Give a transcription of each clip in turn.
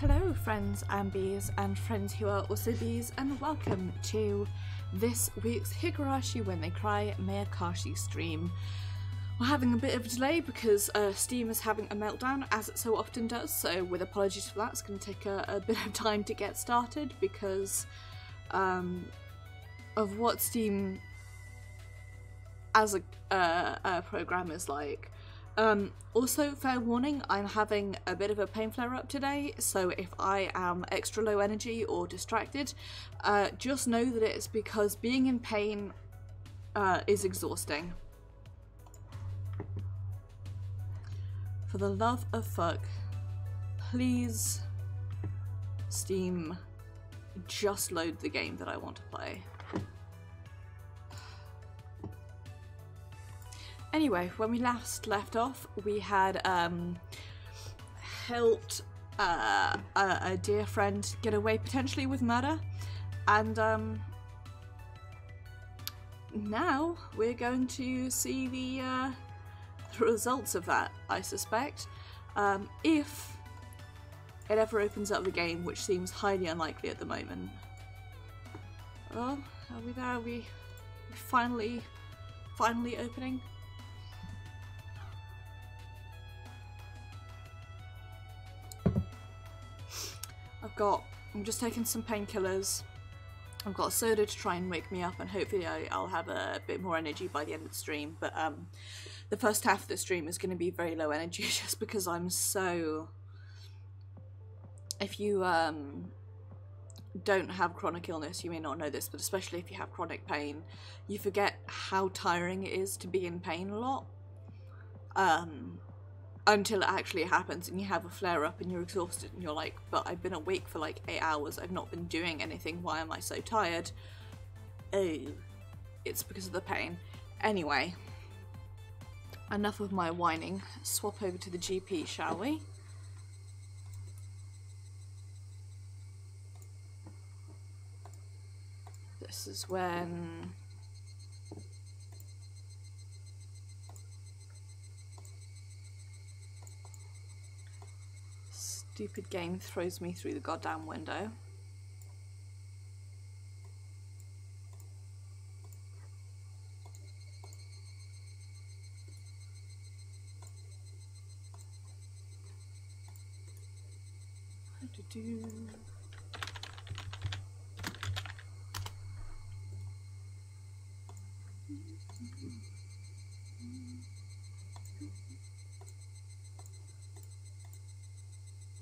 Hello friends and bees and friends who are also bees, and welcome to this week's Higurashi When They Cry Meakashi stream. We're having a bit of a delay because Steam is having a meltdown, as it so often does, so with apologies for that. It's going to take a bit of time to get started because of what Steam as a program is like. Also, fair warning, I'm having a bit of a pain flare up today, so if I am extra low energy or distracted, just know that it's because being in pain is exhausting. For the love of fuck, please, Steam, just load the game that I want to play. Anyway, when we last left off, we had helped a dear friend get away potentially with murder, and now we're going to see the results of that, I suspect, if it ever opens up the game, which seems highly unlikely at the moment. Oh, are we there? Are we finally opening? I'm just taking some painkillers. I've got soda to try and wake me up, and hopefully I'll have a bit more energy by the end of the stream. But the first half of the stream is going to be very low energy just because I'm so... If you don't have chronic illness, you may not know this, but especially if you have chronic pain, you forget how tiring it is to be in pain a lot. Until it actually happens and you have a flare up and you're exhausted and you're like, but I've been awake for like 8 hours, I've not been doing anything, why am I so tired? Oh, it's because of the pain. Anyway, enough of my whining. Swap over to the GP, shall we? This is when... stupid game throws me through the goddamn window.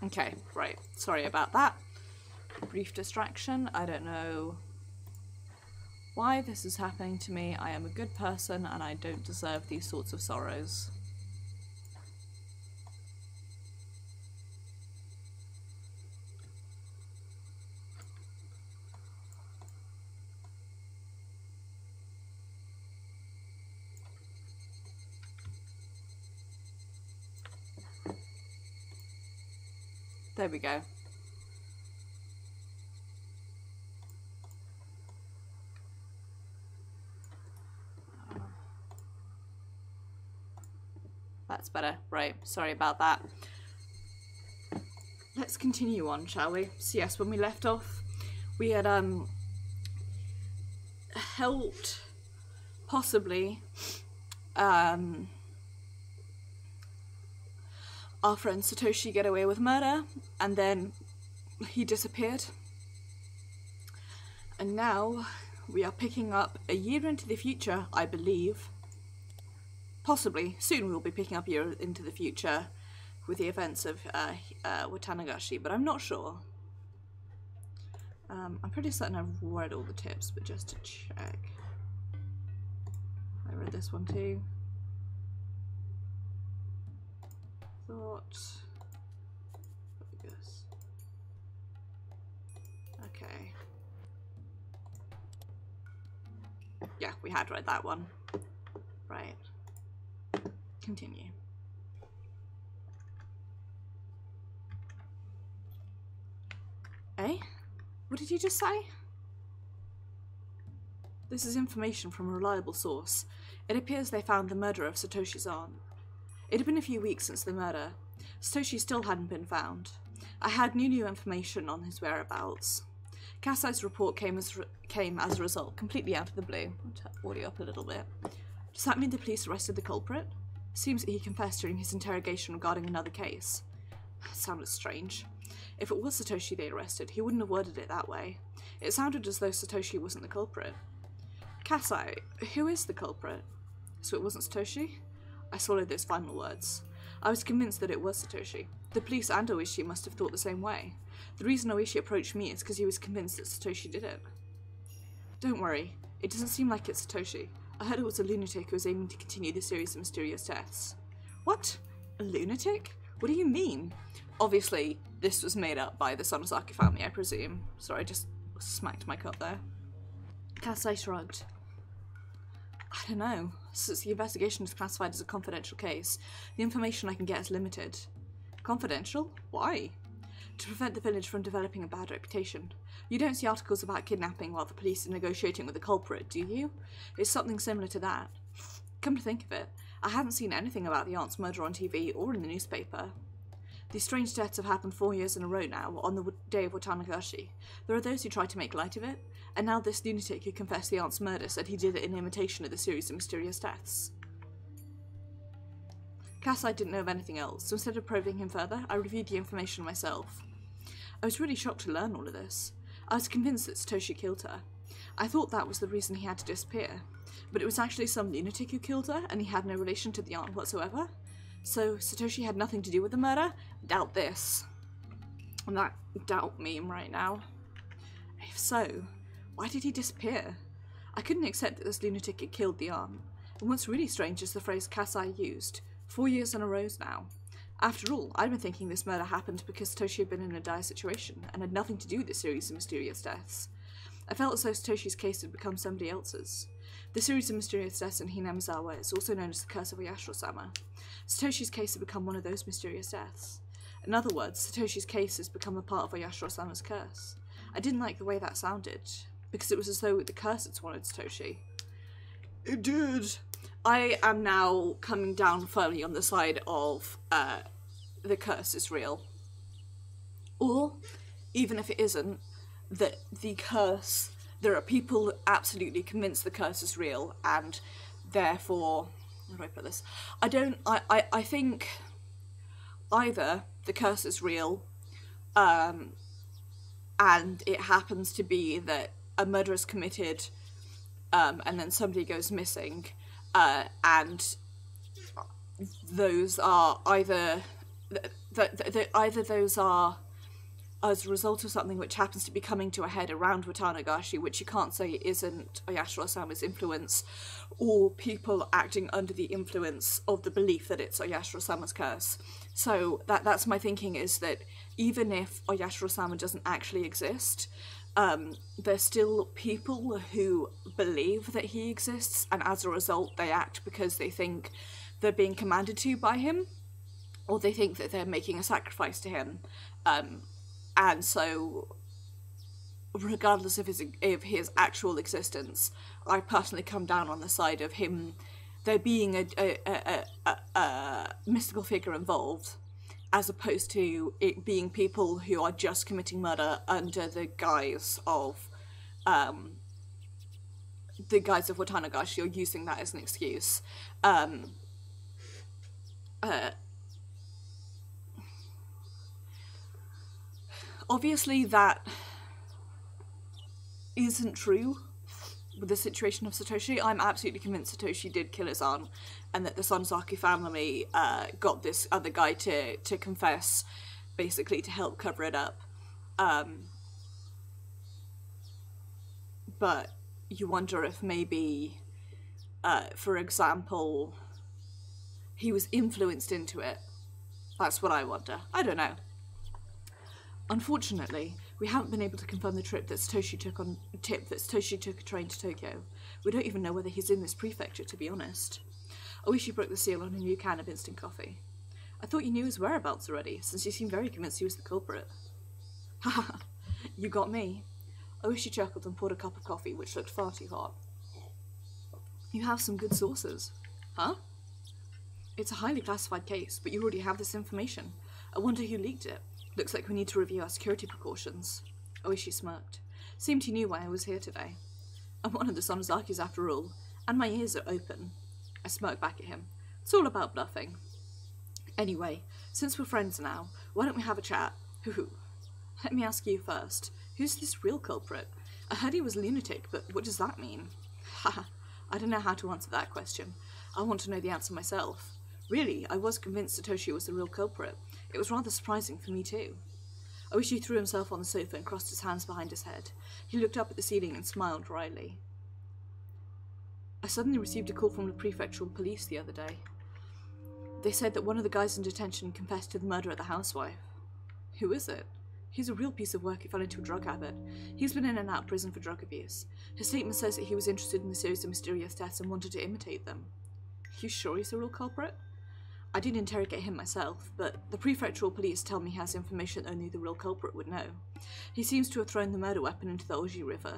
Okay, right, sorry about that. Brief distraction. I don't know why this is happening to me. I am a good person and I don't deserve these sorts of sorrows. There we go. That's better. Right, sorry about that. Let's continue on, shall we? So yes, when we left off, we had helped possibly our friend Satoshi get away with murder, and then he disappeared. And now we are picking up a year into the future, I believe. Possibly. Soon we'll be picking up a year into the future with the events of Higurashi, but I'm not sure. I'm pretty certain I've read all the tips, but just to check. I read this one too. Focus. Okay. Yeah, we had read that one. Right. Continue. Eh? What did you just say? This is information from a reliable source. It appears they found the murderer of Satoshi's aunt. It had been a few weeks since the murder. Satoshi still hadn't been found. I had new information on his whereabouts. Kasai's report came as a result, completely out of the blue. I'll turn the audio up a little bit. Does that mean the police arrested the culprit? Seems that he confessed during his interrogation regarding another case. Sounded strange. If it was Satoshi they arrested, he wouldn't have worded it that way. It sounded as though Satoshi wasn't the culprit. Kasai, who is the culprit? So it wasn't Satoshi? I swallowed those final words. I was convinced that it was Satoshi. The police and Oishi must have thought the same way. The reason Oishi approached me is because he was convinced that Satoshi did it. Don't worry, it doesn't seem like it's Satoshi. I heard it was a lunatic who was aiming to continue the series of mysterious deaths. What? A lunatic? What do you mean? Obviously, this was made up by the Sonozaki family, I presume. Sorry, I just smacked my cup there. Kasai shrugged. I don't know. Since the investigation is classified as a confidential case, the information I can get is limited. Confidential? Why? To prevent the village from developing a bad reputation. You don't see articles about kidnapping while the police are negotiating with the culprit, do you? It's something similar to that. Come to think of it, I haven't seen anything about the aunt's murder on TV or in the newspaper. These strange deaths have happened 4 years in a row now, on the day of Higurashi. There are those who try to make light of it, and now this lunatic who confessed the aunt's murder said he did it in imitation of the series of mysterious deaths. Kasai didn't know of anything else, so instead of probing him further, I reviewed the information myself. I was really shocked to learn all of this. I was convinced that Satoshi killed her. I thought that was the reason he had to disappear, but it was actually some lunatic who killed her, and he had no relation to the aunt whatsoever. So Satoshi had nothing to do with the murder? Doubt this. And that doubt meme right now. If so, why did he disappear? I couldn't accept that this lunatic had killed the aunt. And what's really strange is the phrase Kasai used. 4 years in a row now. After all, I'd been thinking this murder happened because Satoshi had been in a dire situation and had nothing to do with this series of mysterious deaths. I felt as though Satoshi's case had become somebody else's. The series of mysterious deaths in Hinamizawa is also known as the Curse of Oyashiro-sama. Satoshi's case had become one of those mysterious deaths. In other words, Satoshi's case has become a part of Oyashiro-sama's curse. I didn't like the way that sounded, because it was as though the curse had swallowed Satoshi. It did. I am now coming down firmly on the side of the curse is real. Or, even if it isn't, that the curse, there are people absolutely convinced the curse is real, and therefore, how do I put this? I think either the curse is real, and it happens to be that a murder is committed, and then somebody goes missing, and those are either those are as a result of something which happens to be coming to a head around Higurashi, which you can't say isn't Oyashiro-sama's influence, or people acting under the influence of the belief that it's Oyashiro-sama's curse. So that's my thinking, is that even if Oyashiro-sama doesn't actually exist, there's still people who believe that he exists, and as a result they act because they think they're being commanded to by him, or they think that they're making a sacrifice to him. And so, regardless of his actual existence, I personally come down on the side of him, there being a mystical figure involved, as opposed to it being people who are just committing murder under the guise of Higurashi, or using that as an excuse. Obviously that isn't true with the situation of Satoshi. I'm absolutely convinced Satoshi did kill his aunt, and that the Sonozaki family got this other guy to confess, basically to help cover it up. But you wonder if maybe, for example, he was influenced into it. That's what I wonder. I don't know. Unfortunately, we haven't been able to confirm the trip that Satoshi took a train to Tokyo. We don't even know whether he's in this prefecture, to be honest. Oishi broke the seal on a new can of instant coffee. I thought you knew his whereabouts already, since you seemed very convinced he was the culprit. Haha, you got me. Oishi chuckled and poured a cup of coffee, which looked far too hot. You have some good sources. Huh? It's a highly classified case, but you already have this information. I wonder who leaked it. Looks like we need to review our security precautions. Oishi smirked. Seemed he knew why I was here today. I'm one of the Sonozakis after all, and my ears are open. I smirked back at him. It's all about bluffing. Anyway, since we're friends now, why don't we have a chat? Hoo-hoo. Let me ask you first. Who's this real culprit? I heard he was a lunatic, but what does that mean? Haha, I don't know how to answer that question. I want to know the answer myself. Really, I was convinced Satoshi was the real culprit. It was rather surprising for me too. Oishi threw himself on the sofa and crossed his hands behind his head. He looked up at the ceiling and smiled wryly. I suddenly received a call from the prefectural police the other day. They said that one of the guys in detention confessed to the murder of the housewife. Who is it? He's a real piece of work who fell into a drug habit. He's been in and out of prison for drug abuse. His statement says that he was interested in the series of mysterious deaths and wanted to imitate them. You sure he's the real culprit? I did interrogate him myself, but the prefectural police tell me he has information only the real culprit would know. He seems to have thrown the murder weapon into the Oji River.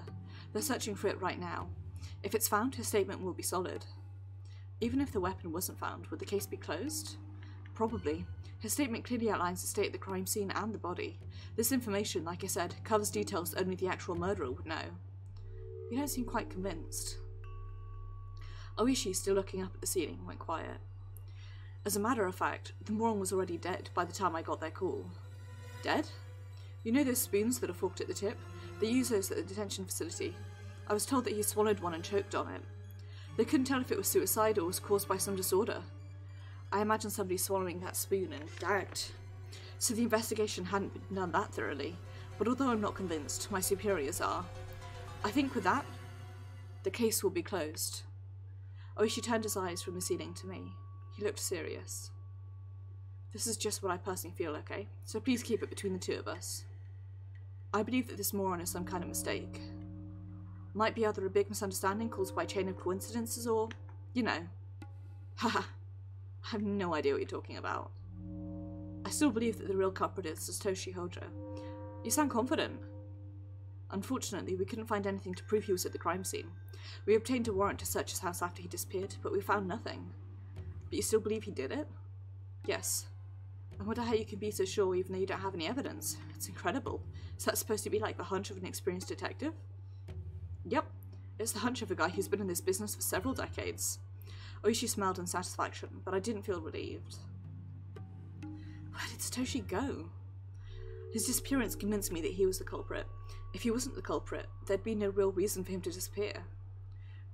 They're searching for it right now. If it's found, his statement will be solid. Even if the weapon wasn't found, would the case be closed? Probably. His statement clearly outlines the state of the crime scene and the body. This information, like I said, covers details that only the actual murderer would know. You don't seem quite convinced. Oishi, still looking up at the ceiling, went quiet. As a matter of fact, the moron was already dead by the time I got their call. Dead? You know those spoons that are forked at the tip? They use those at the detention facility. I was told that he swallowed one and choked on it. They couldn't tell if it was suicide or was caused by some disorder. I imagine somebody swallowing that spoon and gagged. So the investigation hadn't been done that thoroughly, but although I'm not convinced, my superiors are. I think with that, the case will be closed. Oishi turned his eyes from the ceiling to me. He looked serious. This is just what I personally feel, okay? So please keep it between the two of us. I believe that this moron is some kind of mistake. Might be either a big misunderstanding caused by a chain of coincidences or, you know. Haha. I have no idea what you're talking about. I still believe that the real culprit is Satoshi Hojo. You sound confident. Unfortunately, we couldn't find anything to prove he was at the crime scene. We obtained a warrant to search his house after he disappeared, but we found nothing. But you still believe he did it? Yes. I wonder how you can be so sure even though you don't have any evidence. It's incredible. Is that supposed to be like the hunch of an experienced detective? Yep. It's the hunch of a guy who's been in this business for several decades. Oishi smiled in satisfaction, but I didn't feel relieved. Where did Satoshi go? His disappearance convinced me that he was the culprit. If he wasn't the culprit, there'd be no real reason for him to disappear.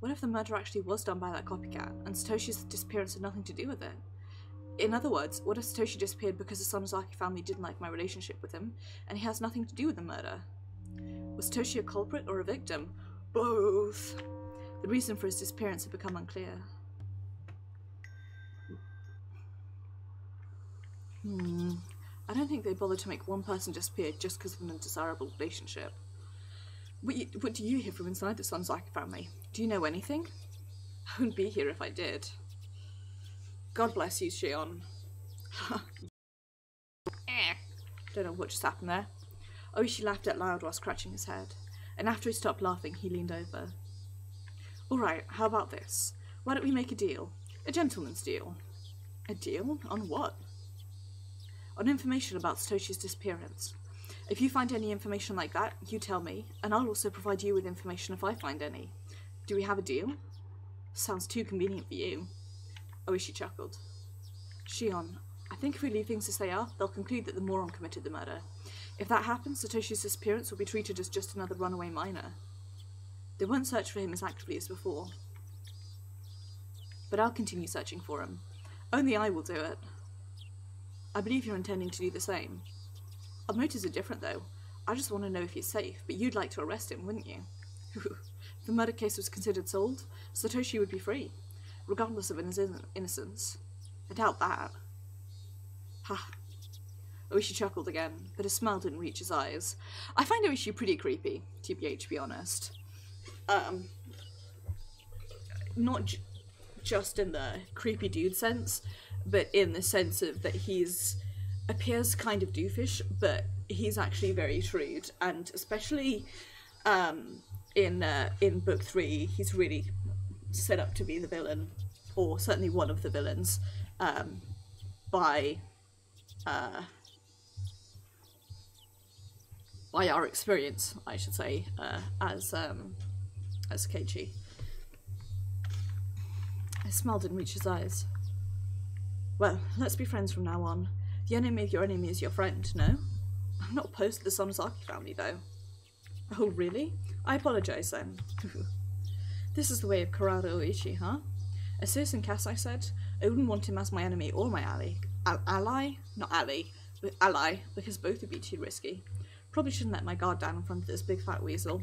What if the murder actually was done by that copycat, and Satoshi's disappearance had nothing to do with it? In other words, what if Satoshi disappeared because the Sonozaki family didn't like my relationship with him, and he has nothing to do with the murder? Was Satoshi a culprit or a victim? Both. The reason for his disappearance had become unclear. I don't think they bothered to make one person disappear just because of an undesirable relationship. What do you hear from inside the Sonozaki family? Do you know anything? I wouldn't be here if I did. God bless you, Shion. Don't know what just happened there. Oishi laughed out loud while scratching his head, and after he stopped laughing, he leaned over. Alright, how about this? Why don't we make a deal? A gentleman's deal. A deal? On what? On information about Satoshi's disappearance. If you find any information like that, you tell me, and I'll also provide you with information if I find any. Do we have a deal? Sounds too convenient for you. Oishi chuckled. Shion, I think if we leave things as they are, they'll conclude that the moron committed the murder. If that happens, Satoshi's disappearance will be treated as just another runaway minor. They won't search for him as actively as before. But I'll continue searching for him. Only I will do it. I believe you're intending to do the same. Our motives are different, though. I just want to know if he's safe, but you'd like to arrest him, wouldn't you? If the murder case was considered solved, Satoshi would be free, regardless of his innocence. I doubt that. Ha. Oishi chuckled again, but his smile didn't reach his eyes. I find Oishi pretty creepy, TBH, to be honest. Not just in the creepy dude sense, but in the sense of that appears kind of doofish, but he's actually very shrewd, and especially in book 3, he's really set up to be the villain, or certainly one of the villains, by by our experience, I should say, as Keiichi. I smiled and reached his eyes. Well, let's be friends from now on. The enemy of your enemy is your friend, no? I'm not opposed to the Sonozaki family, though. Oh, really? I apologise, then. This is the way of Kurara Oichi, huh? As Citizen Cass, I said, I wouldn't want him as my enemy or my ally. Ally? Not ally. But ally, because both would be too risky. Probably shouldn't let my guard down in front of this big fat weasel.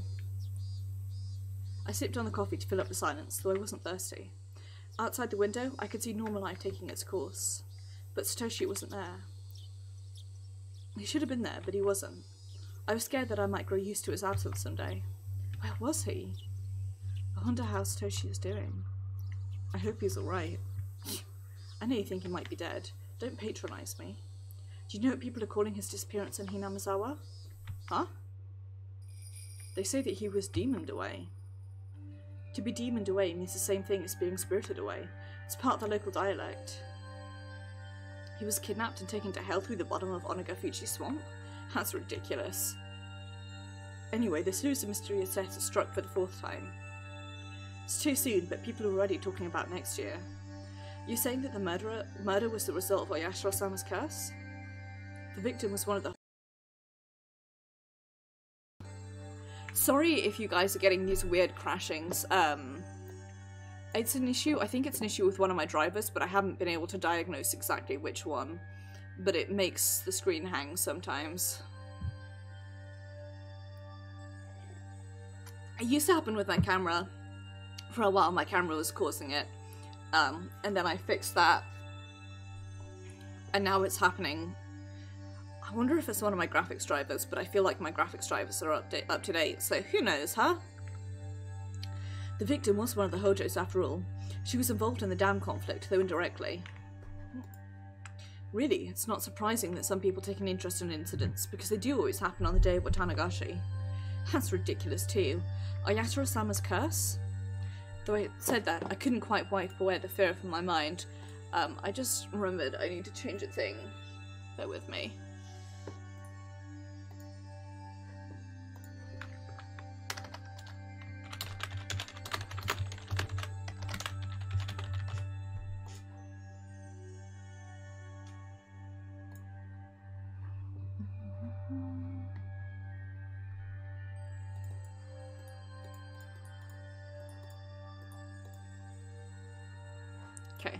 I sipped on the coffee to fill up the silence, though I wasn't thirsty. Outside the window, I could see normal life taking its course. But Satoshi wasn't there. He should have been there, but he wasn't. I was scared that I might grow used to his absence someday. Where was he? I wonder how Satoshi is doing. I hope he's alright. I know you think he might be dead. Don't patronise me. Do you know what people are calling his disappearance in Hinamizawa? Huh? They say that he was demoned away. To be demoned away means the same thing as being spirited away. It's part of the local dialect. He was kidnapped and taken to hell through the bottom of Onagafuchi Swamp? That's ridiculous. Anyway, the series of mysterious deaths has struck for the 4th time. It's too soon, but people are already talking about next year. You're saying that the murder was the result of Oyashiro-sama's curse? The victim was one of the... Sorry if you guys are getting these weird crashings. It's an issue, I think it's an issue with one of my drivers, but I haven't been able to diagnose exactly which one. But it makes the screen hang sometimes. It used to happen with my camera. For a while my camera was causing it. And then I fixed that. And now it's happening. I wonder if it's one of my graphics drivers, but I feel like my graphics drivers are up to date, so who knows, huh? The victim was one of the Hojos after all. She was involved in the dam conflict, though indirectly. Really, it's not surprising that some people take an interest in incidents, because they do always happen on the day of Watanagashi. That's ridiculous too. Oyashiro-sama's curse? Though I said that, I couldn't quite wipe away the fear from my mind. I just remembered I need to change a thing. Bear with me. Okay.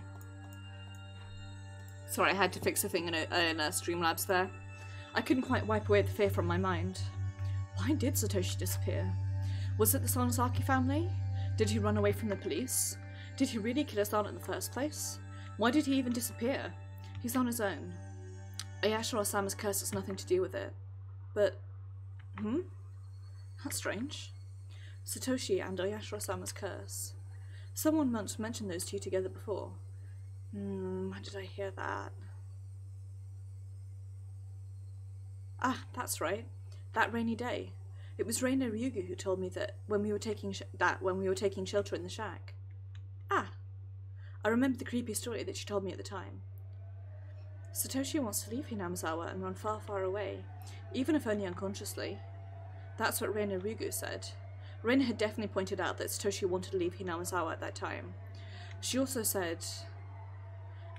Sorry, I had to fix a thing in Streamlabs there. I couldn't quite wipe away the fear from my mind. Why did Satoshi disappear? Was it the Sonozaki family? Did he run away from the police? Did he really kill his aunt in the first place? Why did he even disappear? He's on his own. Oyashiro-sama's curse has nothing to do with it. But... That's strange. Satoshi and Oyashiro-sama's curse. Someone once mentioned those two together before. When did I hear that? Ah, that's right. That rainy day. It was Reina Ryugu who told me that when we were taking shelter in the shack. Ah, I remember the creepy story that she told me at the time. Satoshi wants to leave Hinamizawa and run far, far away, even if only unconsciously. That's what Reina Ryugu said. Reina had definitely pointed out that Satoshi wanted to leave Hinamizawa at that time. She also said,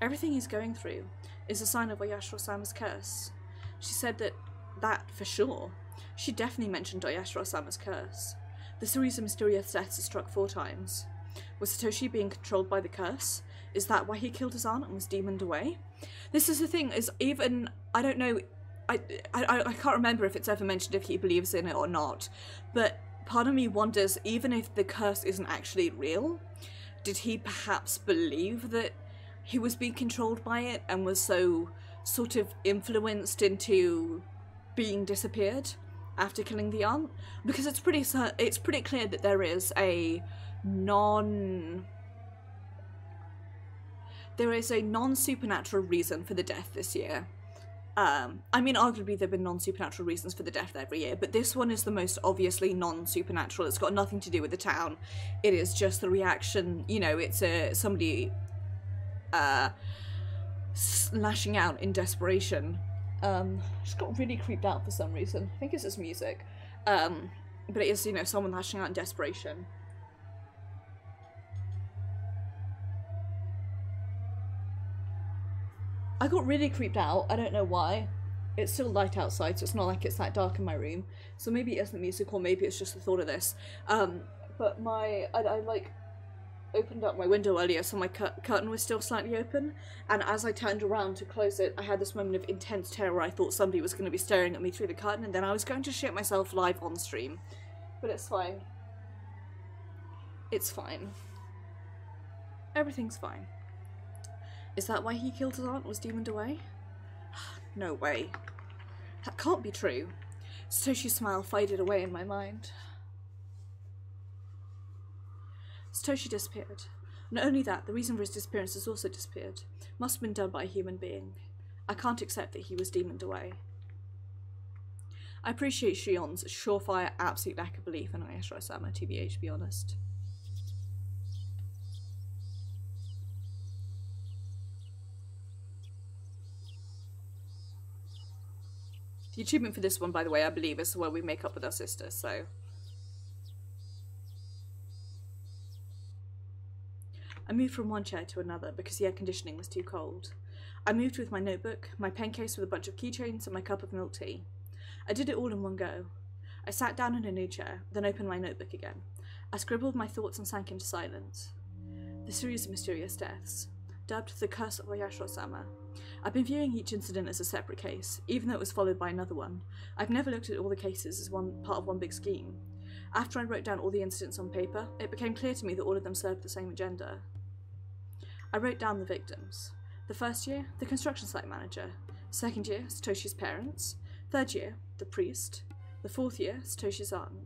everything he's going through is a sign of Oyashiro-sama's curse. She said that for sure. She definitely mentioned Oyashiro-sama's curse. The series of mysterious deaths has struck 4 times. Was Satoshi being controlled by the curse? Is that why he killed his aunt and was demoned away? This is the thing, is even, I don't know, I can't remember if it's ever mentioned if he believes in it or not, but part of me wonders, even if the curse isn't actually real, did he perhaps believe that he was being controlled by it and was so sort of influenced into being disappeared after killing the aunt? Because it's pretty clear that there is a non-supernatural reason for the death this year. I mean, arguably there have been non-supernatural reasons for the death every year, but this one is the most obviously non-supernatural. It's got nothing to do with the town. It is just the reaction, you know, it's somebody lashing out in desperation Just got really creeped out for some reason. I think it's just music. But it is, you know, someone lashing out in desperation. I got really creeped out. I don't know why. It's still light outside, so it's not like it's that dark in my room. So maybe it isn't music, or maybe it's just the thought of this. But I like opened up my window earlier, so my curtain was still slightly open. And as I turned around to close it, I had this moment of intense terror where I thought somebody was going to be staring at me through the curtain, and then I was going to shit myself live on stream. But it's fine. It's fine. Everything's fine. Is that why he killed his aunt, was demoned away? No way. That can't be true. Satoshi's smile faded away in my mind. Satoshi disappeared. Not only that, the reason for his disappearance has also disappeared. Must have been done by a human being. I can't accept that he was demoned away. I appreciate Shion's surefire, absolute lack of belief in Ayashiro-sama, to be honest. The achievement for this one, by the way, I believe, is where we make up with our sister, so... I moved from one chair to another because the air conditioning was too cold. I moved with my notebook, my pen case with a bunch of keychains, and my cup of milk tea. I did it all in one go. I sat down in a new chair, then opened my notebook again. I scribbled my thoughts and sank into silence. The series of mysterious deaths, dubbed the Curse of Ayashiro-sama. I've been viewing each incident as a separate case, even though it was followed by another one. I've never looked at all the cases as one part of one big scheme. After I wrote down all the incidents on paper, it became clear to me that all of them served the same agenda. I wrote down the victims. The first year, the construction site manager. Second year, Satoshi's parents. Third year, the priest. The fourth year, Satoshi's aunt.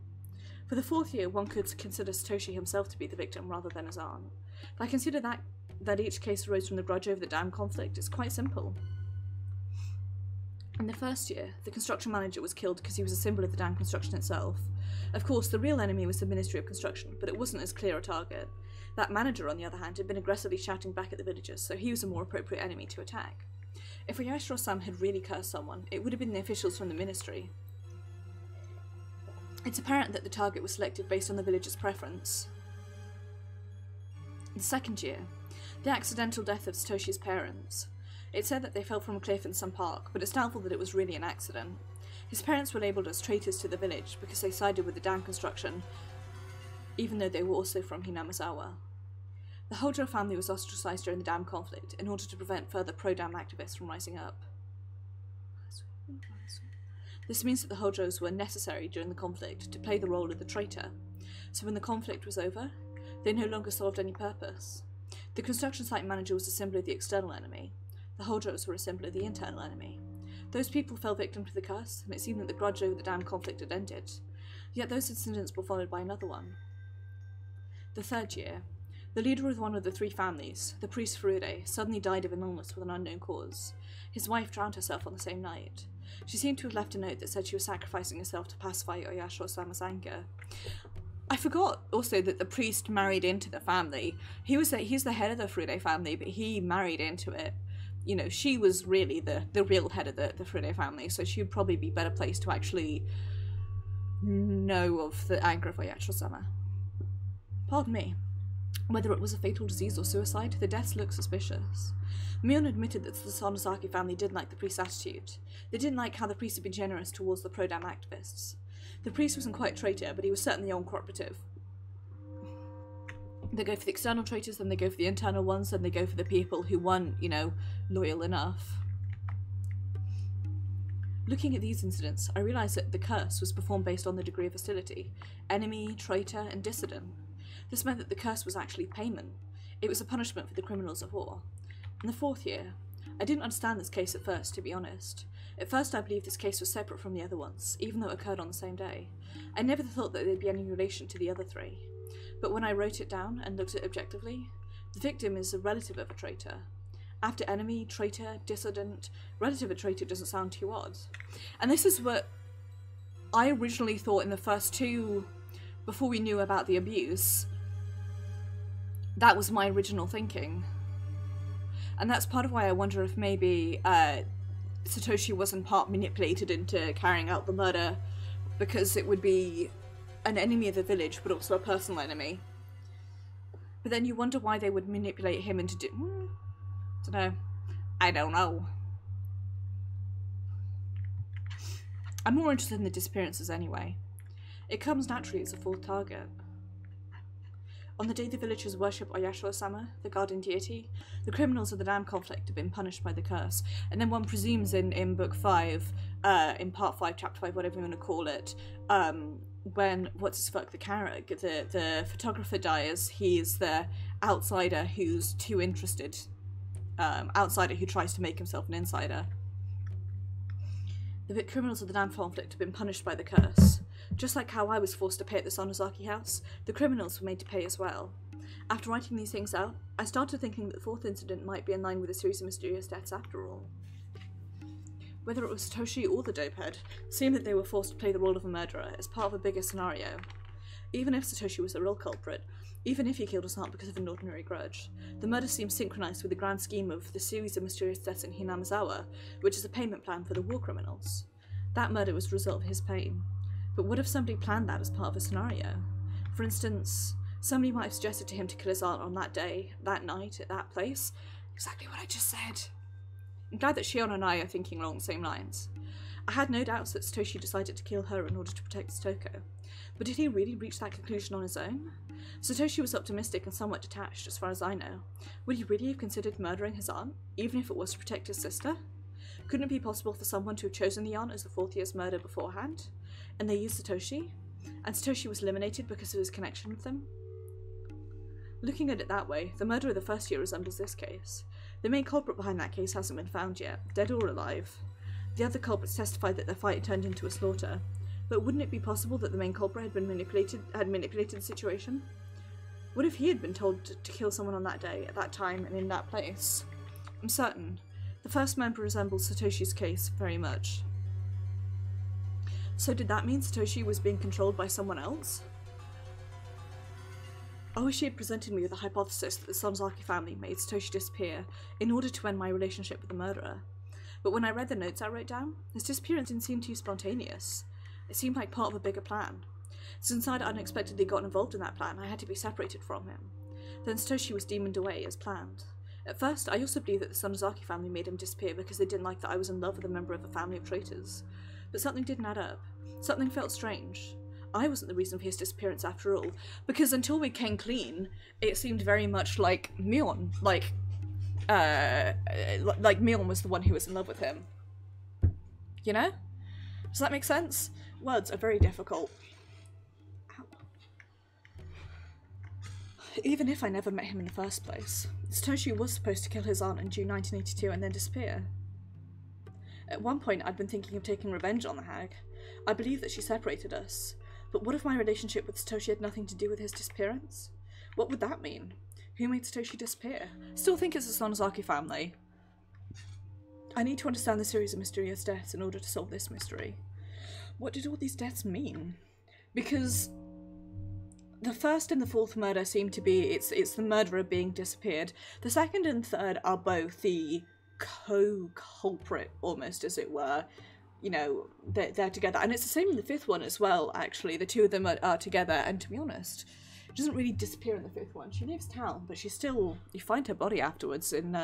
For the fourth year, one could consider Satoshi himself to be the victim rather than his aunt. If I consider that each case arose from the grudge over the dam conflict, it's quite simple. In the first year, the construction manager was killed because he was a symbol of the dam construction itself. Of course, the real enemy was the Ministry of Construction, but it wasn't as clear a target. That manager, on the other hand, had been aggressively shouting back at the villagers, so he was a more appropriate enemy to attack. If Ayashiro-sama had really cursed someone, it would have been the officials from the ministry. It's apparent that the target was selected based on the villagers' preference. The second year, the accidental death of Satoshi's parents. It said that they fell from a cliff in some park, but it's doubtful that it was really an accident. His parents were labelled as traitors to the village because they sided with the dam construction, even though they were also from Hinamizawa. The Hojo family was ostracised during the dam conflict in order to prevent further pro-dam activists from rising up. This means that the Hojos were necessary during the conflict to play the role of the traitor, so when the conflict was over, they no longer served any purpose. The construction site manager was a symbol of the external enemy. The Hojos were a symbol of the internal enemy. Those people fell victim to the curse, and it seemed that the grudge over the dam conflict had ended. Yet those incidents were followed by another one. The third year, the leader of one of the three families, the priest Furude, suddenly died of an illness with an unknown cause. His wife drowned herself on the same night. She seemed to have left a note that said she was sacrificing herself to pacify Oyashiro-sama's anger. I forgot also that the priest married into the family. He's the head of the Furude family, but he married into it. You know, she was really the real head of the Furude family, so she would probably be better placed to actually know of the anger of Oyashiro-sama. Pardon me. Whether it was a fatal disease or suicide, the deaths look suspicious. Mion admitted that the Sonosaki family didn't like the priest's attitude. They didn't like how the priest had been generous towards the pro-dam activists. The priest wasn't quite a traitor, but he was certainly uncooperative. They go for the external traitors, then they go for the internal ones, then they go for the people who weren't, you know, loyal enough. Looking at these incidents, I realised that the curse was performed based on the degree of hostility. Enemy, traitor, and dissident. This meant that the curse was actually payment. It was a punishment for the criminals of war. In the fourth year, I didn't understand this case at first, to be honest. At first I believed this case was separate from the other ones, even though it occurred on the same day. I never thought that there'd be any relation to the other three. But when I wrote it down and looked at it objectively, the victim is a relative of a traitor. After enemy, traitor, dissident, relative of a traitor doesn't sound too odd. And this is what I originally thought in the first two, before we knew about the abuse. That was my original thinking. And that's part of why I wonder if maybe Satoshi was in part manipulated into carrying out the murder because it would be an enemy of the village, but also a personal enemy. But then you wonder why they would manipulate him into I don't know. I'm more interested in the disappearances anyway. It comes naturally as a fourth target. On the day the villagers worship Oyashiro-sama, the guardian deity, the criminals of the dam conflict have been punished by the curse. And then one presumes in book 5, in part 5, chapter 5, whatever you want to call it, when, the photographer dies, he's the outsider who's too interested. Outsider who tries to make himself an insider. The criminals of the dam conflict have been punished by the curse. Just like how I was forced to pay at the Sonozaki house, the criminals were made to pay as well. After writing these things out, I started thinking that the fourth incident might be in line with a series of mysterious deaths after all. Whether it was Satoshi or the dopehead, it seemed that they were forced to play the role of a murderer as part of a bigger scenario. Even if Satoshi was the real culprit, even if he killed his aunt because of an ordinary grudge, the murder seems synchronized with the grand scheme of the series of mysterious deaths in Hinamizawa, which is a payment plan for the war criminals. That murder was the result of his pain. But what if somebody planned that as part of a scenario? For instance, somebody might have suggested to him to kill his aunt on that day, that night, at that place. Exactly what I just said. I'm glad that Shion and I are thinking along the same lines. I had no doubts that Satoshi decided to kill her in order to protect Satoko. But did he really reach that conclusion on his own? Satoshi was optimistic and somewhat detached, as far as I know. Would he really have considered murdering his aunt, even if it was to protect his sister? Couldn't it be possible for someone to have chosen the aunt as the fourth year's murder beforehand? And they used Satoshi? And Satoshi was eliminated because of his connection with them? Looking at it that way, the murder of the first year resembles this case. The main culprit behind that case hasn't been found yet, dead or alive. The other culprits testified that their fight turned into a slaughter. But wouldn't it be possible that the main culprit had manipulated the situation? What if he had been told to kill someone on that day, at that time, and in that place? I'm certain. The first murder resembles Satoshi's case very much. So did that mean Satoshi was being controlled by someone else? I wish he had presented me with the hypothesis that the Sonozaki family made Satoshi disappear in order to end my relationship with the murderer. But when I read the notes I wrote down, his disappearance didn't seem too spontaneous. It seemed like part of a bigger plan. Since I'd unexpectedly gotten involved in that plan, I had to be separated from him. Then Satoshi was demoned away as planned. At first, I also believed that the Sonozaki family made him disappear because they didn't like that I was in love with a member of a family of traitors. But something didn't add up. Something felt strange. I wasn't the reason for his disappearance after all, because until we came clean, it seemed very much like Mion. Like Mion was the one who was in love with him. You know? Does that make sense? Words are very difficult. Ow. Even if I never met him in the first place, Satoshi was supposed to kill his aunt in June 1982 and then disappear. At one point, I'd been thinking of taking revenge on the hag. I believe that she separated us. But what if my relationship with Satoshi had nothing to do with his disappearance? What would that mean? Who made Satoshi disappear? Still think it's the Sonozaki family. I need to understand the series of mysterious deaths in order to solve this mystery. What did all these deaths mean? Because the first and the fourth murder seem to be it's the murderer being disappeared. The second and third are both the co-culprit, almost, as it were. You know, they're together. And it's the same in the fifth one as well, actually. The two of them are together, and to be honest, she doesn't really disappear in the fifth one. She leaves town, but she's still... You find her body afterwards in...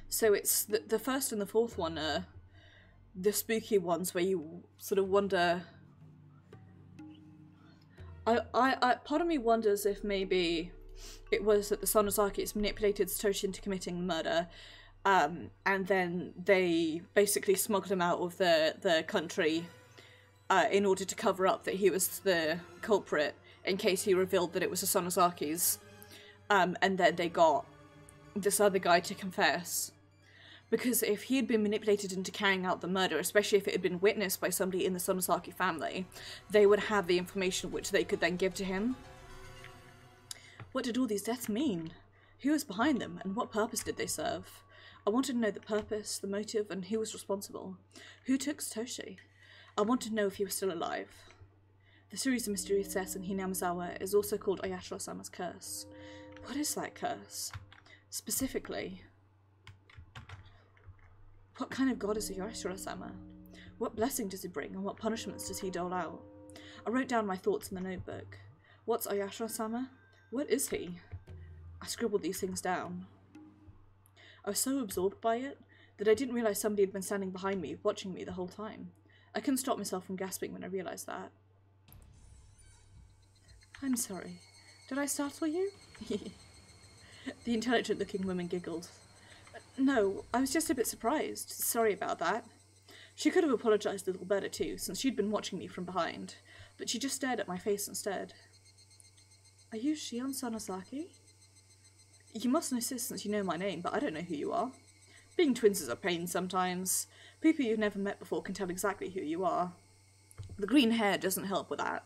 So it's the first and the fourth one are the spooky ones where you sort of wonder... part of me wonders if maybe it was that the Sonozakis manipulated Satoshi into committing the murder, and then they basically smuggled him out of the country in order to cover up that he was the culprit in case he revealed that it was the Sonozakis, and then they got this other guy to confess. Because if he had been manipulated into carrying out the murder, especially if it had been witnessed by somebody in the Sonozaki family, they would have the information which they could then give to him. What did all these deaths mean? Who was behind them, and what purpose did they serve? I wanted to know the purpose, the motive, and who was responsible. Who took Satoshi? I wanted to know if he was still alive. The series of mysterious deaths in Hinamizawa is also called Oyashiro-sama's curse. What is that curse? Specifically... What kind of god is Higurashi-sama? What blessing does he bring, and what punishments does he dole out? I wrote down my thoughts in the notebook. What's Higurashi-sama? What is he? I scribbled these things down. I was so absorbed by it that I didn't realise somebody had been standing behind me, watching me the whole time. I couldn't stop myself from gasping when I realised that. I'm sorry. Did I startle you? The intelligent-looking woman giggled. No, I was just a bit surprised. Sorry about that. She could have apologised a little better too, since she'd been watching me from behind, but she just stared at my face instead. Are you Shion Sonosaki? You must know sis since you know my name, but I don't know who you are. Being twins is a pain sometimes. People you've never met before can tell exactly who you are. The green hair doesn't help with that.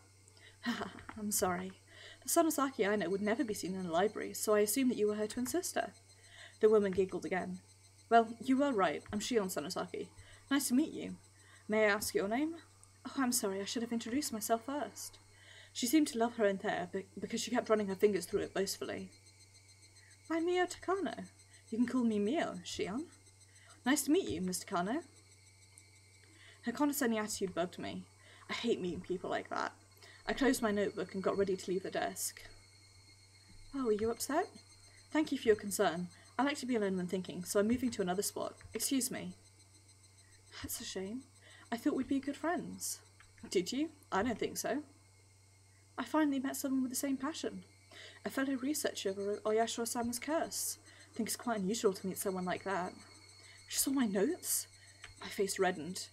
Haha, I'm sorry. The Sonosaki I know would never be seen in a library, so I assumed that you were her twin sister. The woman giggled again. Well, you were right. I'm Shion Sonosaki. Nice to meet you. May I ask your name? Oh, I'm sorry. I should have introduced myself first. She seemed to love her own hair because she kept running her fingers through it boastfully. I'm Mio Takano. You can call me Mio, Shion. Nice to meet you, Mr. Kano. Her condescending attitude bugged me. I hate meeting people like that. I closed my notebook and got ready to leave the desk. Oh, are you upset? Thank you for your concern. I like to be alone when thinking, so I'm moving to another spot. Excuse me. That's a shame. I thought we'd be good friends. Did you? I don't think so. I finally met someone with the same passion. A fellow researcher of Oyashiro-sama's curse. I think it's quite unusual to meet someone like that. She saw my notes? My face reddened.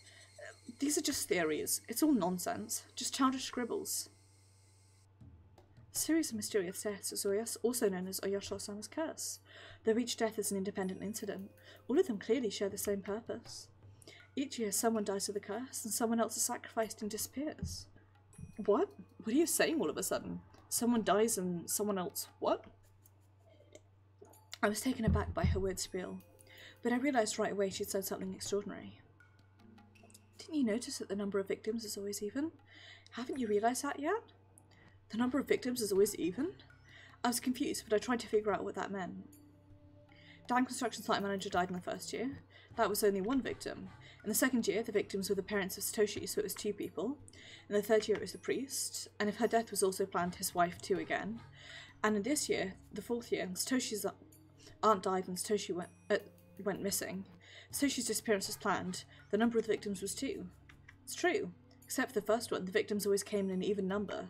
These are just theories. It's all nonsense. Just childish scribbles. A series of mysterious deaths is also known as Oyashiro-sama's curse. Though each death is an independent incident, all of them clearly share the same purpose. Each year someone dies of the curse and someone else is sacrificed and disappears. What? What are you saying all of a sudden? Someone dies and someone else what? I was taken aback by her weird spiel, but I realised right away she'd said something extraordinary. Didn't you notice that the number of victims is always even? Haven't you realised that yet? The number of victims is always even? I was confused, but I tried to figure out what that meant. Dan construction site manager died in the first year. That was only one victim. In the second year, the victims were the parents of Satoshi, so it was 2 people. In the third year, it was the priest. And if her death was also planned, his wife too again. And in this year, the 4th year, Satoshi's aunt died and Satoshi went missing. Satoshi's disappearance was planned. The number of the victims was 2. It's true. Except for the first one, the victims always came in an even number.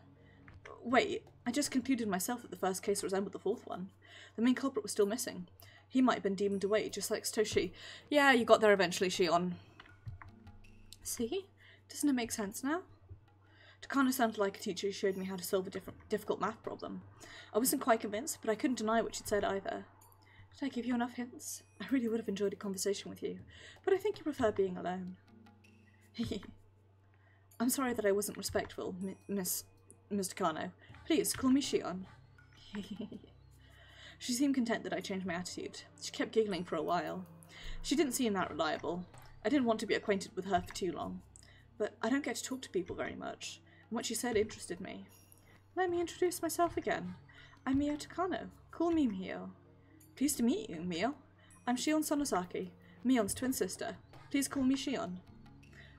Wait, I just concluded myself that the first case resembled the 4th one. The main culprit was still missing. He might have been demoned away, just like Satoshi. Yeah, you got there eventually, Shion. See? Doesn't it make sense now? Takano sounded like a teacher who showed me how to solve a difficult math problem. I wasn't quite convinced, but I couldn't deny what she'd said either. Did I give you enough hints? I really would have enjoyed a conversation with you, but I think you prefer being alone. I'm sorry that I wasn't respectful, Mr. Kano. Please, call me Shion. She seemed content that I changed my attitude. She kept giggling for a while. She didn't seem that reliable. I didn't want to be acquainted with her for too long. But I don't get to talk to people very much, and what she said interested me. Let me introduce myself again. I'm Mio Takano. Call me Mio. Pleased to meet you, Mio. I'm Shion Sonosaki, Mion's twin sister. Please call me Shion.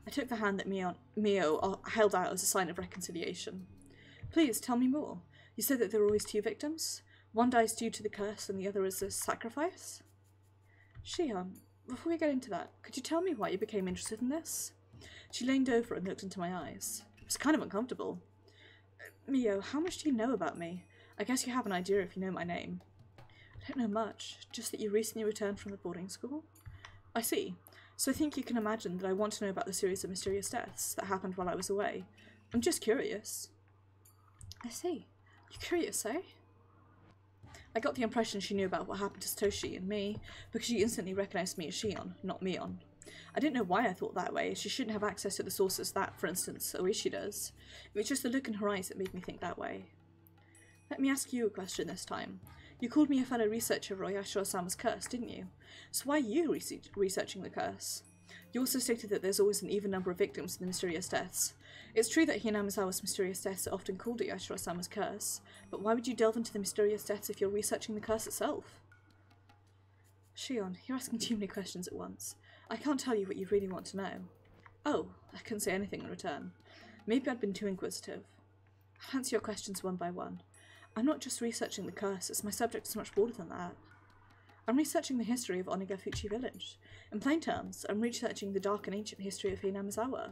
I took the hand that Mio held out as a sign of reconciliation. Please, tell me more. You said that there were always 2 victims? One dies due to the curse and the other is a sacrifice? Shion, before we get into that, could you tell me why you became interested in this? She leaned over and looked into my eyes. It was kind of uncomfortable. Mio, how much do you know about me? I guess you have an idea if you know my name. I don't know much, just that you recently returned from the boarding school. I see. So I think you can imagine that I want to know about the series of mysterious deaths that happened while I was away. I'm just curious. I see. You're curious, eh? I got the impression she knew about what happened to Satoshi and me, because she instantly recognized me as Shion, not Mion. I didn't know why I thought that way. She shouldn't have access to the sources that, for instance, Oishi does. It was just the look in her eyes that made me think that way. Let me ask you a question this time. You called me a fellow researcher of Oyashiro-sama's curse, didn't you? So why are you researching the curse? You also stated that there's always an even number of victims in the mysterious deaths. It's true that Hinamizawa's mysterious deaths are often called Oyashiro-sama's curse, but why would you delve into the mysterious deaths if you're researching the curse itself? Shion, you're asking too many questions at once. I can't tell you what you really want to know. Oh, I couldn't say anything in return. Maybe I'd been too inquisitive. I'll answer your questions one by one. I'm not just researching the curse, as my subject is much broader than that. I'm researching the history of Onagafuchi village. In plain terms, I'm researching the dark and ancient history of Hinamizawa.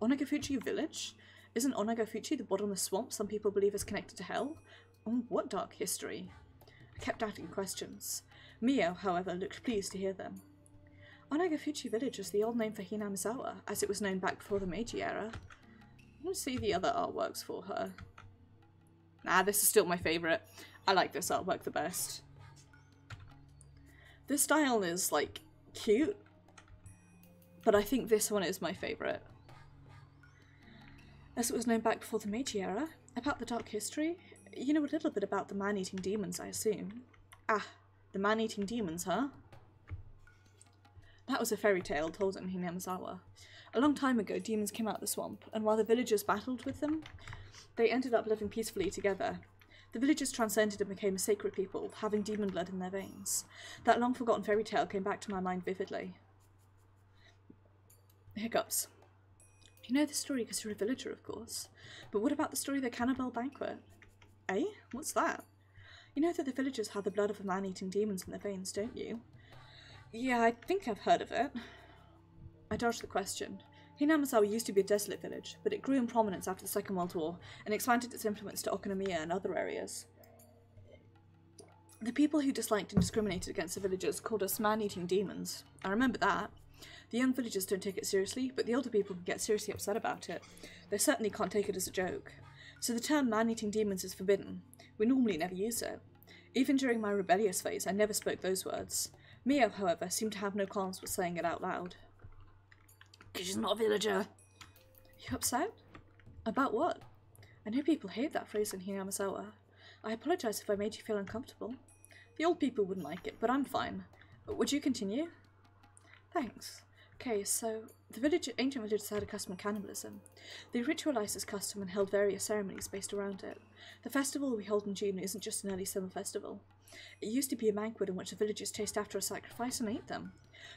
Onagafuchi village? Isn't Onagafuchi the bottomless swamp some people believe is connected to hell? What dark history? I kept asking questions. Mio, however, looked pleased to hear them. Onagafuchi village is the old name for Hinamizawa, as it was known back before the Meiji era. Let's see the other artworks for her. Nah, this is still my favourite. I like this artwork the best. This style is, like, cute, but I think this one is my favourite. As it was known back before the Meiji era, about the dark history, you know a little bit about the man-eating demons, I assume. Ah, the man-eating demons, huh? That was a fairy tale told in Hinamizawa. A long time ago, demons came out of the swamp, and while the villagers battled with them, they ended up living peacefully together. The villagers transcended and became a sacred people, having demon blood in their veins. That long-forgotten fairy tale came back to my mind vividly. Hiccups. You know the story because you're a villager, of course. But what about the story of the cannibal banquet? Eh? What's that? You know that the villagers have the blood of man-eating demons in their veins, don't you? Yeah, I think I've heard of it. I dodged the question. Hinamizawa used to be a desolate village, but it grew in prominence after the Second World War and expanded its influence to Okonomiya and other areas. The people who disliked and discriminated against the villagers called us man-eating demons. I remember that. The young villagers don't take it seriously, but the older people can get seriously upset about it. They certainly can't take it as a joke. So the term man-eating demons is forbidden. We normally never use it. Even during my rebellious phase, I never spoke those words. Mio, however, seemed to have no qualms with saying it out loud. Because she's not a villager. You upset? About what? I know people hate that phrase in Hinamizawa. I apologise if I made you feel uncomfortable. The old people wouldn't like it, but I'm fine. Would you continue? Thanks. Okay, so the ancient villagers had a custom of cannibalism. They ritualised this custom and held various ceremonies based around it. The festival we hold in June isn't just an early summer festival. It used to be a banquet in which the villagers chased after a sacrifice and ate them.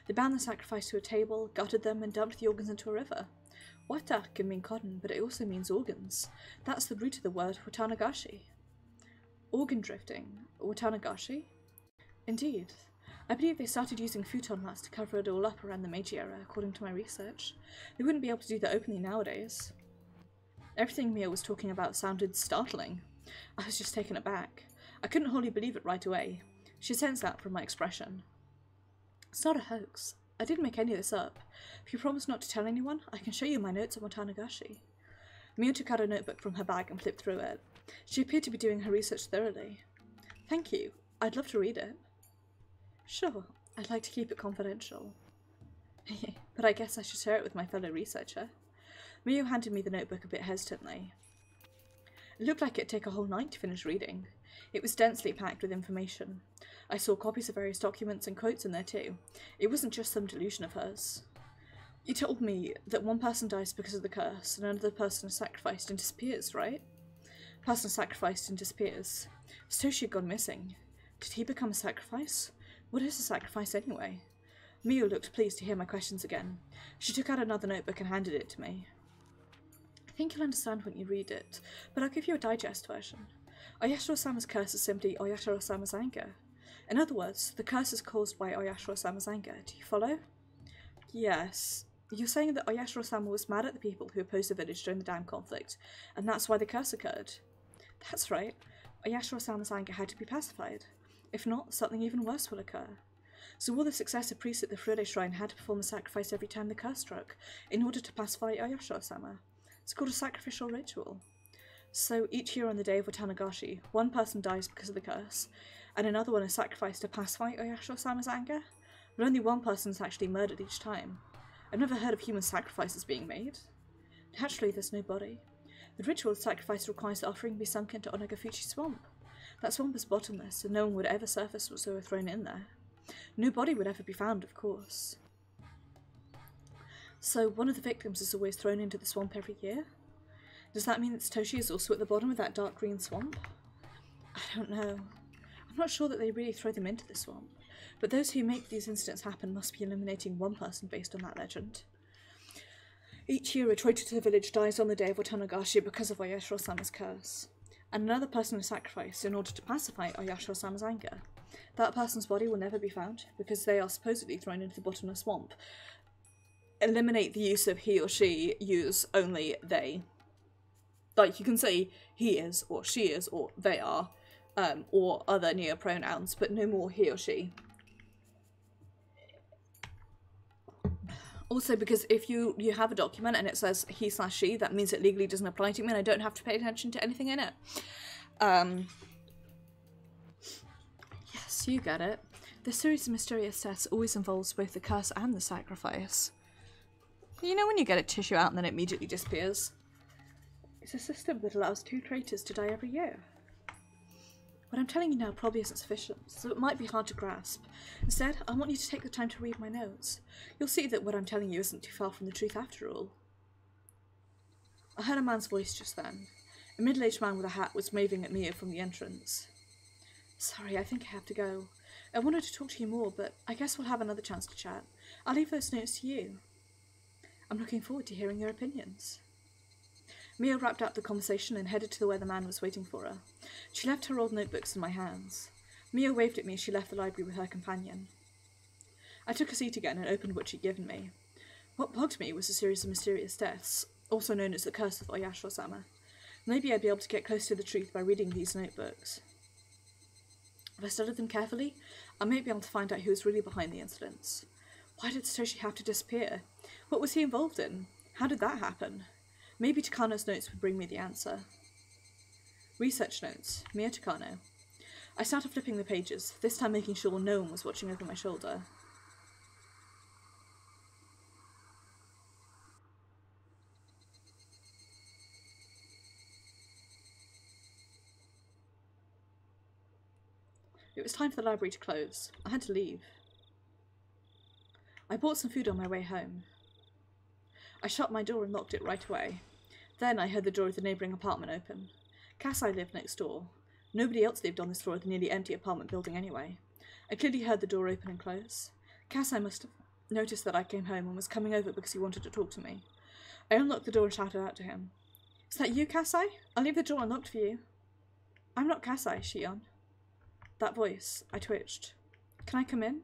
They bound the sacrifice to a table, gutted them, and dumped the organs into a river. Wata can mean cotton, but it also means organs. That's the root of the word watanagashi. Organ drifting. Watanagashi? Indeed. I believe they started using futon mats to cover it all up around the Meiji era, according to my research. They wouldn't be able to do that openly nowadays. Everything Mia was talking about sounded startling. I was just taken aback. I couldn't wholly believe it right away. She sensed that from my expression. It's not a hoax. I didn't make any of this up. If you promise not to tell anyone, I can show you my notes on Watanagashi. Mia took out a notebook from her bag and flipped through it. She appeared to be doing her research thoroughly. Thank you. I'd love to read it. Sure, I'd like to keep it confidential. But I guess I should share it with my fellow researcher. Mio handed me the notebook a bit hesitantly. It looked like it'd take a whole night to finish reading. It was densely packed with information. I saw copies of various documents and quotes in there too. It wasn't just some delusion of hers. You told me that one person dies because of the curse and another person is sacrificed and disappears, right? Person sacrificed and disappears. Satoshi had gone missing. Did he become a sacrifice? What is a sacrifice anyway? Mio looked pleased to hear my questions again. She took out another notebook and handed it to me. I think you'll understand when you read it, but I'll give you a digest version. Oyashiro-sama's curse is simply Oyashiro-sama's anger. In other words, the curse is caused by Oyashiro-sama's anger. Do you follow? Yes. You're saying that Oyashiro-sama was mad at the people who opposed the village during the dam conflict, and that's why the curse occurred. That's right. Oyashiro-sama's anger had to be pacified. If not, something even worse will occur. So all the successive priests at the Furude shrine had to perform a sacrifice every time the curse struck, in order to pacify Oyashiro-sama. It's called a sacrificial ritual. So each year on the day of Watanagashi, one person dies because of the curse, and another one is sacrificed to pacify Oyashiro-sama's anger, but only one person is actually murdered each time. I've never heard of human sacrifices being made. Naturally, there's no body. The ritual of sacrifice requires the offering be sunk into Onagafuchi swamp. That swamp is bottomless, and no one would ever surface what they were thrown in there. No body would ever be found, of course. So one of the victims is always thrown into the swamp every year? Does that mean that Satoshi is also at the bottom of that dark green swamp? I don't know. I'm not sure that they really throw them into the swamp. but those who make these incidents happen must be eliminating one person based on that legend. Each year, a traitor to the village dies on the day of Higurashi because of Oyashiro-sama's curse, and another person is sacrificed in order to pacify Oyashiro-sama's anger. That person's body will never be found because they are supposedly thrown into the bottomless swamp. Eliminate the use of he or she, use only they. Like, you can say he is, or she is, or they are, or other near pronouns, but no more he or she. Also, because if you have a document and it says he/she, that means it legally doesn't apply to me and I don't have to pay attention to anything in it. Yes, you get it. This series of mysterious deaths always involves both the curse and the sacrifice. You know when you get a tissue out and then it immediately disappears? It's a system that allows 2 traitors to die every year. What I'm telling you now probably isn't sufficient, so it might be hard to grasp. Instead, I want you to take the time to read my notes. You'll see that what I'm telling you isn't too far from the truth after all. I heard a man's voice just then. A middle-aged man with a hat was waving at Mia from the entrance. Sorry, I think I have to go. I wanted to talk to you more, but I guess we'll have another chance to chat. I'll leave those notes to you. I'm looking forward to hearing your opinions. Mia wrapped up the conversation and headed to where the man was waiting for her. She left her old notebooks in my hands. Mia waved at me as she left the library with her companion. I took a seat again and opened what she'd given me. What bugged me was a series of mysterious deaths, also known as the Curse of Oyashiro-sama. Maybe I'd be able to get close to the truth by reading these notebooks. If I studied them carefully, I might be able to find out who was really behind the incidents. Why did Satoshi have to disappear? What was he involved in? How did that happen? Maybe Takano's notes would bring me the answer. Research notes. Mia Takano. I started flipping the pages, this time making sure no one was watching over my shoulder. It was time for the library to close. I had to leave. I bought some food on my way home. I shut my door and locked it right away. Then I heard the door of the neighbouring apartment open. Kasai lived next door. Nobody else lived on this floor of the nearly empty apartment building anyway. I clearly heard the door open and close. Kasai must have noticed that I came home and was coming over because he wanted to talk to me. I unlocked the door and shouted out to him. Is that you, Kasai? I'll leave the door unlocked for you. I'm not Kasai, Shion. That voice. I twitched. Can I come in?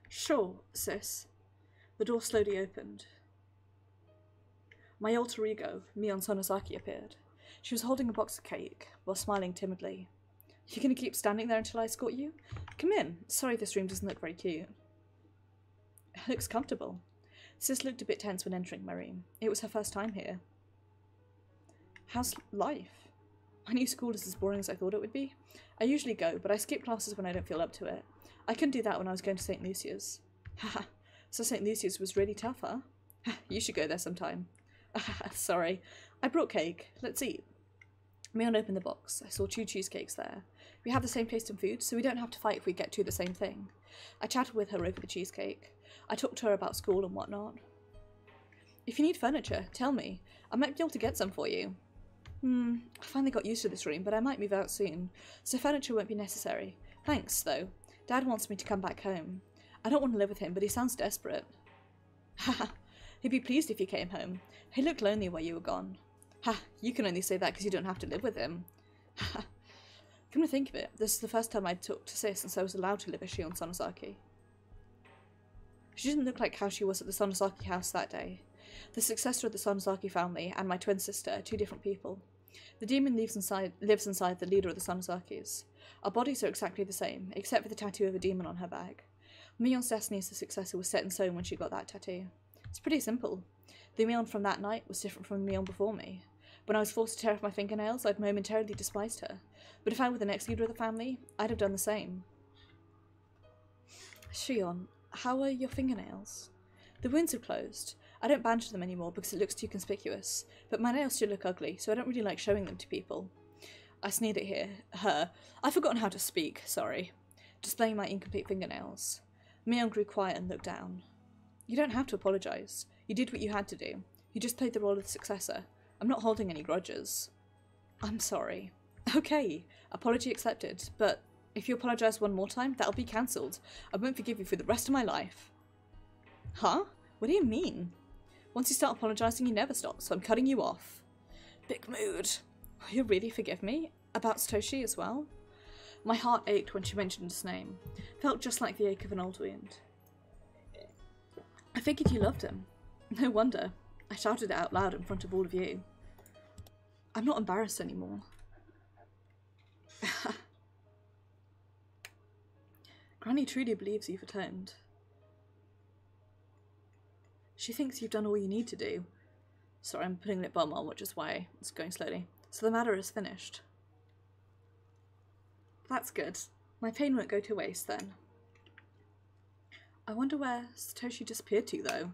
Sure, sis. The door slowly opened. My alter ego, Mion Sonozaki, appeared. She was holding a box of cake, while smiling timidly. You gonna keep standing there until I escort you? Come in. Sorry this room doesn't look very cute. It looks comfortable. Sis looked a bit tense when entering my room. It was her first time here. How's life? My new school is as boring as I thought it would be. I usually go, but I skip classes when I don't feel up to it. I couldn't do that when I was going to St. Lucia's. Haha, so St. Lucia's was really tough, huh? You should go there sometime. Sorry. I brought cake. Let's eat. Mion opened the box. I saw 2 cheesecakes there. We have the same taste in food, so we don't have to fight if we get to the same thing. I chatted with her over the cheesecake. I talked to her about school and whatnot. If you need furniture, tell me. I might be able to get some for you. I finally got used to this room, but I might move out soon, so furniture won't be necessary. Thanks, though. Dad wants me to come back home. I don't want to live with him, but he sounds desperate. Haha. He'd be pleased if you came home. He looked lonely while you were gone. Ha, you can only say that because you don't have to live with him. Ha. Come to think of it, this is the first time I'd talked to Sis since I was allowed to live with Shion Sonozaki. She didn't look like how she was at the Sonozaki house that day. The successor of the Sonozaki family and my twin sister are 2 different people. The demon lives inside the leader of the Sonozakis. Our bodies are exactly the same, except for the tattoo of a demon on her back. Mion's destiny as the successor was set in stone when she got that tattoo. It's pretty simple. The Mion from that night was different from the Mion before me. When I was forced to tear off my fingernails, I'd momentarily despised her. But if I were the next leader of the family, I'd have done the same. Shion, how are your fingernails? The wounds have closed. I don't bandage them anymore because it looks too conspicuous, but my nails still look ugly, so I don't really like showing them to people. I sneered at her. I've forgotten how to speak, sorry. Displaying my incomplete fingernails. Mion grew quiet and looked down. You don't have to apologise. You did what you had to do. You just played the role of the successor. I'm not holding any grudges. I'm sorry. Okay, apology accepted, but If you apologise one more time, that'll be cancelled. I won't forgive you for the rest of my life. Huh? What do you mean? Once you start apologising, you never stop, so I'm cutting you off. Big mood. Will you really forgive me? About Satoshi as well? My heart ached when she mentioned his name. Felt just like the ache of an old wound. I figured you loved him. No wonder. I shouted it out loud in front of all of you. I'm not embarrassed anymore. Granny truly believes you've atoned. She thinks you've done all you need to do. Sorry, I'm putting lip balm on, which is why it's going slowly. So the matter is finished. That's good. My pain won't go to waste then. I wonder where Satoshi disappeared to, though.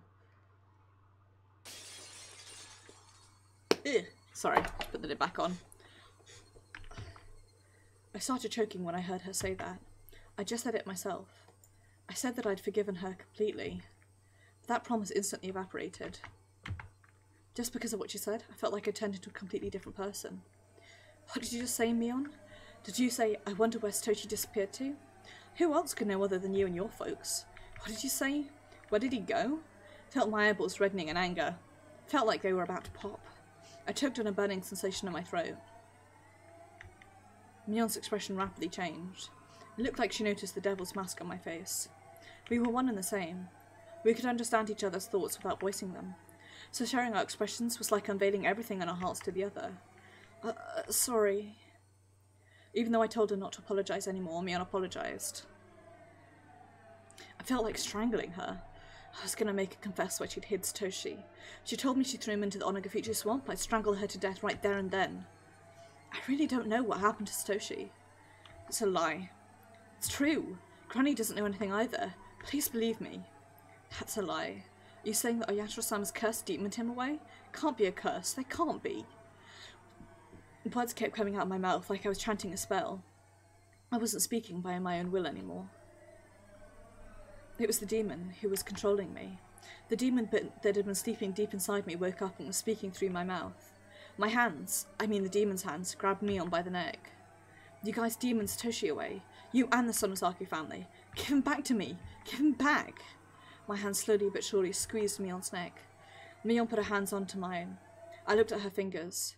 Ugh. Sorry, put the lid back on. I started choking when I heard her say that. I just said it myself. I said that I'd forgiven her completely. That promise instantly evaporated. Just because of what she said, I felt like I turned into a completely different person. What did you just say, Mion? Did you say, I wonder where Satoshi disappeared to? Who else could know other than you and your folks? What did you say? Where did he go? Felt my eyeballs reddening in anger. Felt like they were about to pop. I choked on a burning sensation in my throat. Mion's expression rapidly changed. It looked like she noticed the devil's mask on my face. We were one and the same. We could understand each other's thoughts without voicing them. So sharing our expressions was like unveiling everything in our hearts to the other. Sorry. Even though I told her not to apologise anymore, Mion apologised. I felt like strangling her. I was going to make her confess where she'd hid Satoshi. She told me she threw him into the Onagafuchi swamp. I'd strangle her to death right there and then. I really don't know what happened to Satoshi. It's a lie. It's true. Granny doesn't know anything either. Please believe me. That's a lie. Are you saying that Oyashiro-sama's curse demoned him away? Can't be a curse. There can't be. Words kept coming out of my mouth like I was chanting a spell. I wasn't speaking by my own will anymore. It was the demon who was controlling me. The demon that had been sleeping deep inside me woke up and was speaking through my mouth. My hands, I mean the demon's hands, grabbed Mion by the neck. You guys demoned Satoshi away. You and the Sonozaki family. Give him back to me. Give him back. My hand slowly but surely squeezed Mion's neck. Mion put her hands onto mine. I looked at her fingers.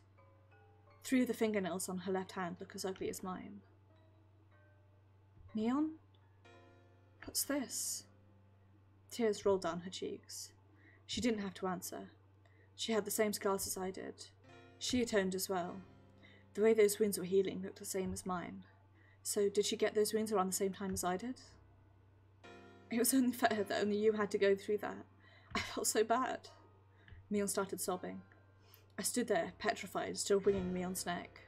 3 of the fingernails on her left hand look as ugly as mine. Mion? What's this? Tears rolled down her cheeks. She didn't have to answer. She had the same scars as I did. She atoned as well. The way those wounds were healing looked the same as mine. So did she get those wounds around the same time as I did? It was only fair that only you had to go through that. I felt so bad. Mion started sobbing. I stood there, petrified, still wringing Mion's neck.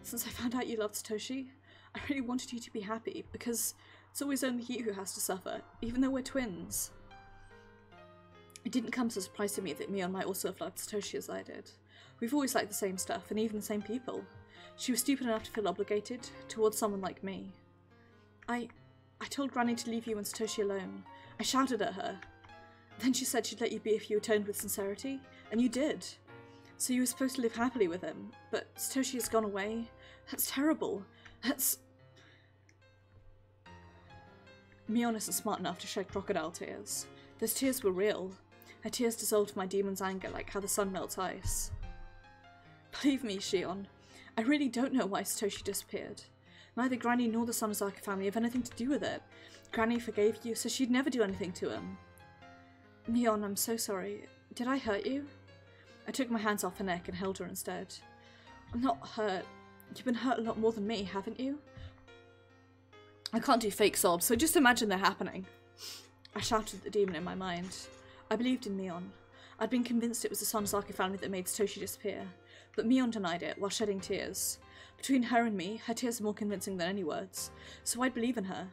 Since I found out you loved Satoshi, I really wanted you to be happy, because it's always only you who has to suffer, even though we're twins. It didn't come as a surprise to me that Mion might also have loved Satoshi as I did. We've always liked the same stuff, and even the same people. She was stupid enough to feel obligated towards someone like me. I told Granny to leave you and Satoshi alone. I shouted at her. Then she said she'd let you be if you atoned with sincerity, and you did. So you were supposed to live happily with him, but Satoshi has gone away. That's terrible. That's... Mion isn't smart enough to shed crocodile tears. Those tears were real. Her tears dissolved my demon's anger like how the sun melts ice. Believe me, Shion, I really don't know why Satoshi disappeared. Neither Granny nor the Sonozaki family have anything to do with it. Granny forgave you, so she'd never do anything to him. Mion, I'm so sorry. Did I hurt you? I took my hands off her neck and held her instead. I'm not hurt. You've been hurt a lot more than me, haven't you? I can't do fake sobs, so just imagine they're happening. I shouted at the demon in my mind. I believed in Mion. I'd been convinced it was the Sonozaki family that made Satoshi disappear, but Mion denied it while shedding tears. Between her and me, her tears are more convincing than any words, so I'd believe in her.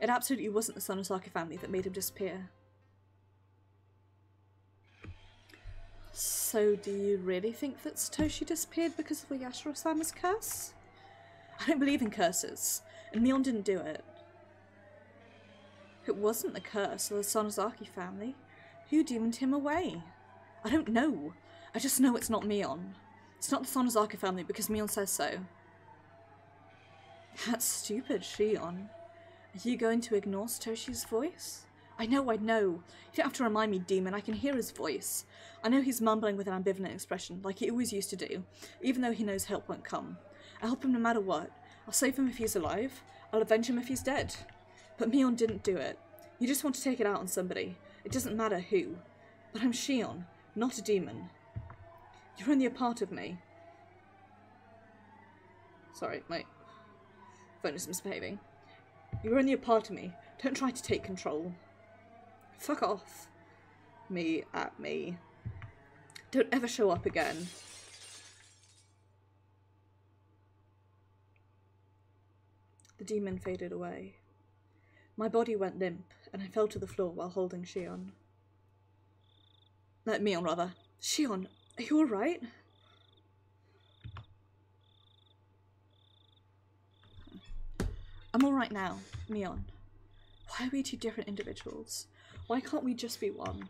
It absolutely wasn't the Sonozaki family that made him disappear. So do you really think that Satoshi disappeared because of Oyashiro-sama's curse? I don't believe in curses, and Mion didn't do it. It wasn't the curse of the Sonozaki family. Who demoned him away? I don't know. I just know it's not Mion. It's not the Sonozaki family because Mion says so. That's stupid, Shion. Are you going to ignore Satoshi's voice? I know. You don't have to remind me, demon. I can hear his voice. I know he's mumbling with an ambivalent expression, like he always used to do, even though he knows help won't come. I'll help him no matter what. I'll save him if he's alive. I'll avenge him if he's dead. But Mion didn't do it. You just want to take it out on somebody. It doesn't matter who. But I'm Shion, not a demon. You're only a part of me. Sorry, my phone is misbehaving. You're only a part of me. Don't try to take control. Fuck off. Me at me. Don't ever show up again. The demon faded away. My body went limp, and I fell to the floor while holding Shion. Mion, rather. Shion, are you alright? I'm alright now, Mion. Why are we two different individuals? Why can't we just be one?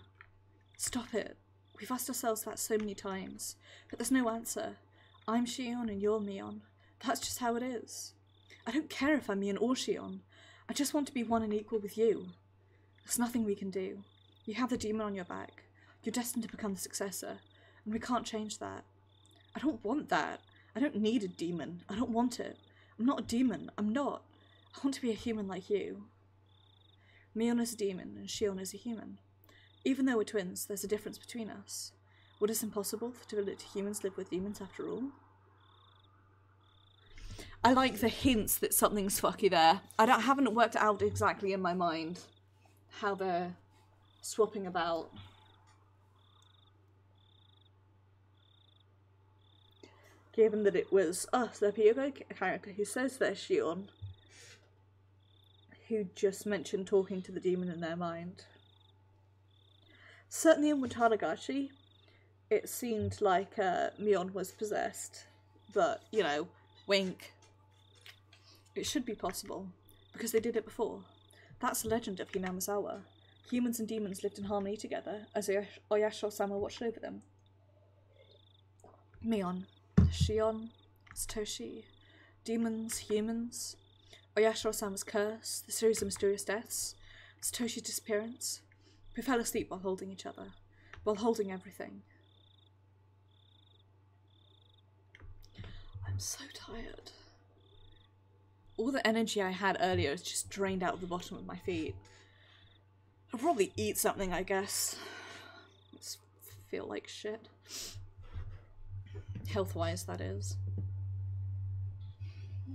Stop it. We've asked ourselves that so many times, but there's no answer. I'm Shion and you're Mion. That's just how it is. I don't care if I'm Mion or Shion. I just want to be one and equal with you. There's nothing we can do. You have the demon on your back. You're destined to become the successor, and we can't change that. I don't want that. I don't need a demon. I don't want it. I'm not a demon. I'm not. I want to be a human like you. Mion is a demon, and Shion is a human. Even though we're twins, there's a difference between us. Would it impossible to let humans live with demons after all? I like the hints that something's fucky there. I haven't worked out exactly in my mind how they're swapping about. Given that it was us, the POV character who says they're Shion, who just mentioned talking to the demon in their mind. Certainly in Higurashi, it seemed like Mion was possessed, but, you know, wink. It should be possible, because they did it before. That's the legend of Hinamizawa. Humans and demons lived in harmony together, as Oyashiro-sama watched over them. Mion, Shion, Satoshi, demons, humans, Oyashiro-sama's curse, the series of mysterious deaths, Satoshi's disappearance. We fell asleep while holding each other, while holding everything. I'm so tired. All the energy I had earlier is just drained out of the bottom of my feet. I'll probably eat something, I guess. I just feel like shit. Health-wise, that is.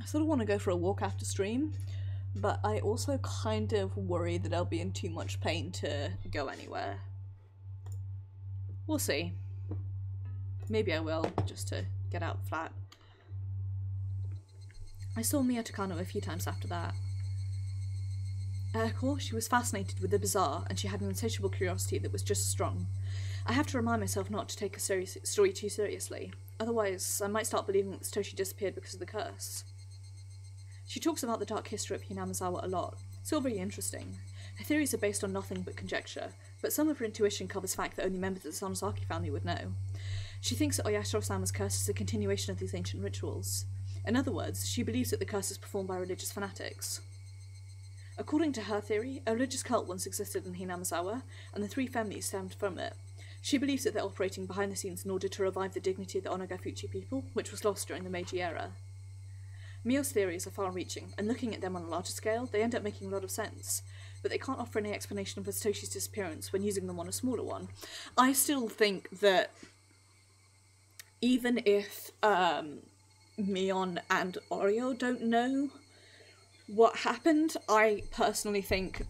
I sort of want to go for a walk after stream, but I also kind of worry that I'll be in too much pain to go anywhere. We'll see. Maybe I will, just to get out flat. I saw Mia Takano a few times after that. At her core, she was fascinated with the bizarre, and she had an insatiable curiosity that was just strong. I have to remind myself not to take a story too seriously, otherwise I might start believing that Satoshi disappeared because of the curse. She talks about the dark history of Hinamizawa a lot. It's all very interesting. Her theories are based on nothing but conjecture, but some of her intuition covers fact that only members of the Sonozaki family would know. She thinks that Oyashiro-sama's curse is a continuation of these ancient rituals. In other words, she believes that the curse is performed by religious fanatics. According to her theory, a religious cult once existed in Hinamizawa, and the three families stemmed from it. She believes that they're operating behind the scenes in order to revive the dignity of the Onagafuchi people, which was lost during the Meiji era. Mio's theories are far-reaching, and looking at them on a larger scale, they end up making a lot of sense, but they can't offer any explanation for Satoshi's disappearance when using them on a smaller one. I still think that even if Mion and Oreo don't know what happened, I personally think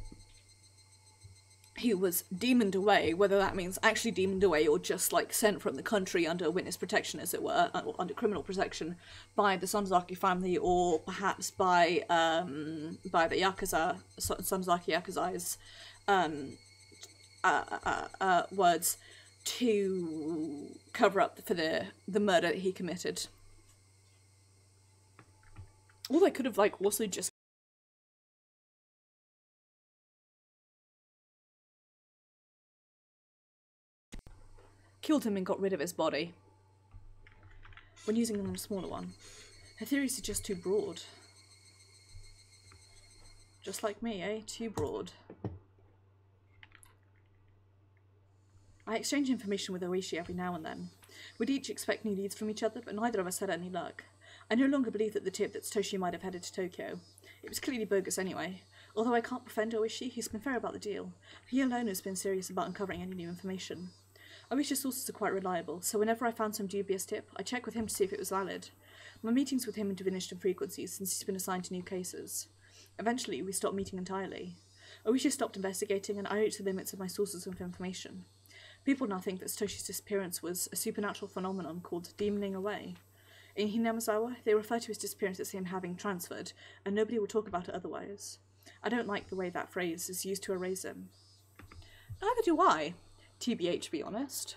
he was demoned away, whether that means actually demoned away or just like sent from the country under witness protection, as it were, or under criminal protection by the Sonozaki family, or perhaps by the Yakuza, Sonozaki Yakuza's words, to cover up for the murder that he committed. Or they could have like also just killed him and got rid of his body when using them on a smaller one. Her theories are just too broad. Just like me, eh? Too broad. I exchange information with Oishi every now and then. We'd each expect new leads from each other, but neither of us had any luck. I no longer believe that the tip that Satoshi might have headed to Tokyo. It was clearly bogus anyway. Although I can't defend Oishi, he's been fair about the deal. He alone has been serious about uncovering any new information. Oishi's sources are quite reliable, so whenever I found some dubious tip, I check with him to see if it was valid. My meetings with him have diminished in frequency since he's been assigned to new cases. Eventually, we stopped meeting entirely. Oishi stopped investigating, and I reached the limits of my sources of information. People now think that Satoshi's disappearance was a supernatural phenomenon called demoning away. In Hinamizawa, they refer to his disappearance as him having transferred, and nobody will talk about it otherwise. I don't like the way that phrase is used to erase him. Neither do I, TBH to be honest.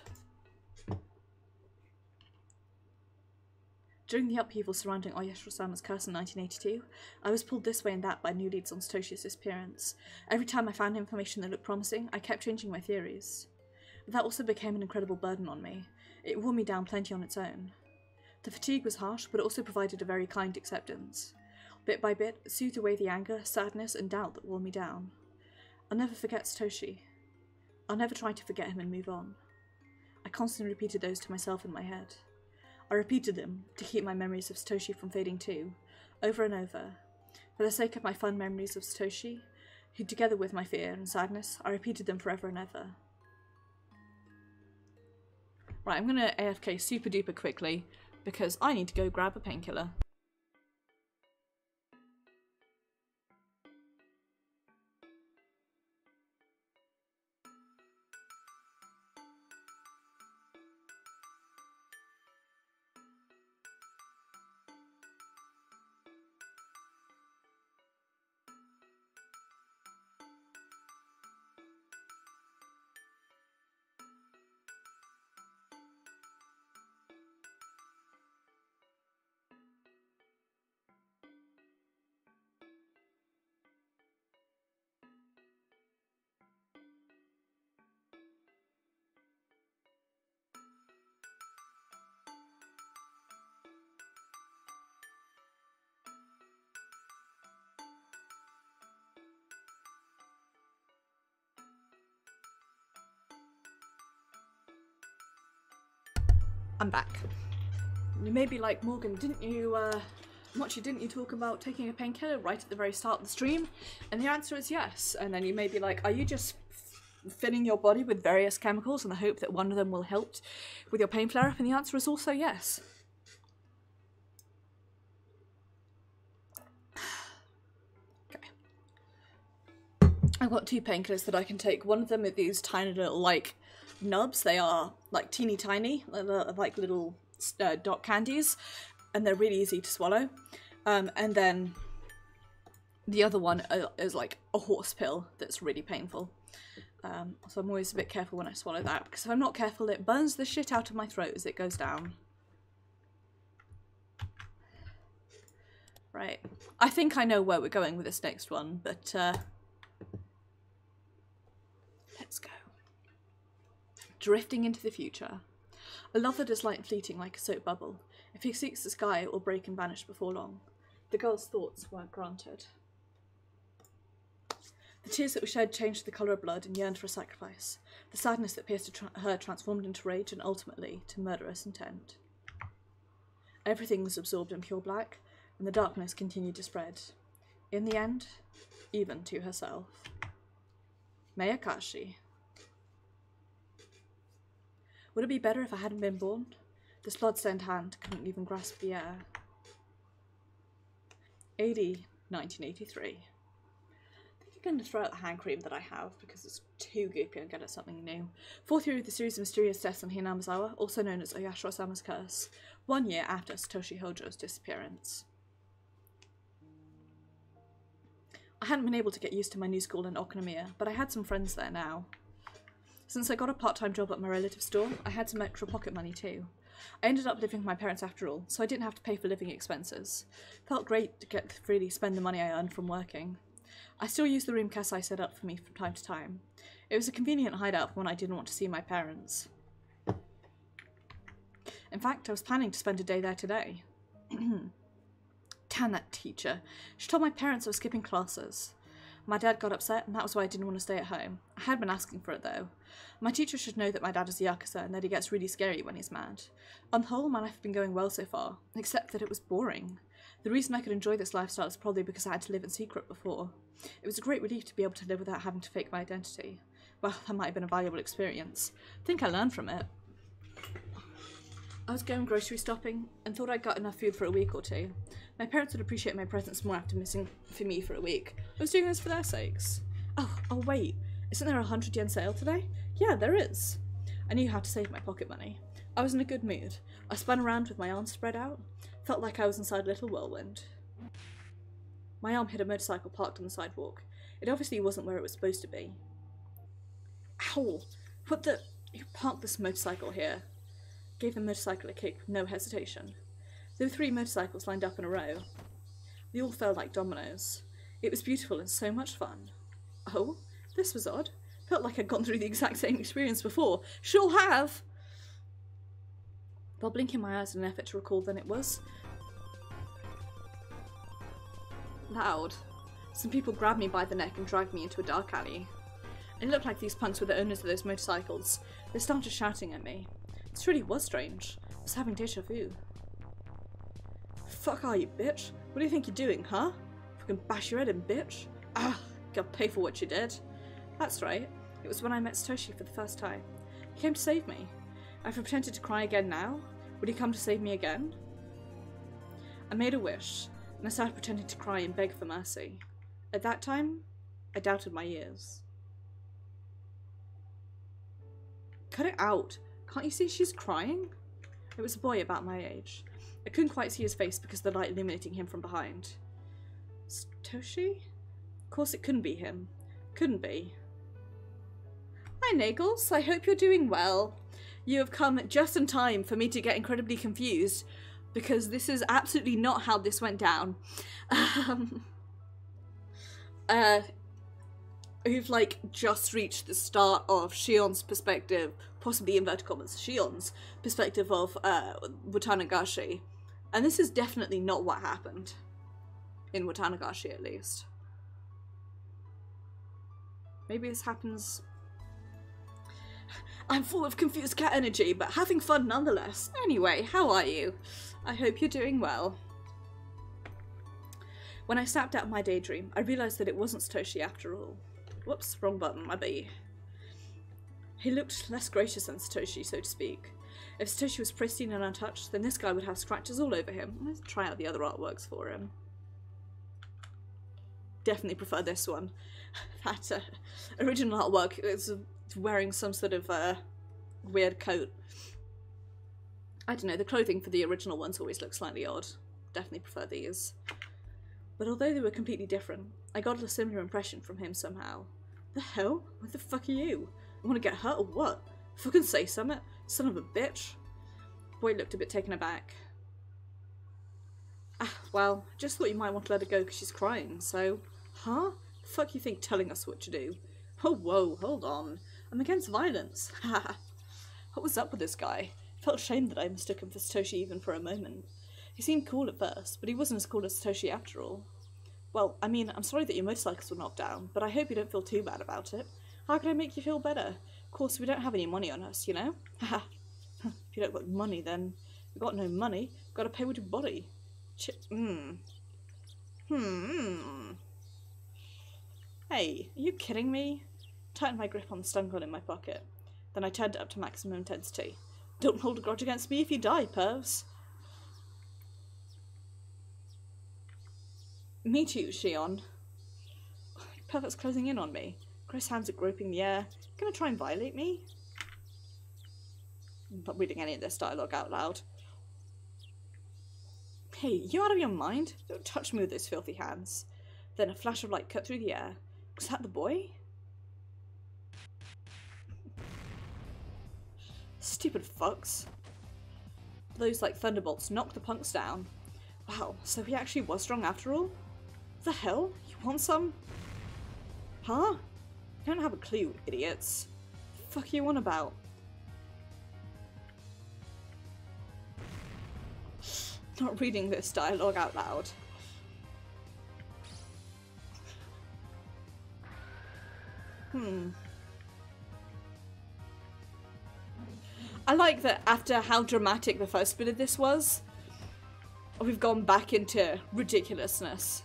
During the upheaval surrounding Oyashiro-sama's curse in 1982, I was pulled this way and that by new leads on Satoshi's disappearance. Every time I found information that looked promising, I kept changing my theories. That also became an incredible burden on me. It wore me down plenty on its own. The fatigue was harsh, but it also provided a very kind acceptance. Bit by bit, it soothed away the anger, sadness, and doubt that wore me down. I'll never forget Satoshi. I'll never try to forget him and move on. I constantly repeated those to myself in my head. I repeated them to keep my memories of Satoshi from fading too, over and over. For the sake of my fun memories of Satoshi, who together with my fear and sadness, I repeated them forever and ever. Right, I'm gonna AFK super duper quickly, because I need to go grab a painkiller. I'm back. You may be like, Morgan, didn't you talk about taking a painkiller right at the very start of the stream? And the answer is yes. And then you may be like, are you just filling your body with various chemicals in the hope that one of them will help with your pain flare-up? And the answer is also yes. Okay. I've got 2 painkillers that I can take. One of them are these tiny little, like, nubs. They are, like, teeny tiny, like little dot candies, and they're really easy to swallow. And then the other one is like a horse pill that's really painful. So I'm always a bit careful when I swallow that, because if I'm not careful, it burns the shit out of my throat as it goes down. Right. I think I know where we're going with this next one, but let's go. Drifting into the future. A love that is light and fleeting like a soap bubble. If he seeks the sky, it will break and vanish before long. The girl's thoughts weren't granted. The tears that were shed changed the colour of blood and yearned for a sacrifice. The sadness that pierced her transformed into rage and ultimately to murderous intent. Everything was absorbed in pure black, and the darkness continued to spread. In the end, even to herself. Meakashi. Would it be better if I hadn't been born? This blood-stained hand couldn't even grasp the air. AD 1983. I think I'm going to throw out the hand cream that I have because it's too goopy and get at something new. Fourth year of the series of mysterious deaths on Hinamizawa, also known as Oyashiro-sama's curse, 1 year after Satoshi Hojo's disappearance. I hadn't been able to get used to my new school in Okonomiya, but I had some friends there now. Since I got a part-time job at my relative's store, I had some extra pocket money too. I ended up living with my parents after all, so I didn't have to pay for living expenses. Felt great to get to freely spend the money I earned from working. I still use the room Kasai set up for me from time to time. It was a convenient hideout when I didn't want to see my parents. In fact, I was planning to spend a day there today. Damn that teacher. She told my parents I was skipping classes. My dad got upset, and that was why I didn't want to stay at home. I had been asking for it, though. My teacher should know that my dad is a Yakuza and that he gets really scary when he's mad. On the whole, my life had been going well so far, except that it was boring. The reason I could enjoy this lifestyle is probably because I had to live in secret before. It was a great relief to be able to live without having to fake my identity. Well, that might have been a valuable experience. I think I learned from it. I was going grocery shopping and thought I'd got enough food for a week or two. My parents would appreciate my presence more after missing for me for a week. I was doing this for their sakes. Oh wait, isn't there a 100 yen sale today? Yeah, there is. I knew how to save my pocket money. I was in a good mood. I spun around with my arms spread out. Felt like I was inside a little whirlwind. My arm hit a motorcycle parked on the sidewalk. It obviously wasn't where it was supposed to be. Ow! You parked this motorcycle here. Gave the motorcycle a kick with no hesitation. There were 3 motorcycles lined up in a row. They all fell like dominoes. It was beautiful and so much fun. Oh, this was odd. Felt like I'd gone through the exact same experience before. Sure have! While blinking my eyes in an effort to recall when it was loud. Some people grabbed me by the neck and dragged me into a dark alley. It looked like these punks were the owners of those motorcycles. They started shouting at me. This really was strange. I was having deja vu. Fuck are you, bitch? What do you think you're doing, huh? Fucking bash your head in, bitch. Ah, gotta pay for what you did. That's right. It was when I met Satoshi for the first time. He came to save me. I've pretended to cry again now. Would he come to save me again? I made a wish, and I started pretending to cry and beg for mercy. At that time, I doubted my ears. Cut it out. Can't you see she's crying? It was a boy about my age. I couldn't quite see his face because of the light illuminating him from behind. Satoshi? Of course it couldn't be him. Couldn't be. Hi Nagels, I hope you're doing well. You have come just in time for me to get incredibly confused because this is absolutely not how this went down. We've like just reached the start of Shion's perspective, possibly inverted commas, Shion's perspective of Watanagashi. And this is definitely not what happened. In Watanagashi at least. Maybe this happens... I'm full of confused cat energy, but having fun nonetheless. Anyway, how are you? I hope you're doing well. When I snapped out of my daydream, I realised that it wasn't Satoshi after all. Whoops, wrong button, my bee. He looked less gracious than Satoshi, so to speak. If Satoshi was pristine and untouched, then this guy would have scratches all over him. Let's try out the other artworks for him. Definitely prefer this one. That original artwork is wearing some sort of weird coat. I don't know, the clothing for the original ones always looks slightly odd. Definitely prefer these. But although they were completely different, I got a similar impression from him somehow. The hell? What the fuck are you? You want to get hurt or what? Fucking say something, son of a bitch. Boy looked a bit taken aback. Ah, well, just thought you might want to let her go because she's crying, so... Huh? The fuck you think telling us what to do? Oh, whoa, hold on. I'm against violence. Haha. What was up with this guy? I felt ashamed that I mistook him for Satoshi even for a moment. He seemed cool at first, but he wasn't as cool as Satoshi after all. Well, I mean, I'm sorry that your motorcycles were knocked down, but I hope you don't feel too bad about it. How can I make you feel better? Of course, we don't have any money on us, you know? Haha. If you don't got money, then you've got no money. Gotta pay with your body. Hey, are you kidding me? Tightened my grip on the stun gun in my pocket. Then I turned it up to maximum intensity. Don't hold a grudge against me if you die, pervs. Me too, Shion. Pervert's closing in on me. Gross hands are groping the air. Gonna try and violate me? I'm not reading any of this dialogue out loud. Hey, you out of your mind? Don't touch me with those filthy hands. Then a flash of light cut through the air. Was that the boy? Stupid fucks. Those like thunderbolts knocked the punks down. Wow, so he actually was strong after all? The hell? You want some? Huh? You don't have a clue, idiots. The fuck are you on about? Not reading this dialogue out loud. I like that after how dramatic the first bit of this was, we've gone back into ridiculousness.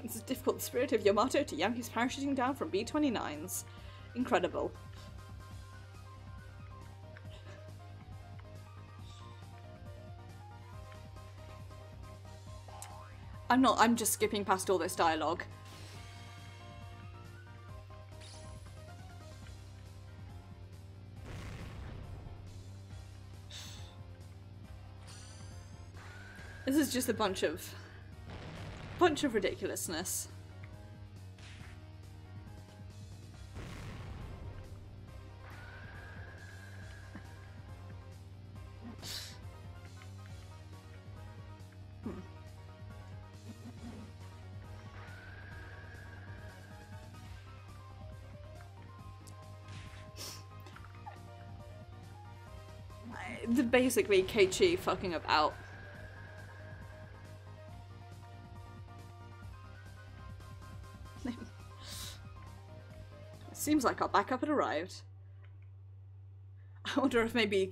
It's a difficult spirit of Yamato to Yankees parachuting down from B-29s. Incredible. I'm just skipping past all this dialogue. This is just a bunch of ridiculousness. Basically Keiichi fucking about. Seems like our backup had arrived. I wonder if maybe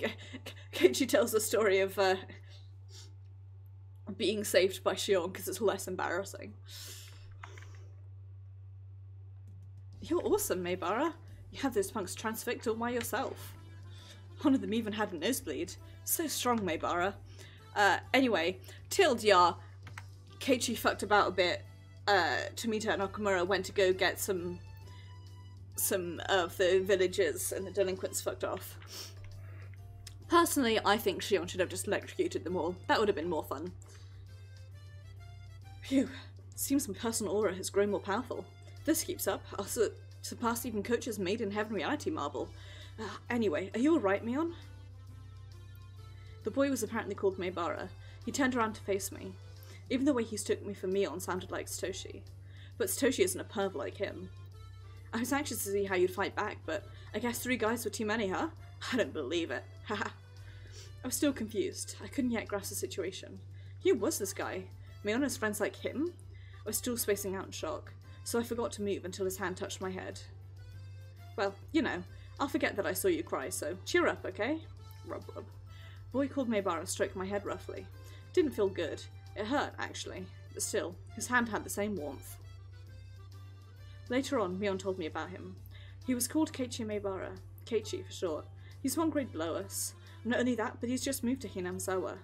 Keiichi tells the story of being saved by Shion because it's less embarrassing. You're awesome, Maebara. You have those punks transfixed all by yourself. One of them even had a nosebleed. So strong, Maebara. Anyway, TLDR, Keiichi fucked about a bit. Tomita and Okamura went to go get some of the villagers and the delinquents fucked off. Personally, I think Shion should have just electrocuted them all. That would have been more fun. Phew. Seems my personal aura has grown more powerful. If this keeps up, I'll surpass even Coach's Made in Heaven reality marble. Anyway, are you alright, Mion? The boy was apparently called Maebara. He turned around to face me. Even the way he took me for Mion sounded like Satoshi. But Satoshi isn't a perv like him. I was anxious to see how you'd fight back, but I guess 3 guys were too many, huh? I don't believe it. Haha. I was still confused. I couldn't yet grasp the situation. Who was this guy? Mion has friends like him? I was still spacing out in shock, so I forgot to move until his hand touched my head. Well, you know, I'll forget that I saw you cry, so cheer up, okay? Rub rub. Boy called Maebara stroked my head roughly. Didn't feel good. It hurt, actually. But still, his hand had the same warmth. Later on, Mion told me about him. He was called Keiichi Maebara. Keiichi for short. He's 1 grade below us. Not only that, but he's just moved to Hinamizawa.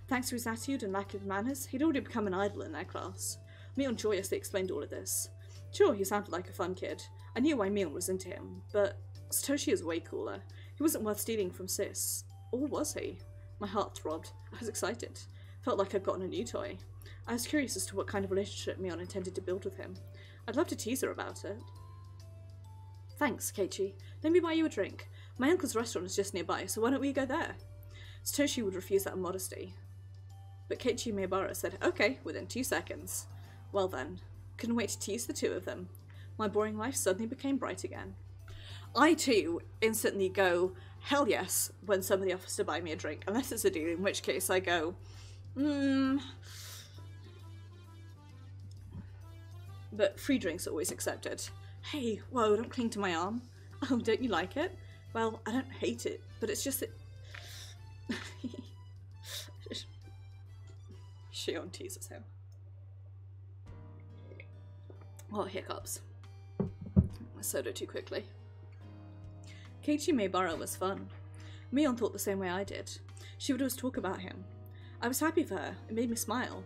Thanks to his attitude and lack of manners, he'd already become an idol in their class. Mion joyously explained all of this. Sure, he sounded like a fun kid. I knew why Mion was into him, but Satoshi is way cooler. He wasn't worth stealing from Sis. Or was he? My heart throbbed. I was excited. Felt like I'd gotten a new toy. I was curious as to what kind of relationship Mion intended to build with him. I'd love to tease her about it. Thanks, Keiichi. Let me buy you a drink. My uncle's restaurant is just nearby, so why don't we go there? Satoshi would refuse out of modesty. But Keiichi Maebara said, okay, within 2 seconds. Well then, couldn't wait to tease the 2 of them. My boring life suddenly became bright again. I too instantly go, hell yes, when somebody offers to buy me a drink, unless it's a deal, in which case I go, But free drinks are always accepted. Hey, whoa, don't cling to my arm. Oh, don't you like it? Well, I don't hate it, but it's just that... Shion teases him. Oh, hiccups. Soda too quickly. Keiichi Maebara was fun. Mion thought the same way I did. She would always talk about him. I was happy for her. It made me smile.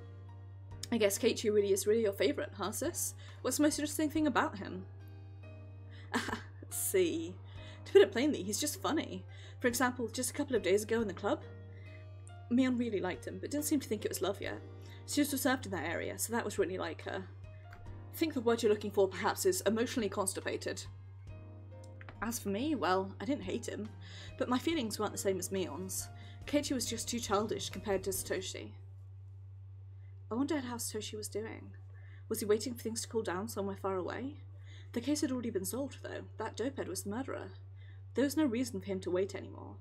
I guess Keiichi really is your favourite, huh, sis? What's the most interesting thing about him? Let's see. To put it plainly, he's just funny. For example, just a couple of days ago in the club, Mion really liked him, but didn't seem to think it was love yet. She was reserved in that area, so that was really like her. I think the word you're looking for perhaps is emotionally constipated. As for me, well, I didn't hate him, but my feelings weren't the same as Mion's. Keiichi was just too childish compared to Satoshi. I wondered how Satoshi was doing. Was he waiting for things to cool down somewhere far away? The case had already been solved, though. That dopehead was the murderer. There was no reason for him to wait anymore.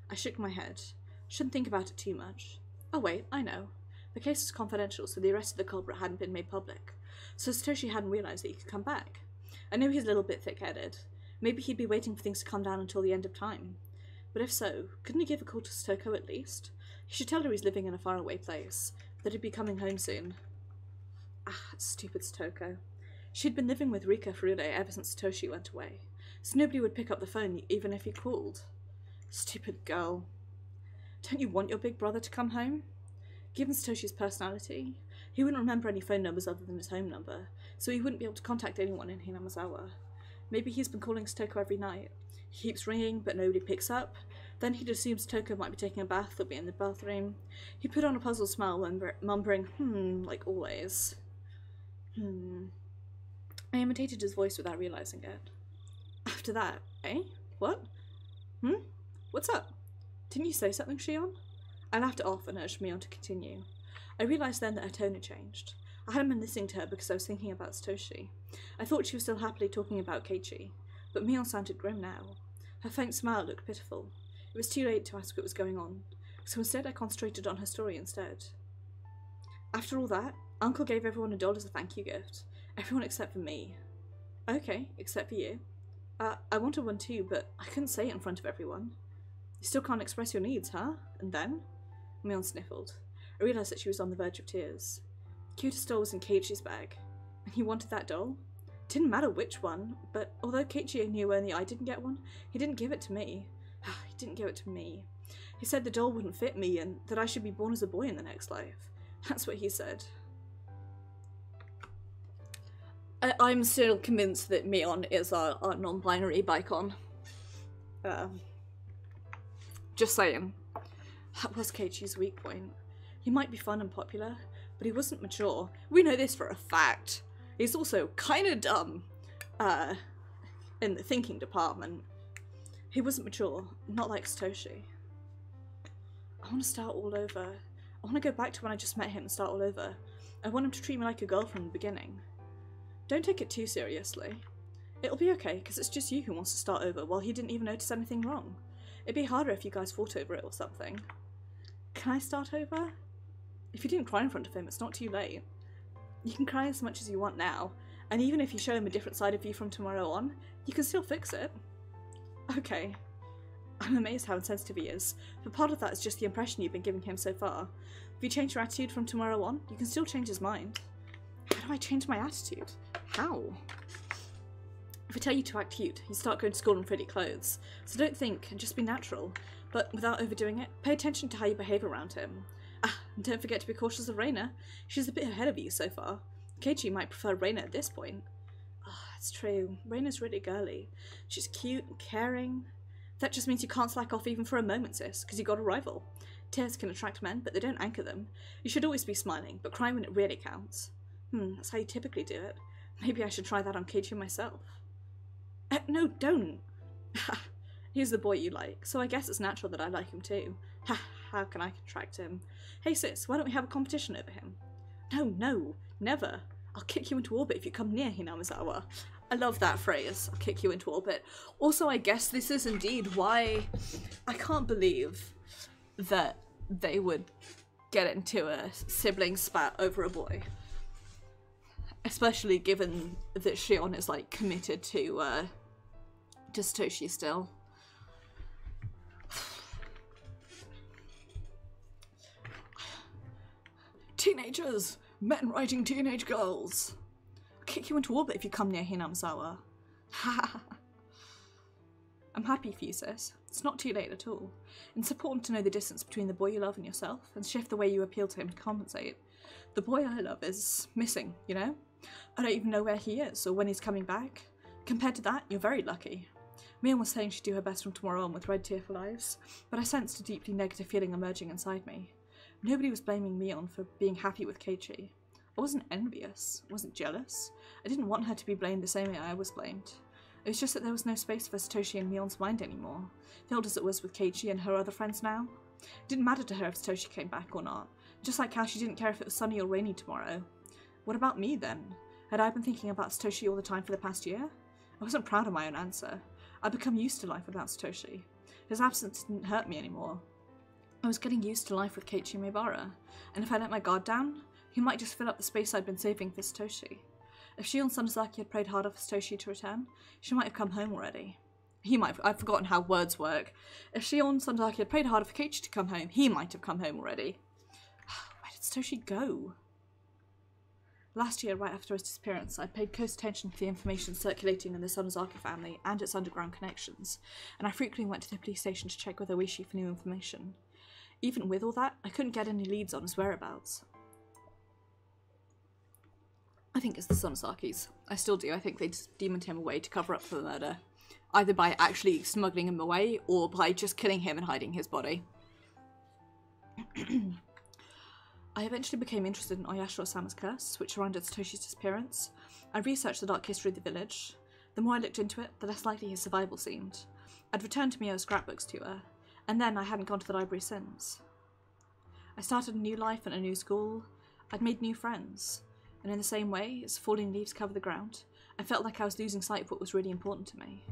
I shook my head. Shouldn't think about it too much. Oh wait, I know. The case was confidential, so the arrest of the culprit hadn't been made public, so Satoshi hadn't realised that he could come back. I know he's a little bit thick-headed. Maybe he'd be waiting for things to calm down until the end of time. But if so, couldn't he give a call to Stoko at least? He should tell her he's living in a faraway place, that he'd be coming home soon. Ah, stupid Stoko. She'd been living with Rika Furude ever since Satoshi went away, so nobody would pick up the phone even if he called. Stupid girl. Don't you want your big brother to come home? Given Satoshi's personality, he wouldn't remember any phone numbers other than his home number, so he wouldn't be able to contact anyone in Hinamizawa. Maybe he's been calling Stoko every night. He keeps ringing, but nobody picks up. Then he'd assume Stoko might be taking a bath or be in the bathroom. He put on a puzzled smile, mumbling, like always. I imitated his voice without realising it. After that, eh? What? What's up? Didn't you say something, Shion? I laughed it off and urged Mion to continue. I realised then that her tone had changed. I hadn't been listening to her because I was thinking about Satoshi. I thought she was still happily talking about Keiichi, but Mion sounded grim now. Her faint smile looked pitiful. It was too late to ask what was going on, so instead I concentrated on her story instead. After all that, Uncle gave everyone $1 as a thank you gift. Everyone except for me. Okay, except for you. I wanted one too, but I couldn't say it in front of everyone. You still can't express your needs, huh? And then? Mion sniffled. I realised that she was on the verge of tears. The cutest doll was in Keiichi's bag, and he wanted that doll? Didn't matter which one, but although Keiichi knew only I didn't get one, he didn't give it to me. He didn't give it to me. He said the doll wouldn't fit me and that I should be born as a boy in the next life. That's what he said. I'm still convinced that Mion is our non-binary bicon. Just saying. That was Keiichi's weak point. He might be fun and popular, but he wasn't mature. We know this for a fact. He's also kinda dumb, in the thinking department. He wasn't mature, not like Satoshi. I want to start all over. I want to go back to when I just met him and start all over. I want him to treat me like a girl from the beginning. Don't take it too seriously. It'll be okay, because it's just you who wants to start over while he didn't even notice anything wrong. It'd be harder if you guys fought over it or something. Can I start over? If you didn't cry in front of him, it's not too late. You can cry as much as you want now, and even if you show him a different side of you from tomorrow on, you can still fix it. Okay. I'm amazed how insensitive he is, but part of that is just the impression you've been giving him so far. If you change your attitude from tomorrow on, you can still change his mind. How do I change my attitude? How? If I tell you to act cute, you start going to school in pretty clothes. So don't think, and just be natural. But without overdoing it, pay attention to how you behave around him. And don't forget to be cautious of Reina. She's a bit ahead of you so far. Keiichi might prefer Reina at this point. That's true. Reina's really girly. She's cute and caring. That just means you can't slack off even for a moment, sis, because you got a rival. Tears can attract men, but they don't anchor them. You should always be smiling, but cry when it really counts. That's how you typically do it. Maybe I should try that on Keiichi myself. No, don't! He's the boy you like, so I guess it's natural that I like him too. How can I contract him? Hey sis, why don't we have a competition over him? No, never. I'll kick you into orbit if you come near Hinamizawa. I love that phrase, I'll kick you into orbit. Also, I guess this is indeed why I can't believe that they would get into a sibling spat over a boy. Especially given that Shion is like committed to Satoshi still. Teenagers! Men writing teenage girls! I'll kick you into orbit if you come near Hinamizawa. I'm happy for you, sis. It's not too late at all. It's important to know the distance between the boy you love and yourself, and shift the way you appeal to him to compensate. The boy I love is missing, you know? I don't even know where he is, or when he's coming back. Compared to that, you're very lucky. Mion was saying she'd do her best from tomorrow on with red tearful eyes, but I sensed a deeply negative feeling emerging inside me. Nobody was blaming Mion for being happy with Keiichi. I wasn't envious, I wasn't jealous. I didn't want her to be blamed the same way I was blamed. It was just that there was no space for Satoshi in Mion's mind anymore, filled as it was with Keiichi and her other friends now. It didn't matter to her if Satoshi came back or not, just like how she didn't care if it was sunny or rainy tomorrow. What about me then? Had I been thinking about Satoshi all the time for the past year? I wasn't proud of my own answer. I'd become used to life without Satoshi. His absence didn't hurt me anymore. I was getting used to life with Keiichi Maebara, and if I let my guard down, he might just fill up the space I'd been saving for Satoshi. If Shion Sanozaki had prayed harder for Satoshi to return, she might have come home already. I've forgotten how words work. If Shion Sanozaki had prayed harder for Keiichi to come home, he might have come home already. Where did Satoshi go? Last year, right after his disappearance, I paid close attention to the information circulating in the Sanozaki family and its underground connections, and I frequently went to the police station to check with Oishi for new information. Even with all that, I couldn't get any leads on his whereabouts. I think it's the Sanozakis. I still do. I think they just demoned him away to cover up for the murder. Either by actually smuggling him away, or by just killing him and hiding his body. I eventually became interested in Oyashiro-sama's curse, which surrounded Satoshi's disappearance. I researched the dark history of the village. The more I looked into it, the less likely his survival seemed. I'd returned Mio's scrapbooks to her, and then I hadn't gone to the library since. I started a new life and a new school. I'd made new friends, and in the same way as falling leaves cover the ground, I felt like I was losing sight of what was really important to me.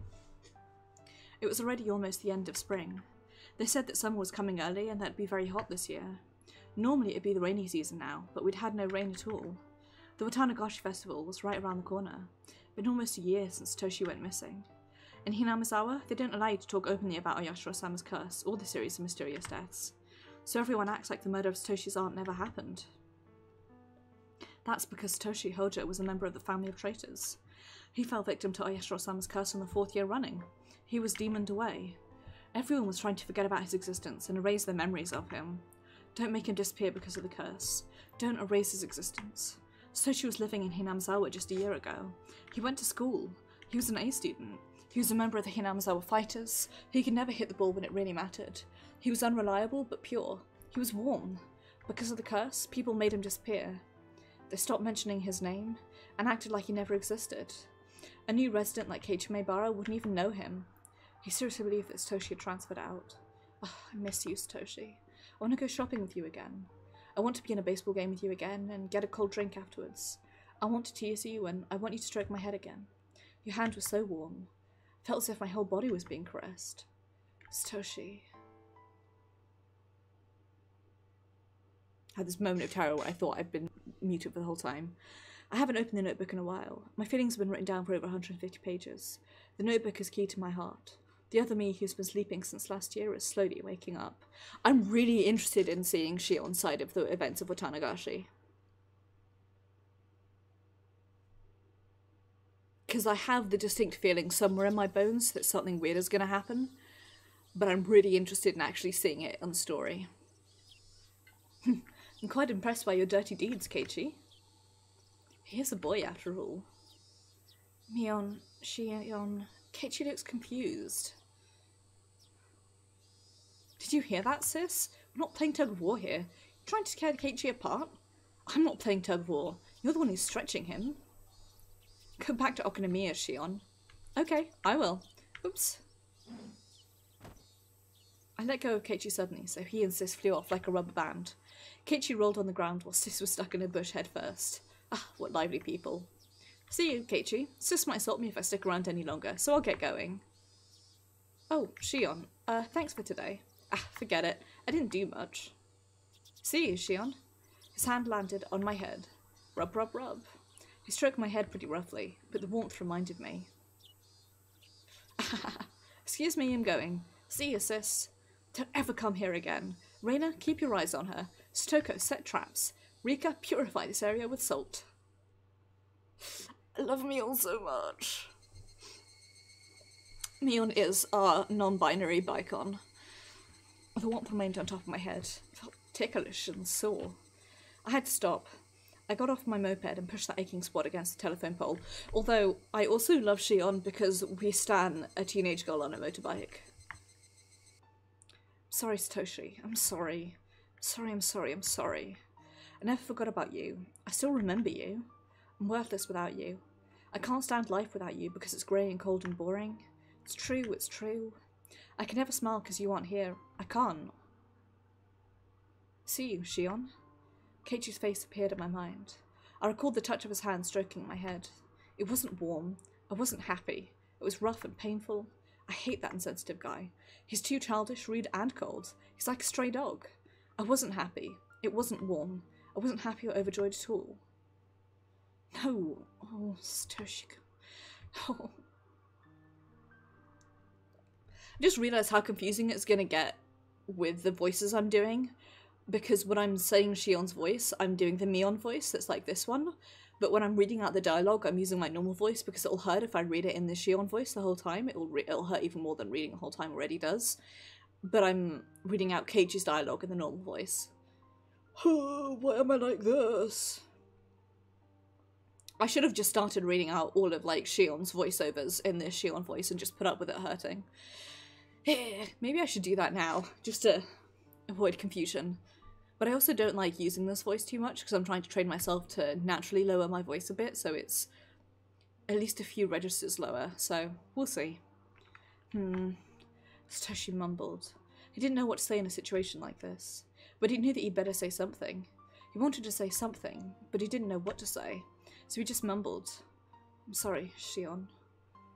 It was already almost the end of spring. They said that summer was coming early and that it'd be very hot this year. Normally it'd be the rainy season now, but we'd had no rain at all. The Watanagashi festival was right around the corner. Been almost a year since Toshi went missing. In Hinamizawa, they don't allow you to talk openly about Oyashiro-sama's curse or the series of mysterious deaths, so everyone acts like the murder of Satoshi's aunt never happened. That's because Satoshi Hojo was a member of the family of traitors. He fell victim to Oyashiro-sama's curse on the 4th year running. He was demoned away. Everyone was trying to forget about his existence and erase their memories of him. Don't make him disappear because of the curse. Don't erase his existence. Satoshi was living in Hinamizawa just a year ago. He went to school. He was an A student. He was a member of the Hinamizawa fighters. He could never hit the ball when it really mattered. He was unreliable but pure. He was warm. Because of the curse, people made him disappear. They stopped mentioning his name and acted like he never existed. A new resident like Keiichi Maebara wouldn't even know him. He seriously believed that Satoshi had transferred out. Oh, I miss you, Satoshi. I want to go shopping with you again. I want to be in a baseball game with you again and get a cold drink afterwards. I want to tease you and I want you to stroke my head again. Your hand was so warm. I felt as if my whole body was being caressed. Satoshi. I had this moment of terror where I thought I'd been muted for the whole time. I haven't opened the notebook in a while. My feelings have been written down for over 150 pages. The notebook is key to my heart. The other me, who's been sleeping since last year, is slowly waking up. I'm really interested in seeing Shion's side of the events of Watanagashi. Because I have the distinct feeling somewhere in my bones that something weird is going to happen, but I'm really interested in actually seeing it on the story. I'm quite impressed by your dirty deeds, Keiichi. He is a boy, after all. Shion... Keiichi looks confused. Did you hear that, sis? We're not playing tug of war here. You're trying to tear Keiichi apart? I'm not playing tug of war. You're the one who's stretching him. Go back to Okonomiya, Shion. Okay, I will. Oops. I let go of Keiichi suddenly, so he and Sis flew off like a rubber band. Keiichi rolled on the ground while Sis was stuck in a bush head first. Ah, what lively people. See you, Keiichi. Sis might assault me if I stick around any longer, so I'll get going. Oh, Shion. Thanks for today. Ah, forget it. I didn't do much. See you, Shion. His hand landed on my head. Rub, rub, rub. He stroked my head pretty roughly, but the warmth reminded me. Excuse me, I'm going. See you, sis. Don't ever come here again. Reina, keep your eyes on her. Stoko, set traps. Rika, purify this area with salt. I love Mion so much. Mion is our non-binary bicon. The warmth remained on top of my head. It felt ticklish and sore. I had to stop. I got off my moped and pushed that aching spot against the telephone pole, although I also love Shion because we stan a teenage girl on a motorbike. Sorry, Satoshi. I'm sorry. I'm sorry. I never forgot about you. I still remember you. I'm worthless without you. I can't stand life without you because it's grey and cold and boring. It's true. I can never smile because you aren't here. I can't. See you, Shion. Keiichi's face appeared in my mind. I recalled the touch of his hand stroking my head. It wasn't warm. I wasn't happy. It was rough and painful. I hate that insensitive guy. He's too childish, rude, and cold. He's like a stray dog. I wasn't happy. It wasn't warm. I wasn't happy or overjoyed at all. No. Oh, Satoshi. Oh. I just realised how confusing it's gonna get with the voices I'm doing, because when I'm saying Shion's voice, I'm doing the Mion voice that's like this one, but when I'm reading out the dialogue, I'm using my normal voice because it'll hurt if I read it in the Shion voice the whole time. It'll hurt even more than reading the whole time already does. But I'm reading out Keiichi's dialogue in the normal voice. Oh, why am I like this? I should have just started reading out all of like Shion's voiceovers in this Shion voice and just put up with it hurting. Maybe I should do that now, just to avoid confusion. But I also don't like using this voice too much because I'm trying to train myself to naturally lower my voice a bit, so it's at least a few registers lower, so we'll see. Satoshi mumbled. He didn't know what to say in a situation like this, but he knew that he'd better say something. He wanted to say something, but he didn't know what to say, so he just mumbled. I'm sorry, Shion.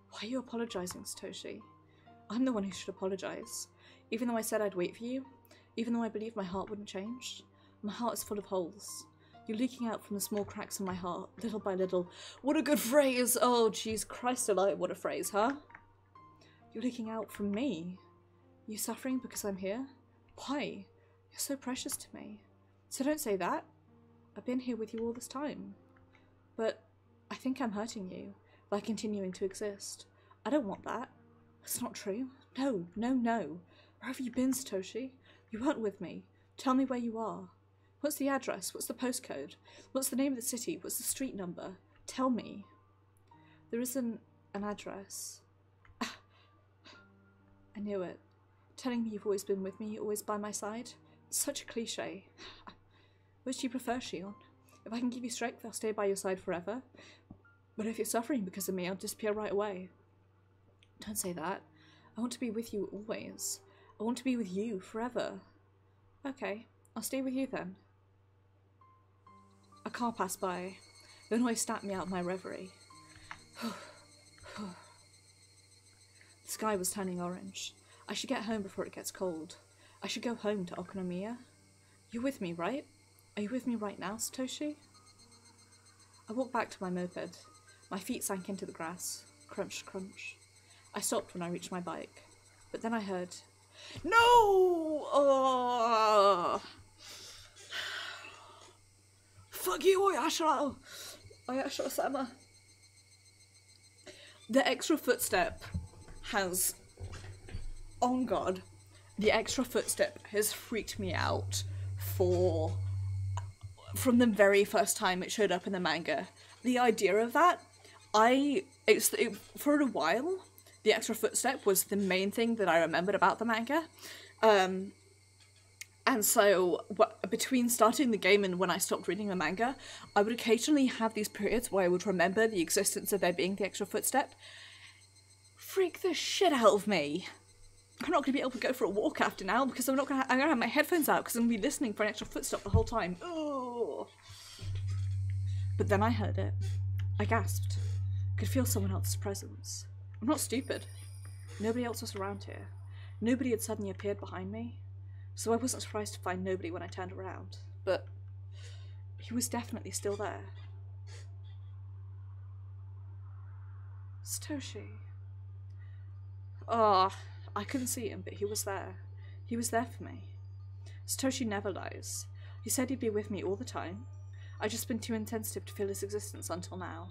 Why are you apologizing, Satoshi? I'm the one who should apologize. Even though I said I'd wait for you, even though I believed my heart wouldn't change, my heart is full of holes. You're leaking out from the small cracks in my heart, little by little. What a good phrase! Oh, jeez, Christ alive, what a phrase, huh? You're leaking out from me. You suffering because I'm here? Why? You're so precious to me. So don't say that. I've been here with you all this time. But I think I'm hurting you by continuing to exist. I don't want that. That's not true. No, no, no. Where have you been, Satoshi? You weren't with me. Tell me where you are. What's the address? What's the postcode? What's the name of the city? What's the street number? Tell me. There isn't an address. I knew it. Telling me you've always been with me, always by my side. It's such a cliche. Which do you prefer, Shion? If I can give you strength, I'll stay by your side forever. But if you're suffering because of me, I'll disappear right away. Don't say that. I want to be with you always. I want to be with you forever. Okay, I'll stay with you then. A car passed by. The noise snapped me out of my reverie. The sky was turning orange. I should get home before it gets cold. I should go home to Okonomiya. You're with me, right? Are you with me right now, Satoshi? I walked back to my moped. My feet sank into the grass. Crunch, crunch. I stopped when I reached my bike. But then I heard... No! Oh! Fuck you, Oyashiro! Oyashiro-sama. The extra footstep has... Oh god. The extra footstep has freaked me out from the very first time it showed up in the manga. The idea of that, for a while, the extra footstep was the main thing that I remembered about the manga. And so, between starting the game and when I stopped reading the manga, I would occasionally have these periods where I would remember the existence of there being the extra footstep. Freak the shit out of me. I'm not going to be able to go for a walk after now because I'm going to have my headphones out because I'm going to be listening for an extra footstep the whole time. Ugh. But then I heard it. I gasped. I could feel someone else's presence. I'm not stupid. Nobody else was around here. Nobody had suddenly appeared behind me. So I wasn't surprised to find nobody when I turned around. But he was definitely still there. Satoshi. Oh, I couldn't see him, but he was there. He was there for me. Satoshi never lies. He said he'd be with me all the time. I'd just been too insensitive to feel his existence until now.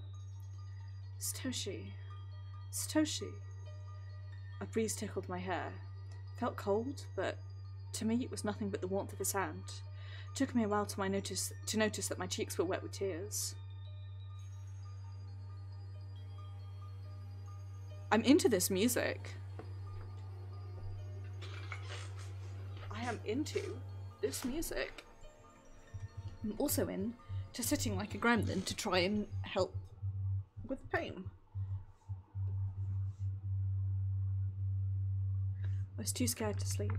Satoshi. Satoshi. A breeze tickled my hair. Felt cold, but to me it was nothing but the warmth of his hand. It took me a while to notice that my cheeks were wet with tears. I'm into this music. I am into this music. I'm also into sitting like a gremlin to try and help with the pain. I was too scared to sleep.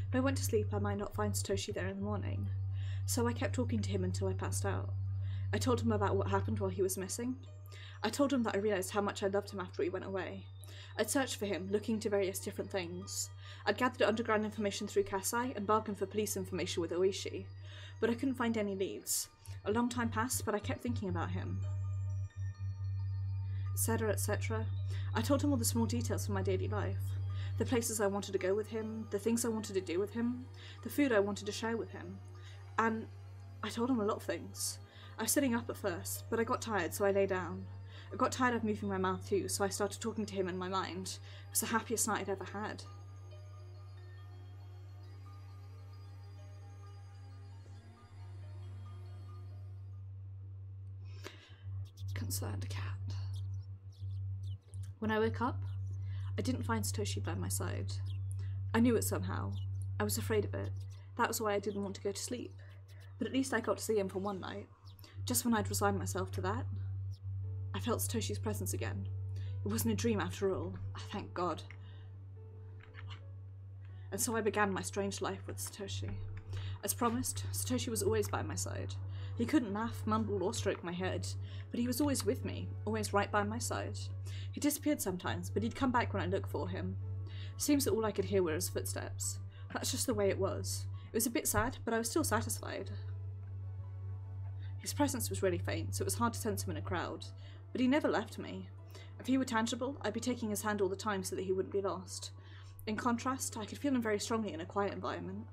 If I went to sleep, I might not find Satoshi there in the morning, so I kept talking to him until I passed out. I told him about what happened while he was missing. I told him that I realised how much I loved him after he went away. I'd searched for him, looking into various different things. I'd gathered underground information through Kasai and bargained for police information with Oishi, but I couldn't find any leads. A long time passed, but I kept thinking about him. Etc., etc. I told him all the small details from my daily life. The places I wanted to go with him, the things I wanted to do with him, the food I wanted to share with him. And I told him a lot of things. I was sitting up at first, but I got tired, so I lay down. I got tired of moving my mouth too, so I started talking to him in my mind. It was the happiest night I'd ever had. Concerned cat. When I woke up, I didn't find Satoshi by my side. I knew it somehow. I was afraid of it. That was why I didn't want to go to sleep. But at least I got to see him for one night. Just when I'd resigned myself to that, I felt Satoshi's presence again. It wasn't a dream after all. Thank God. And so I began my strange life with Satoshi. As promised, Satoshi was always by my side. He couldn't laugh, mumble, or stroke my head, but he was always with me, always right by my side. He disappeared sometimes, but he'd come back when I looked for him. Seems that all I could hear were his footsteps. That's just the way it was. It was a bit sad, but I was still satisfied. His presence was really faint, so it was hard to sense him in a crowd, but he never left me. If he were tangible, I'd be taking his hand all the time so that he wouldn't be lost. In contrast, I could feel him very strongly in a quiet environment.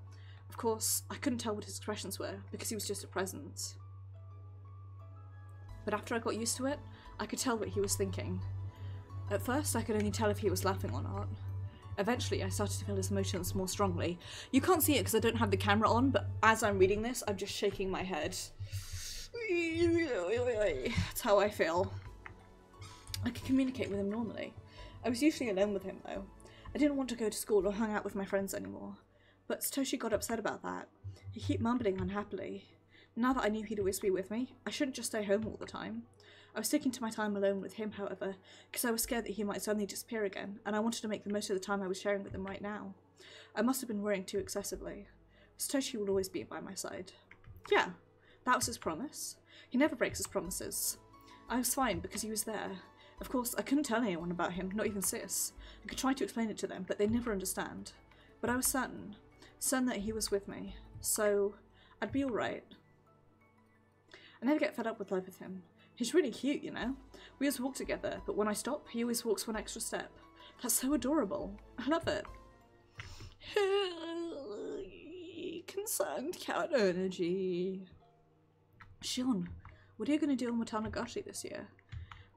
Of course, I couldn't tell what his expressions were, because he was just a presence. But after I got used to it, I could tell what he was thinking. At first, I could only tell if he was laughing or not. Eventually, I started to feel his emotions more strongly. You can't see it because I don't have the camera on, but as I'm reading this, I'm just shaking my head. That's how I feel. I could communicate with him normally. I was usually alone with him, though. I didn't want to go to school or hang out with my friends anymore. But Satoshi got upset about that. He kept mumbling unhappily. Now that I knew he'd always be with me, I shouldn't just stay home all the time. I was sticking to my time alone with him, however, because I was scared that he might suddenly disappear again, and I wanted to make the most of the time I was sharing with him right now. I must have been worrying too excessively. Satoshi will always be by my side. Yeah, that was his promise. He never breaks his promises. I was fine because he was there. Of course, I couldn't tell anyone about him, not even Sis. I could try to explain it to them, but they'd never understand. But I was certain that he was with me, so I'd be alright. I never get fed up with life with him. He's really cute, you know? We always walk together, but when I stop, he always walks one extra step. That's so adorable. I love it. Concerned cat energy. Shion, what are you going to do on Watanagashi this year?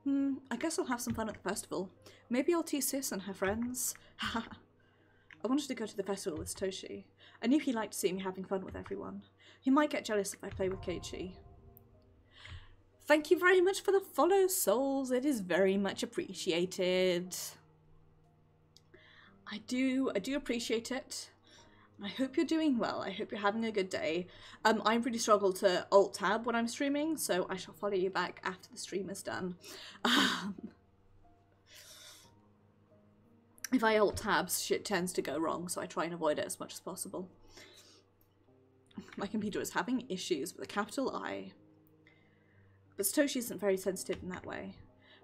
I guess I'll have some fun at the festival. Maybe I'll tease Sis and her friends. Haha. I wanted to go to the festival with Satoshi. I knew he liked to see me having fun with everyone. He might get jealous if I play with Keiichi. Thank you very much for the follow, souls. It is very much appreciated. I do appreciate it. I hope you're doing well. I hope you're having a good day. I really struggle to alt-tab when I'm streaming, so I shall follow you back after the stream is done. If I alt-tabs, shit tends to go wrong, so I try and avoid it as much as possible. My computer is having issues with a capital I. But Satoshi isn't very sensitive in that way.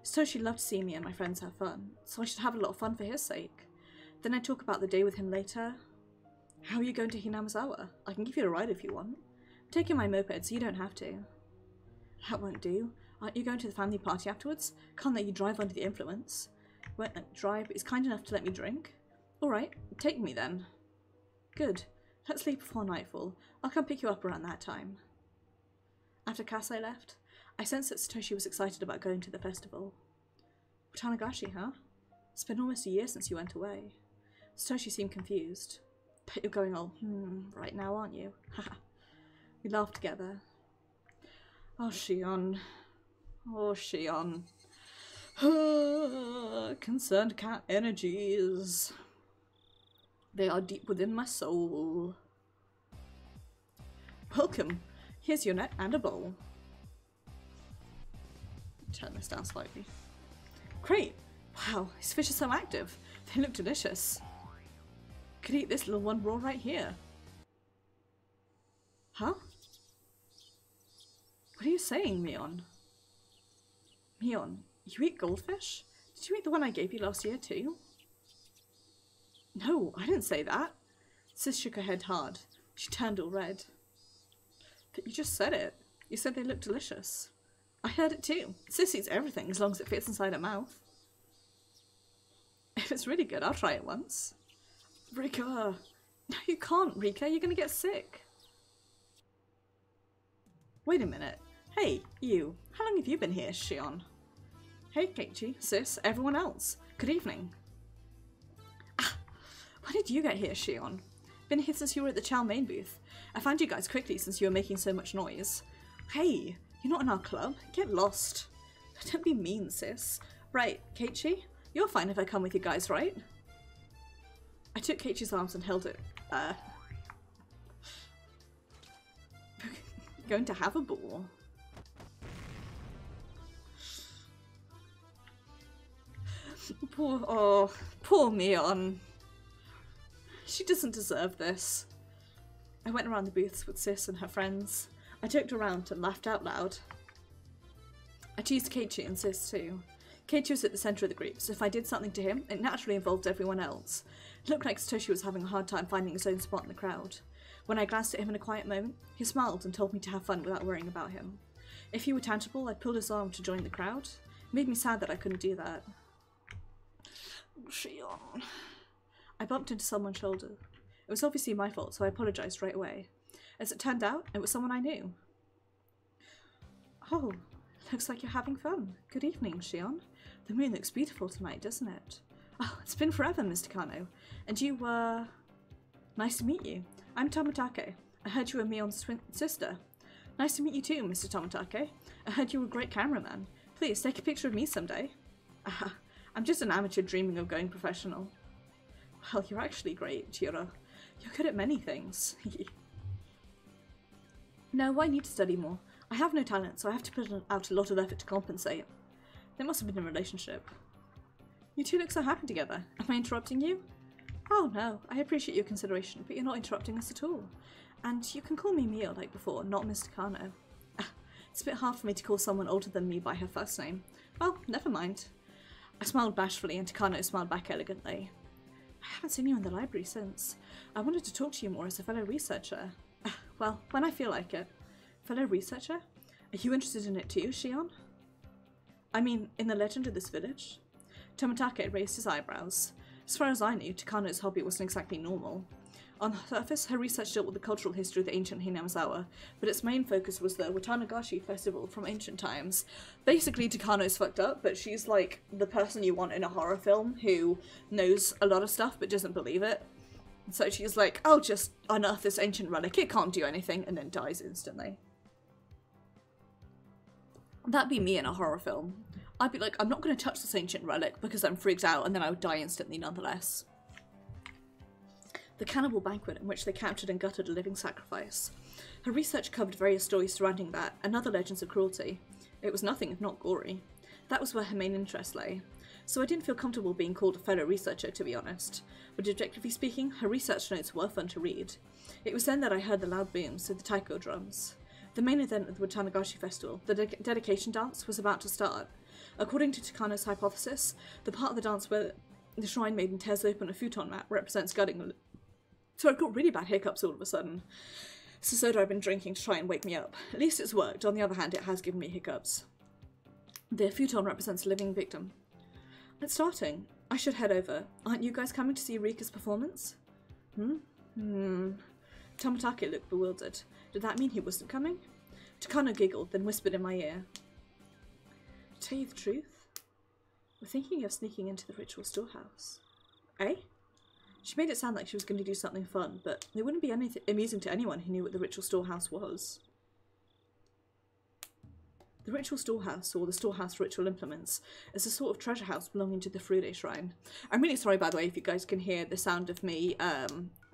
Satoshi loved to see me and my friends have fun, so I should have a lot of fun for his sake. Then I talk about the day with him later. How are you going to Hinamizawa? I can give you a ride if you want. I'm taking my moped, so you don't have to. That won't do. Aren't you going to the family party afterwards? Can't let you drive under the influence. He won't let me drive, but he's kind enough to let me drink. Alright, take me then. Good. Let's leave before nightfall. I'll come pick you up around that time. After Kasai left, I sensed that Satoshi was excited about going to the festival. Watanagashi, huh? It's been almost a year since you went away. Satoshi seemed confused. Bet you're going all, right now, aren't you? Haha. We laughed together. Oh, Shion. Oh, Shion. Concerned cat energies. They are deep within my soul. Welcome. Here's your net and a bowl. Turn this down slightly. Great. Wow, these fish are so active. They look delicious. Could eat this little one raw right here. Huh? What are you saying, Mion? Mion, you eat goldfish? Did you eat the one I gave you last year too? No, I didn't say that. Sis shook her head hard. She turned all red. But you just said it. You said they looked delicious. I heard it too. Sis eats everything as long as it fits inside her mouth. If it's really good, I'll try it once. Rika. No, you can't, Rika. You're gonna get sick. Wait a minute. Hey, you. How long have you been here, Shion? Hey, Keiichi, Sis, everyone else. Good evening. Ah, when did you get here, Shion? Been here since you were at the Chow main booth. I found you guys quickly since you were making so much noise. Hey, you're not in our club. Get lost. Don't be mean, Sis. Right, Keiichi, you're fine if I come with you guys, right? I took Keiichi's arms and held it. Going to have a ball. Poor Mion. She doesn't deserve this. I went around the booths with Sis and her friends. I joked around and laughed out loud. I teased Keiichi and Sis too. Keiichi was at the centre of the group, so if I did something to him, it naturally involved everyone else. It looked like Satoshi was having a hard time finding his own spot in the crowd. When I glanced at him in a quiet moment, he smiled and told me to have fun without worrying about him. If he were tangible, I'd pull his arm to join the crowd. It made me sad that I couldn't do that. Shion. I bumped into someone's shoulder. It was obviously my fault, so I apologised right away. As it turned out, it was someone I knew. Oh, looks like you're having fun. Good evening, Shion. The moon looks beautiful tonight, doesn't it? Oh, it's been forever, Mr. Kano. And you were... Nice to meet you. I'm Tomitake. I heard you were Mion's twin sister. Nice to meet you too, Mr. Tomitake. I heard you were a great cameraman. Please, take a picture of me someday. I'm just an amateur dreaming of going professional. Well, you're actually great, Chiro. You're good at many things. No, I need to study more. I have no talent, so I have to put out a lot of effort to compensate. They must have been in a relationship. You two look so happy together. Am I interrupting you? Oh no, I appreciate your consideration, but you're not interrupting us at all. And you can call me Mio like before, not Mr. Kano. It's a bit hard for me to call someone older than me by her first name. Well, never mind. I smiled bashfully and Takano smiled back elegantly. I haven't seen you in the library since. I wanted to talk to you more as a fellow researcher. Well, when I feel like it. Fellow researcher? Are you interested in it too, Shion? I mean, in the legend of this village? Tomitake raised his eyebrows. As far as I knew, Takano's hobby wasn't exactly normal. On the surface, her research dealt with the cultural history of the ancient Hinamizawa, but its main focus was the Watanagashi festival from ancient times. Basically, Takano's fucked up, but she's like the person you want in a horror film who knows a lot of stuff but doesn't believe it. So she's like, I'll just unearth this ancient relic, it can't do anything, and then dies instantly. That'd be me in a horror film. I'd be like, I'm not going to touch this ancient relic because I'm freaked out, and then I would die instantly nonetheless. The cannibal banquet in which they captured and gutted a living sacrifice. Her research covered various stories surrounding that, and other legends of cruelty. It was nothing if not gory. That was where her main interest lay. So I didn't feel comfortable being called a fellow researcher, to be honest. But objectively speaking, her research notes were fun to read. It was then that I heard the loud booms of the taiko drums. The main event of the Watanagashi festival, the dedication dance, was about to start. According to Takano's hypothesis, the part of the dance where the shrine maiden tears open a futon mat represents gutting. So I've got really bad hiccups all of a sudden. It's the soda I've been drinking to try and wake me up. At least it's worked. On the other hand, it has given me hiccups. The futon represents a living victim. It's starting. I should head over. Aren't you guys coming to see Rika's performance? Tomitake looked bewildered. Did that mean he wasn't coming? Takano giggled, then whispered in my ear. To tell you the truth, we're thinking of sneaking into the ritual storehouse. Eh? She made it sound like she was going to do something fun, but it wouldn't be anything amusing to anyone who knew what the ritual storehouse was. The ritual storehouse, or the storehouse for ritual implements, is a sort of treasure house belonging to the Furude shrine. I'm really sorry, by the way, if you guys can hear the sound of me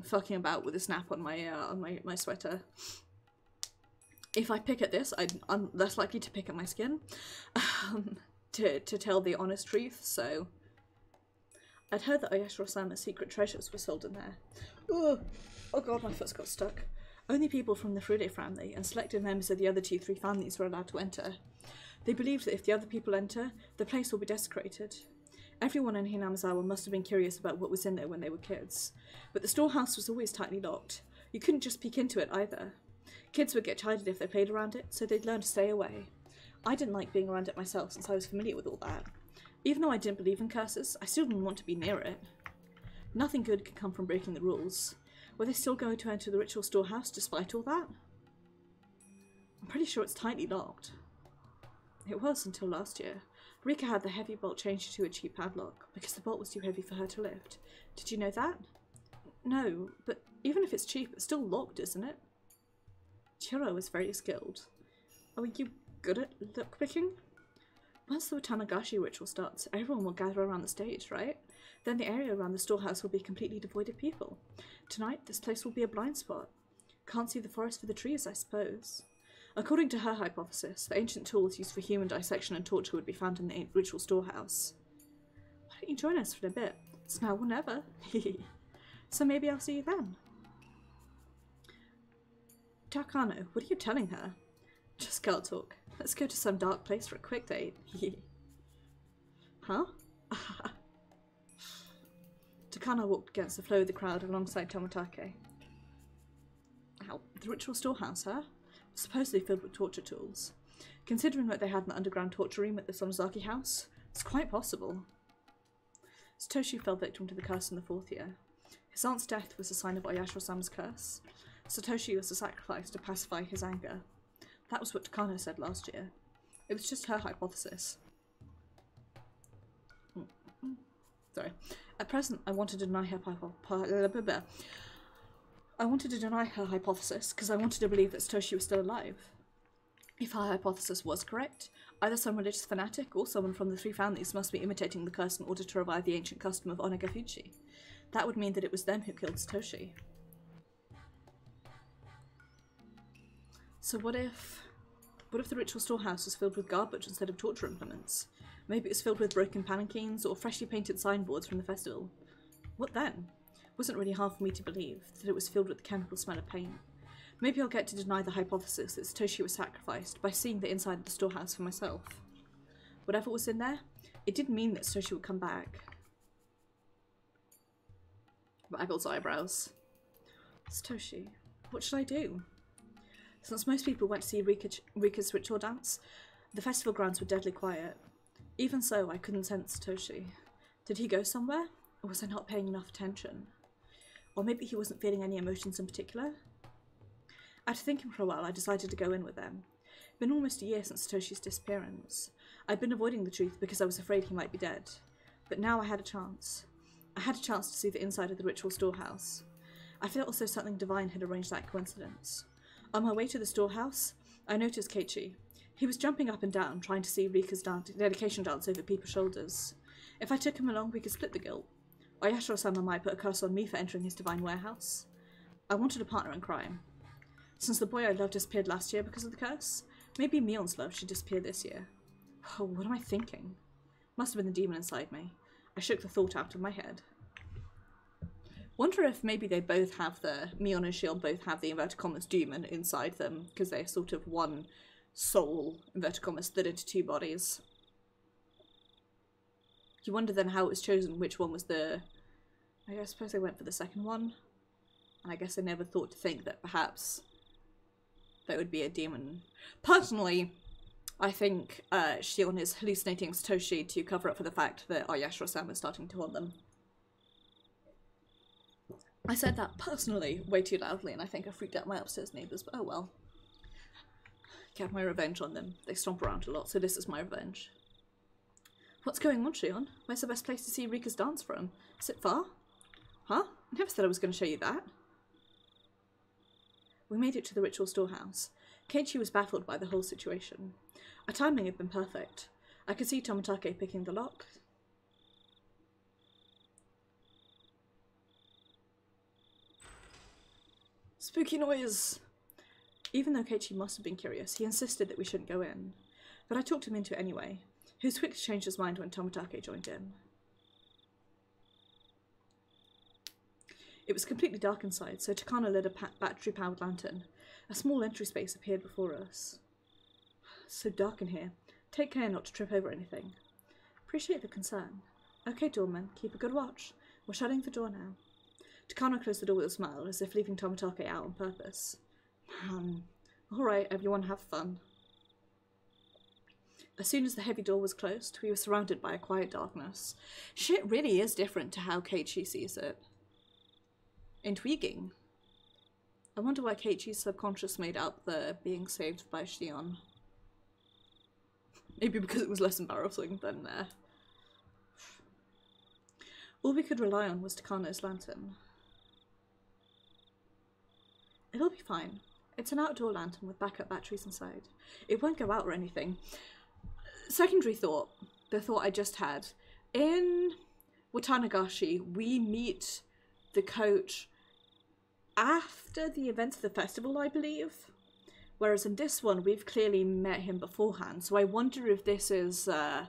fucking about with a snap on my sweater. If I pick at this, I'm less likely to pick at my skin, to tell the honest truth, so... I'd heard that Oyashiro-sama's secret treasures were sold in there. Oh god, my foot's got stuck. Only people from the Furude family and selected members of the other 2-3 families were allowed to enter. They believed that if the other people enter, the place will be desecrated. Everyone in Hinamizawa must have been curious about what was in there when they were kids, but the storehouse was always tightly locked. You couldn't just peek into it either. Kids would get chided if they played around it, so they'd learn to stay away. I didn't like being around it myself since I was familiar with all that. Even though I didn't believe in curses, I still didn't want to be near it. Nothing good could come from breaking the rules. Were they still going to enter the ritual storehouse despite all that? I'm pretty sure it's tightly locked. It was until last year. Rika had the heavy bolt changed to a cheap padlock because the bolt was too heavy for her to lift. Did you know that? No, but even if it's cheap, it's still locked, isn't it? Chiro was very skilled. Are you good at lockpicking? Once the Tanagashi ritual starts, everyone will gather around the stage, right? Then the area around the storehouse will be completely devoid of people. Tonight, this place will be a blind spot. Can't see the forest for the trees, I suppose. According to her hypothesis, the ancient tools used for human dissection and torture would be found in the ritual storehouse. Why don't you join us for a bit? It's now or never. So maybe I'll see you then. Takano, what are you telling her? Just girl talk. Let's go to some dark place for a quick date. Huh? Takano walked against the flow of the crowd alongside Tomitake. Ow, the ritual storehouse, huh? Supposedly filled with torture tools. Considering what they had in the underground torture room at the Sonozaki house, it's quite possible. Satoshi fell victim to the curse in the 4th year. His aunt's death was a sign of Oyashiro-sama's curse. Satoshi was a sacrifice to pacify his anger. That was what Takano said last year. It was just her hypothesis. Sorry. At present, I wanted to deny her hypothesis because I wanted to believe that Satoshi was still alive. If her hypothesis was correct, either some religious fanatic or someone from the 3 families must be imitating the curse in order to revive the ancient custom of Onagafuchi. That would mean that it was them who killed Satoshi. So what if the ritual storehouse was filled with garbage instead of torture implements? Maybe it was filled with broken palanquins or freshly painted signboards from the festival. What then? It wasn't really hard for me to believe that it was filled with the chemical smell of paint. Maybe I'll get to deny the hypothesis that Satoshi was sacrificed by seeing the inside of the storehouse for myself. Whatever was in there, it didn't mean that Satoshi would come back. Bagel's eyebrows. Satoshi, what should I do? Since most people went to see Rika's ritual dance, the festival grounds were deadly quiet. Even so, I couldn't sense Satoshi. Did he go somewhere? Or was I not paying enough attention? Or maybe he wasn't feeling any emotions in particular? After thinking for a while, I decided to go in with them. It's been almost a year since Satoshi's disappearance. I'd been avoiding the truth because I was afraid he might be dead. But now I had a chance. I had a chance to see the inside of the ritual storehouse. I felt as though something divine had arranged that coincidence. On my way to the storehouse, I noticed Keiichi. He was jumping up and down, trying to see Rika's dedication dance over people's shoulders. If I took him along, we could split the guilt. Oyashiro-sama might put a curse on me for entering his divine warehouse. I wanted a partner in crime. Since the boy I loved disappeared last year because of the curse, maybe Mion's love should disappear this year. Oh, what am I thinking? Must have been the demon inside me. I shook the thought out of my head. Wonder if maybe they both have Mion and Shield both have the inverted commas demon inside them, because they're sort of one soul, inverted commas, split into 2 bodies. You wonder then how it was chosen, which one was the... I suppose they went for the second one. And I guess they never thought to think that perhaps there would be a demon. Personally, I think Shion is hallucinating Satoshi to cover up for the fact that Oyashiro-sama is starting to haunt them. I said that personally way too loudly, and I think I freaked out my upstairs neighbours, but oh well. Get my revenge on them. They stomp around a lot, so this is my revenge. What's going on, Shion? Where's the best place to see Rika's dance from? Is it far? Huh? I never said I was going to show you that. We made it to the ritual storehouse. Keiichi was baffled by the whole situation. Our timing had been perfect. I could see Tomitake picking the lock. Spooky noise! Even though Keiichi must have been curious, he insisted that we shouldn't go in. But I talked him into it anyway. He was quick to change his mind when Tomitake joined in. It was completely dark inside, so Takano lit a battery-powered lantern. A small entry space appeared before us. It's so dark in here. Take care not to trip over anything. Appreciate the concern. Okay, doorman, keep a good watch. We're shutting the door now. Takano closed the door with a smile, as if leaving Tomitake out on purpose. Alright, everyone have fun. As soon as the heavy door was closed, we were surrounded by a quiet darkness. Shit really is different to how Keiichi sees it. Intriguing. I wonder why Keiichi's subconscious made up the being saved by Shion. Maybe because it was less embarrassing than all we could rely on was Takano's lantern. It'll be fine. It's an outdoor lantern with backup batteries inside. It won't go out or anything. Secondary thought, the thought I just had. In Watanagashi, we meet the coach after the events of the festival, I believe. Whereas in this one, we've clearly met him beforehand. So I wonder if this is either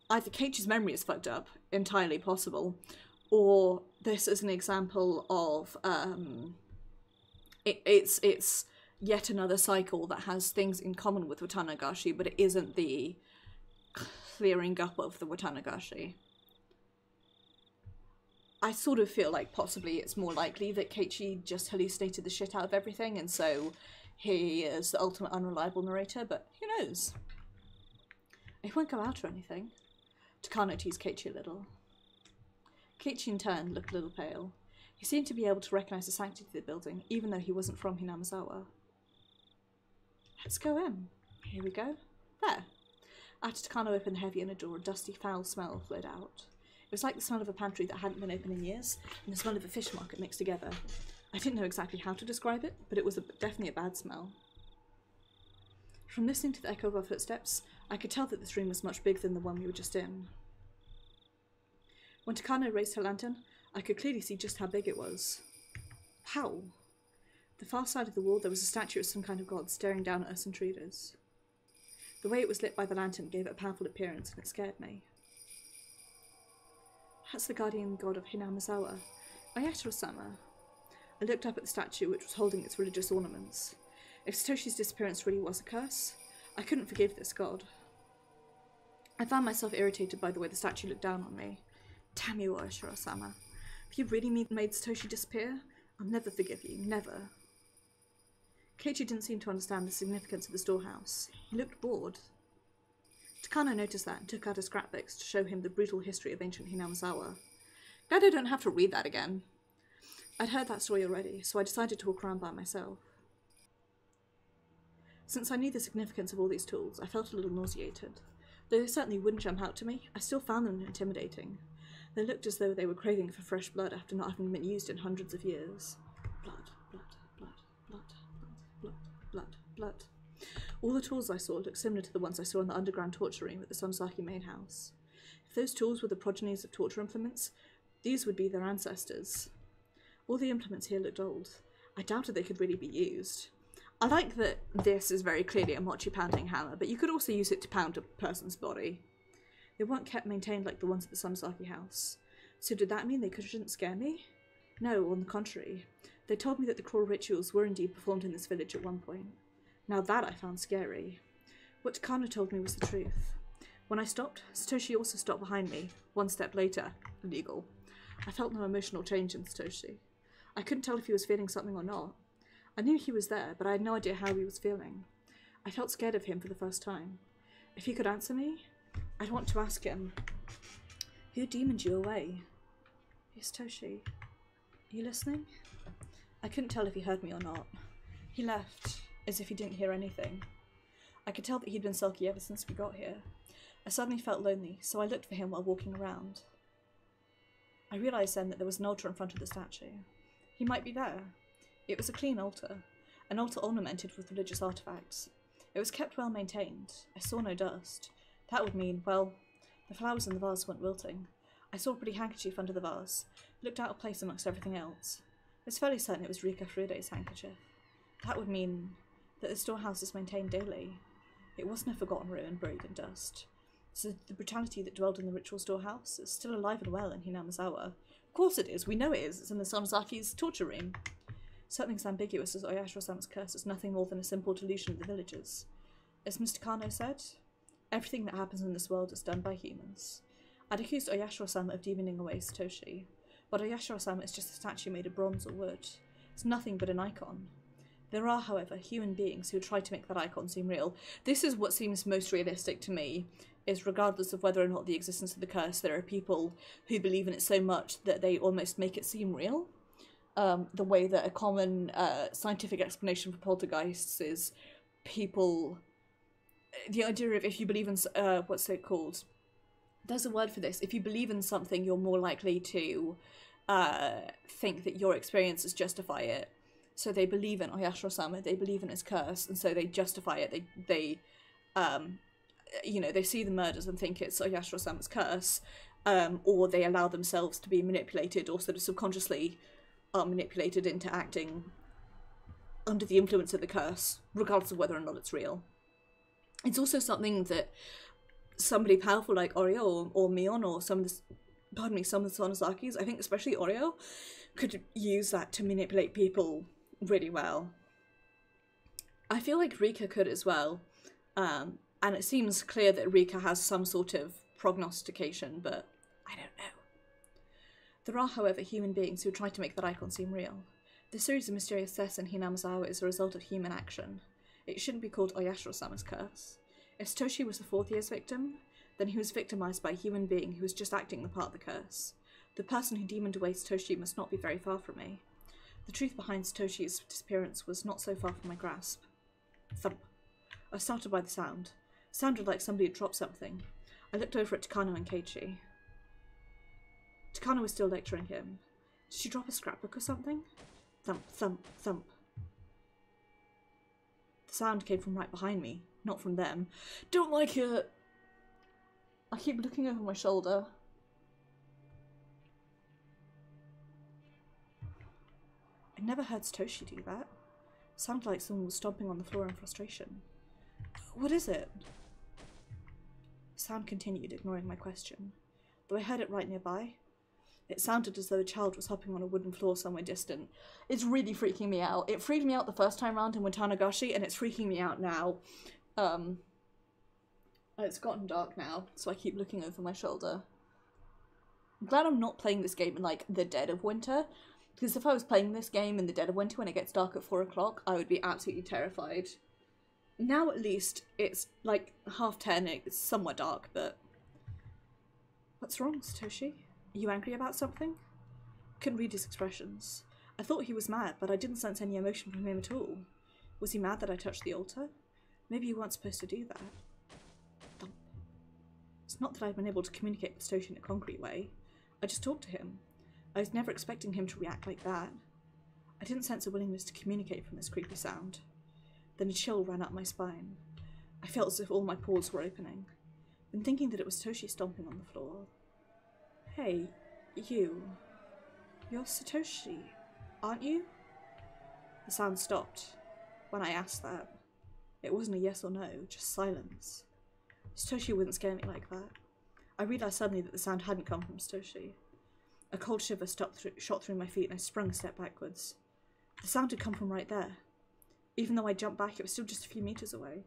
Keiichi's memory is fucked up, entirely possible, or this is an example of it's yet another cycle that has things in common with Watanagashi, but it isn't the clearing up of the Watanagashi. I sort of feel like possibly it's more likely that Keiichi just hallucinated the shit out of everything, and so he is the ultimate unreliable narrator, but who knows? It won't go out or anything. Takano teased Keiichi a little. Keiichi in turn looked a little pale. He seemed to be able to recognise the sanctity of the building, even though he wasn't from Hinamizawa. Let's go in. Here we go. There. After Takano opened the heavy inner door, a dusty, foul smell flowed out. It was like the smell of a pantry that hadn't been open in years, and the smell of a fish market mixed together. I didn't know exactly how to describe it, but it was definitely a bad smell. From listening to the echo of our footsteps, I could tell that this room was much bigger than the one we were just in. When Takano raised her lantern, I could clearly see just how big it was. How? The far side of the wall there was a statue of some kind of god staring down at us intruders. The way it was lit by the lantern gave it a powerful appearance, and it scared me. That's the guardian god of Hinamizawa, Ayatoro-sama. I looked up at the statue, which was holding its religious ornaments. If Satoshi's disappearance really was a curse, I couldn't forgive this god. I found myself irritated by the way the statue looked down on me. Damn you, Ayatoro-sama. If you really made Satoshi disappear, I'll never forgive you, never. Keiichi didn't seem to understand the significance of the storehouse. He looked bored. Takano noticed that and took out his scrapbooks to show him the brutal history of ancient Hinamizawa. Glad I don't have to read that again. I'd heard that story already, so I decided to walk around by myself. Since I knew the significance of all these tools, I felt a little nauseated. Though they certainly wouldn't jump out to me, I still found them intimidating. They looked as though they were craving for fresh blood after not having been used in hundreds of years. Blood, blood, blood, blood, blood, blood, blood. All the tools I saw looked similar to the ones I saw in the underground torture room at the Sonozaki main house. If those tools were the progenies of torture implements, these would be their ancestors. All the implements here looked old. I doubted they could really be used. I like that this is very clearly a mochi-pounding hammer, but you could also use it to pound a person's body. They weren't kept maintained like the ones at the Sonozaki house. So did that mean they couldn't scare me? No, on the contrary. They told me that the cruel rituals were indeed performed in this village at one point. Now that I found scary. What Takano told me was the truth. When I stopped, Satoshi also stopped behind me. One step later, illegal. I felt no emotional change in Satoshi. I couldn't tell if he was feeling something or not. I knew he was there, but I had no idea how he was feeling. I felt scared of him for the first time. If he could answer me, I'd want to ask him, who demoned you away? Hey, Satoshi, are you listening? I couldn't tell if he heard me or not. He left, as if he didn't hear anything. I could tell that he'd been sulky ever since we got here. I suddenly felt lonely, so I looked for him while walking around. I realised then that there was an altar in front of the statue. He might be there. It was a clean altar, an altar ornamented with religious artefacts. It was kept well maintained. I saw no dust. That would mean, well, the flowers in the vase weren't wilting. I saw a pretty handkerchief under the vase. It looked out of place amongst everything else. I was fairly certain it was Rika Furude's handkerchief. That would mean that the storehouse is maintained daily. It wasn't a forgotten ruin buried in dust. So the brutality that dwelled in the ritual storehouse is still alive and well in Hinamizawa. Of course it is, we know it is. It's in the Sonozaki's torture room. Something as ambiguous as Oyashiro-sama's curse is nothing more than a simple delusion of the villagers. As Mr. Kano said, everything that happens in this world is done by humans. I'd accused Oyashiro-sama of demoning away Satoshi, but Oyashiro-sama is just a statue made of bronze or wood. It's nothing but an icon. There are, however, human beings who try to make that icon seem real. This is what seems most realistic to me, is regardless of whether or not the existence of the curse, there are people who believe in it so much that they almost make it seem real. The way that a common scientific explanation for poltergeists is people... The idea of if you believe in... what's it called? There's a word for this. If you believe in something, you're more likely to think that your experiences justify it. So they believe in Oyashiro-sama, they believe in his curse, and so they justify it. They see the murders and think it's Oyashiro-sama's curse, or they allow themselves to be manipulated, or sort of subconsciously are manipulated into acting under the influence of the curse, regardless of whether or not it's real. It's also something that somebody powerful like Oreo or Mion or some of the Sonozakis, I think especially Oreo, could use that to manipulate people really well. I feel like Rika could as well, and it seems clear that Rika has some sort of prognostication, but I don't know. There are, however, human beings who try to make that icon seem real. The series of mysterious deaths in Hinamizawa is a result of human action. It shouldn't be called Oyashiro-sama's curse. If Satoshi was the 4th year's victim, then he was victimized by a human being who was just acting the part of the curse. The person who demoned away Satoshi must not be very far from me. The truth behind Satoshi's disappearance was not so far from my grasp. Thump. I startled by the sound. It sounded like somebody had dropped something. I looked over at Takano and Keiichi. Takano was still lecturing him. Did she drop a scrapbook or something? Thump, thump, thump. The sound came from right behind me, not from them. Don't like it! I keep looking over my shoulder. I never heard Satoshi do that. It sounded like someone was stomping on the floor in frustration. What is it? The sound continued, ignoring my question. Though I heard it right nearby, it sounded as though a child was hopping on a wooden floor somewhere distant. It's really freaking me out. It freaked me out the first time round in Watanagashi, and it's freaking me out now. It's gotten dark now, so I keep looking over my shoulder. I'm glad I'm not playing this game in, like, the dead of winter, because if I was playing this game in the dead of winter when it gets dark at 4 o'clock, I would be absolutely terrified. Now at least, it's, like, 10:30, it's somewhat dark, but... What's wrong, Satoshi? Are you angry about something? Couldn't read his expressions. I thought he was mad, but I didn't sense any emotion from him at all. Was he mad that I touched the altar? Maybe you weren't supposed to do that. Thump. It's not that I've been able to communicate with Satoshi in a concrete way. I just talked to him. I was never expecting him to react like that. I didn't sense a willingness to communicate from this creepy sound. Then a chill ran up my spine. I felt as if all my pores were opening. Then thinking that it was Satoshi stomping on the floor. Hey, you. You're Satoshi, aren't you? The sound stopped when I asked that. It wasn't a yes or no, just silence. Satoshi wouldn't scare me like that. I realised suddenly that the sound hadn't come from Satoshi. A cold shiver shot through my feet and I sprung a step backwards. The sound had come from right there. Even though I jumped back, it was still just a few metres away.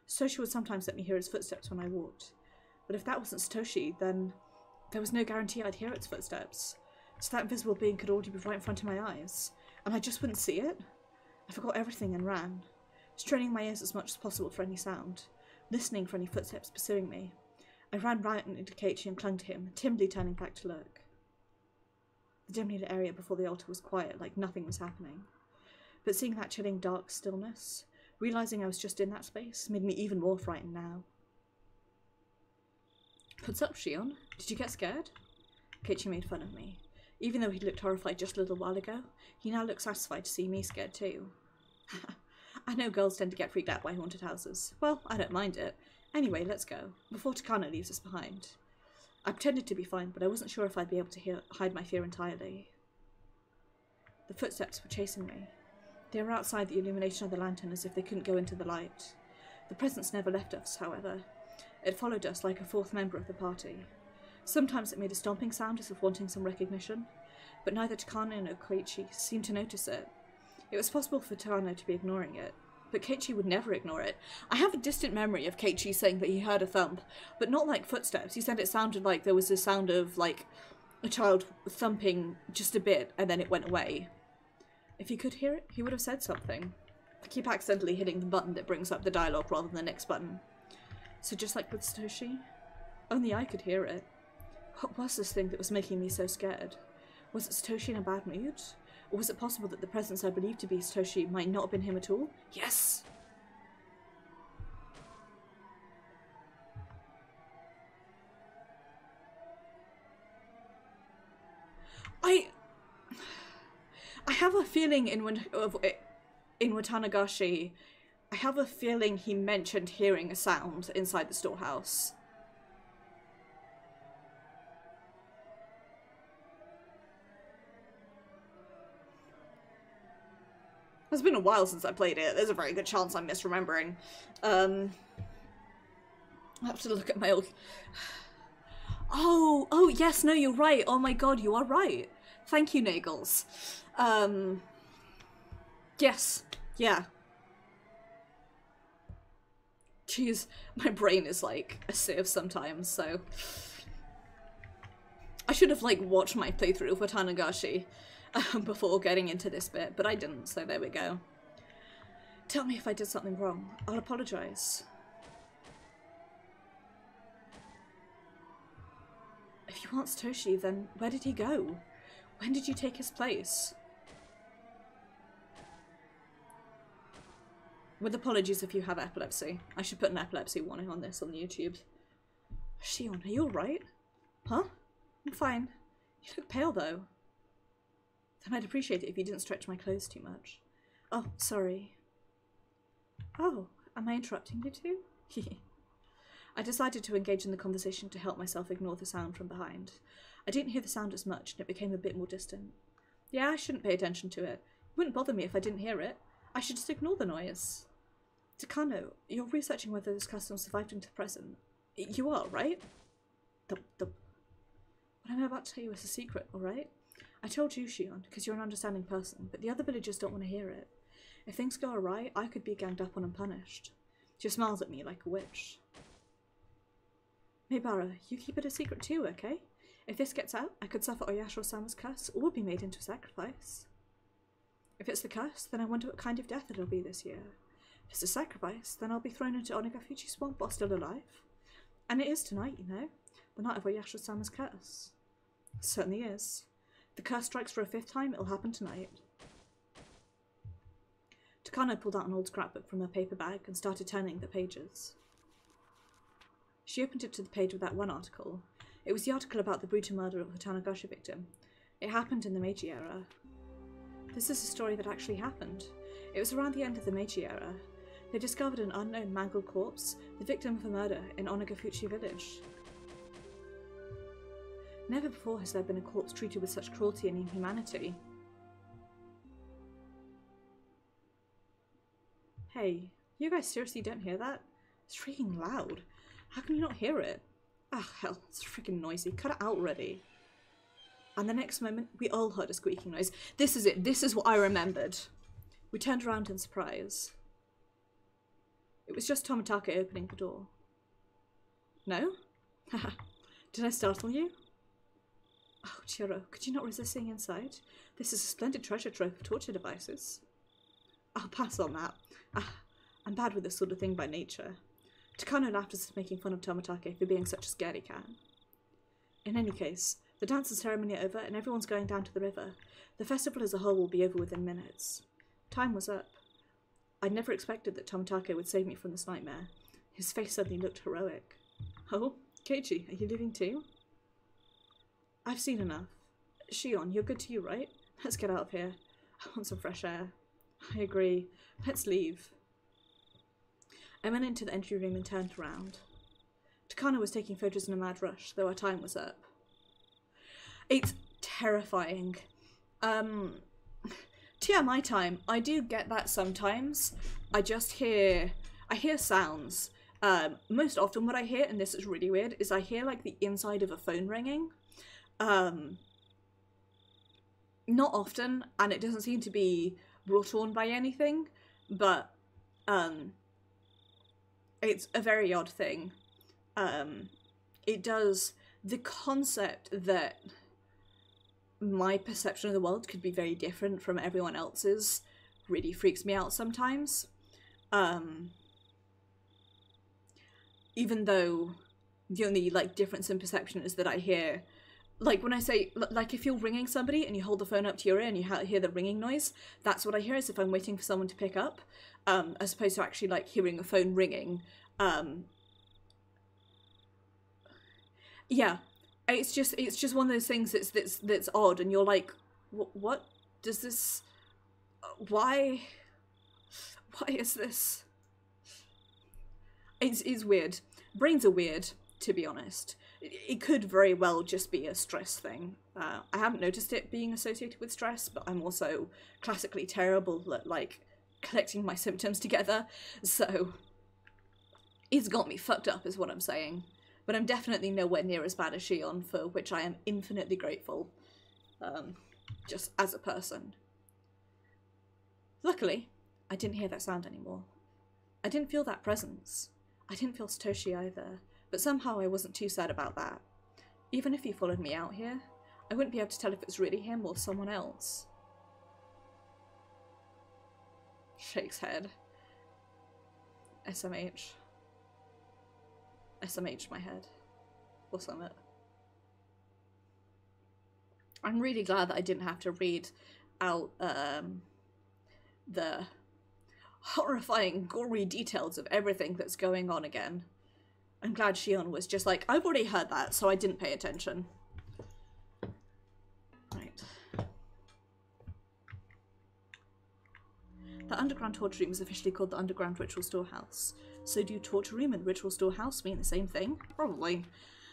Satoshi would sometimes let me hear his footsteps when I walked. But if that wasn't Satoshi, then there was no guarantee I'd hear its footsteps. So that invisible being could already be right in front of my eyes. And I just wouldn't see it. I forgot everything and ran, straining my ears as much as possible for any sound, listening for any footsteps pursuing me. I ran right into Keiichi and clung to him, timidly turning back to look. The dimly lit area before the altar was quiet, like nothing was happening. But seeing that chilling dark stillness, realising I was just in that space, made me even more frightened now. What's up, Shion? Did you get scared? Keiichi made fun of me. Even though he'd looked horrified just a little while ago, he now looked satisfied to see me scared too. I know girls tend to get freaked out by haunted houses. Well, I don't mind it. Anyway, let's go, before Takano leaves us behind. I pretended to be fine, but I wasn't sure if I'd be able to hide my fear entirely. The footsteps were chasing me. They were outside the illumination of the lantern as if they couldn't go into the light. The presence never left us, however. It followed us like a fourth member of the party. Sometimes it made a stomping sound as if wanting some recognition, but neither Takano nor Koichi seemed to notice it. It was possible for Takano to be ignoring it, but Keiichi would never ignore it. I have a distant memory of Keiichi saying that he heard a thump, but not like footsteps. He said it sounded like there was a sound of, like, a child thumping just a bit, and then it went away. If he could hear it, he would have said something. I keep accidentally hitting the button that brings up the dialogue rather than the next button. So just like with Satoshi, only I could hear it. What was this thing that was making me so scared? Was it Satoshi in a bad mood? Or was it possible that the presence I believed to be Satoshi might not have been him at all? Yes! I have a feeling in Watanagashi, I have a feeling he mentioned hearing a sound inside the storehouse. It's been a while since I played it. There's a very good chance I'm misremembering. I have to look at my old... Oh, yes, no, you're right. Oh my god, you are right. Thank you, Nagels. Yes, yeah. Jeez, my brain is like a sieve sometimes, so... I should have, like, watched my playthrough of Watanagashi before getting into this bit, but I didn't, so there we go. Tell me if I did something wrong. I'll apologise. If you want Satoshi, then where did he go? When did you take his place? With apologies if you have epilepsy. I should put an epilepsy warning on this on YouTube. Shion, are you alright? Huh? I'm fine. You look pale though. Then I'd appreciate it if you didn't stretch my clothes too much. Oh, sorry. Oh, am I interrupting you too? I decided to engage in the conversation to help myself ignore the sound from behind. I didn't hear the sound as much, and it became a bit more distant. Yeah, I shouldn't pay attention to it. It wouldn't bother me if I didn't hear it. I should just ignore the noise. Takano, you're researching whether this custom survived into the present. You are, right? What I'm about to tell you is a secret, alright? I told you, Shion, because you're an understanding person, but the other villagers don't want to hear it. If things go awry, I could be ganged up on and punished. She smiles at me like a witch. Meibara, you keep it a secret too, okay? If this gets out, I could suffer Oyashiro-sama's curse or be made into a sacrifice. If it's the curse, then I wonder what kind of death it'll be this year. If it's a sacrifice, then I'll be thrown into Onagafuchi Swamp while still alive. And it is tonight, you know, the night of Oyashiro-sama's curse. It certainly is. The curse strikes for a 5th time, it'll happen tonight. Takano pulled out an old scrapbook from her paper bag and started turning the pages. She opened it to the page with that one article. It was the article about the brutal murder of the Tanagashi victim. It happened in the Meiji era. This is a story that actually happened. It was around the end of the Meiji era. They discovered an unknown mangled corpse, the victim of a murder in Onagafuchi village. Never before has there been a corpse treated with such cruelty and inhumanity. Hey, you guys seriously don't hear that? It's freaking loud. How can you not hear it? Ah, hell, it's freaking noisy. Cut it out already. And the next moment, we all heard a squeaking noise. This is it. This is what I remembered. We turned around in surprise. It was just Tomitake opening the door. No? Haha. Did I startle you? Oh, Chiro, could you not resist seeing inside? This is a splendid treasure trove of torture devices. I'll pass on that. I'm bad with this sort of thing by nature. Takano laughed as if making fun of Tomitake for being such a scaredy cat. In any case, the dance and ceremony are over and everyone's going down to the river. The festival as a whole will be over within minutes. Time was up. I'd never expected that Tomitake would save me from this nightmare. His face suddenly looked heroic. Oh, Keiichi, are you leaving too? I've seen enough. Shion, you're good to you, right? Let's get out of here. I want some fresh air. I agree. Let's leave. I went into the entry room and turned around. Takano was taking photos in a mad rush, though our time was up. It's terrifying. TMI time, I do get that sometimes. I hear sounds. Most often what I hear, and this is really weird, is I hear like the inside of a phone ringing. Not often, and it doesn't seem to be brought on by anything, but It's a very odd thing. It does, the concept that my perception of the world could be very different from everyone else's really freaks me out sometimes. Even though the only, like, difference in perception is that I hear, like, when I say, like, if you're ringing somebody and you hold the phone up to your ear and you hear the ringing noise, that's what I hear, as if I'm waiting for someone to pick up, as opposed to actually, like, hearing a phone ringing. Yeah, it's just one of those things that's odd, and you're like, what does this, why is this? It's weird. Brains are weird, to be honest. It could very well just be a stress thing. I haven't noticed it being associated with stress, but I'm also classically terrible at, like, collecting my symptoms together, so it's got me fucked up is what I'm saying. But I'm definitely nowhere near as bad as Shion, for which I am infinitely grateful, just as a person. Luckily, I didn't hear that sound anymore. I didn't feel that presence. I didn't feel Satoshi either, but somehow I wasn't too sad about that. Even if he followed me out here, I wouldn't be able to tell if it's really him or someone else. Shakes head. SMH. SMH my head. Or something. I'm really glad that I didn't have to read out the horrifying, gory details of everything that's going on again. I'm glad Shion was just like, I've already heard that, so I didn't pay attention. Right. The underground torture room is officially called the Underground Ritual Storehouse. So do torture room and ritual storehouse mean the same thing? Probably.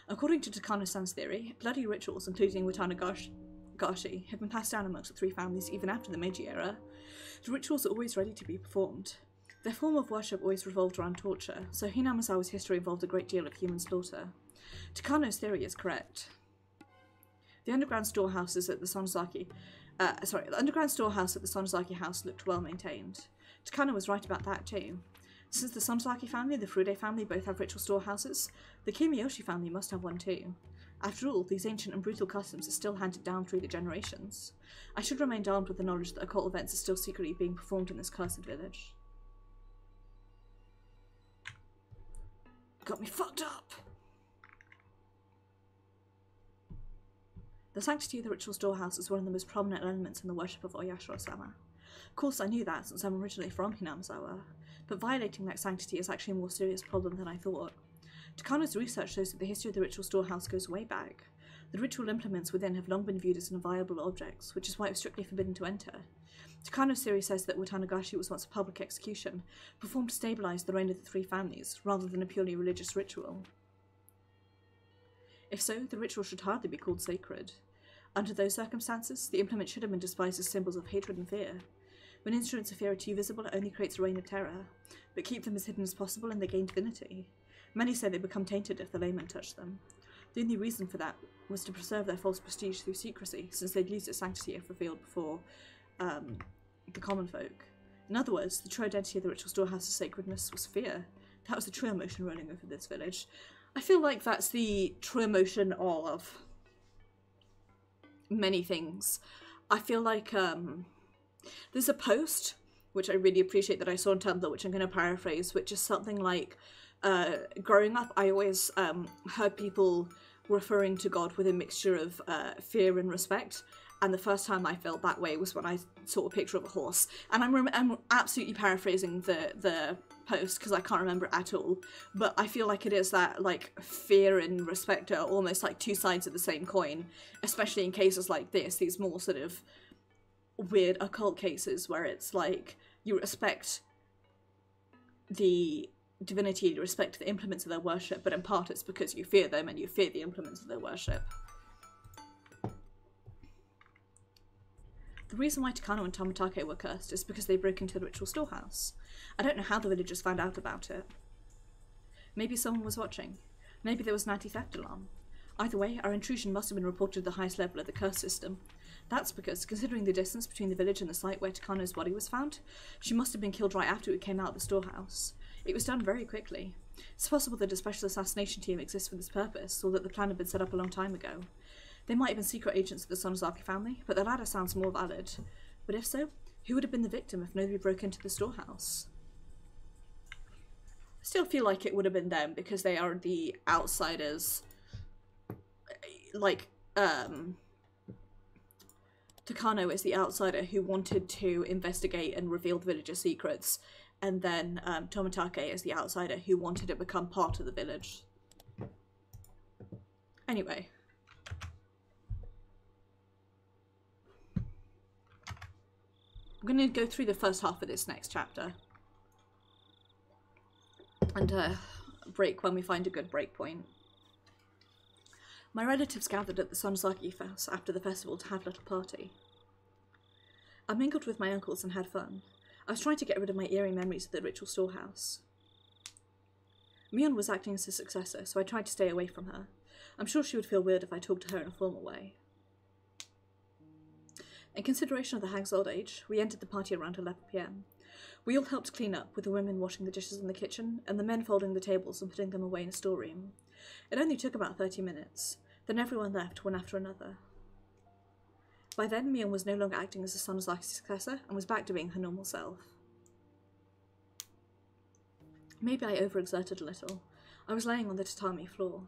According to Takano-san's theory, bloody rituals, including Higurashi, have been passed down amongst the three families even after the Meiji era. The rituals are always ready to be performed. Their form of worship always revolved around torture, so Hinamizawa's history involved a great deal of human slaughter. Takano's theory is correct. The underground storehouses at the Sonozaki house looked well maintained. Takano was right about that too. Since the Sonozaki family and the Furude family both have ritual storehouses, the Kimiyoshi family must have one too. After all, these ancient and brutal customs are still handed down through the generations. I should remain armed with the knowledge that occult events are still secretly being performed in this cursed village. Got me fucked up! The sanctity of the ritual storehouse is one of the most prominent elements in the worship of Oyashiro-sama. Of course, I knew that since I'm originally from Hinamizawa, but violating that sanctity is actually a more serious problem than I thought. Takano's research shows that the history of the ritual storehouse goes way back. The ritual implements within have long been viewed as inviolable objects, which is why it was strictly forbidden to enter. Takano's theory says that Watanagashi was once a public execution, performed to stabilise the reign of the three families, rather than a purely religious ritual. If so, the ritual should hardly be called sacred. Under those circumstances, the implement should have been despised as symbols of hatred and fear. When instruments of fear are too visible, it only creates a reign of terror, but keep them as hidden as possible and they gain divinity. Many say they become tainted if the layman touch them. The only reason for that was to preserve their false prestige through secrecy, since they'd lose its sanctity if revealed before the common folk. In other words, the true identity of the ritual storehouse's sacredness was fear. That was the true emotion running over this village. I feel like that's the true emotion of many things. I feel like there's a post, which I really appreciate, that I saw on Tumblr, which I'm going to paraphrase, which is something like, growing up, I always heard people referring to God with a mixture of fear and respect, and the first time I felt that way was when I saw a picture of a horse. And I'm absolutely paraphrasing the post because I can't remember it at all, but I feel like it is that, like, fear and respect are almost like two sides of the same coin, especially in cases like this, these more sort of weird occult cases where it's like you respect the divinity, you respect the implements of their worship, but in part it's because you fear them and you fear the implements of their worship. The reason why Takano and Tamatake were cursed is because they broke into the ritual storehouse. I don't know how the villagers found out about it. Maybe someone was watching. Maybe there was an anti-theft alarm. Either way, our intrusion must have been reported to the highest level of the curse system. That's because, considering the distance between the village and the site where Takano's body was found, she must have been killed right after it came out of the storehouse. It was done very quickly. It's possible that a special assassination team exists for this purpose, or that the plan had been set up a long time ago. They might have been secret agents of the Sonozaki family, but the latter sounds more valid. But if so, who would have been the victim if nobody broke into the storehouse? I still feel like it would have been them, because they are the outsiders. Like, Takano is the outsider who wanted to investigate and reveal the village's secrets, and then Tomitake is the outsider who wanted to become part of the village. Anyway. I'm going to go through the first half of this next chapter. And break when we find a good break point. My relatives gathered at the Sonozaki house after the festival to have a little party. I mingled with my uncles and had fun. I was trying to get rid of my eerie memories of the ritual storehouse. Mion was acting as a successor, so I tried to stay away from her. I'm sure she would feel weird if I talked to her in a formal way. In consideration of the hag's old age, we ended the party around 11 PM. We all helped clean up, with the women washing the dishes in the kitchen, and the men folding the tables and putting them away in a storeroom. It only took about 30 minutes. Then everyone left, one after another. By then, Mion was no longer acting as a Sonozaki successor, and was back to being her normal self. Maybe I overexerted a little. I was laying on the tatami floor.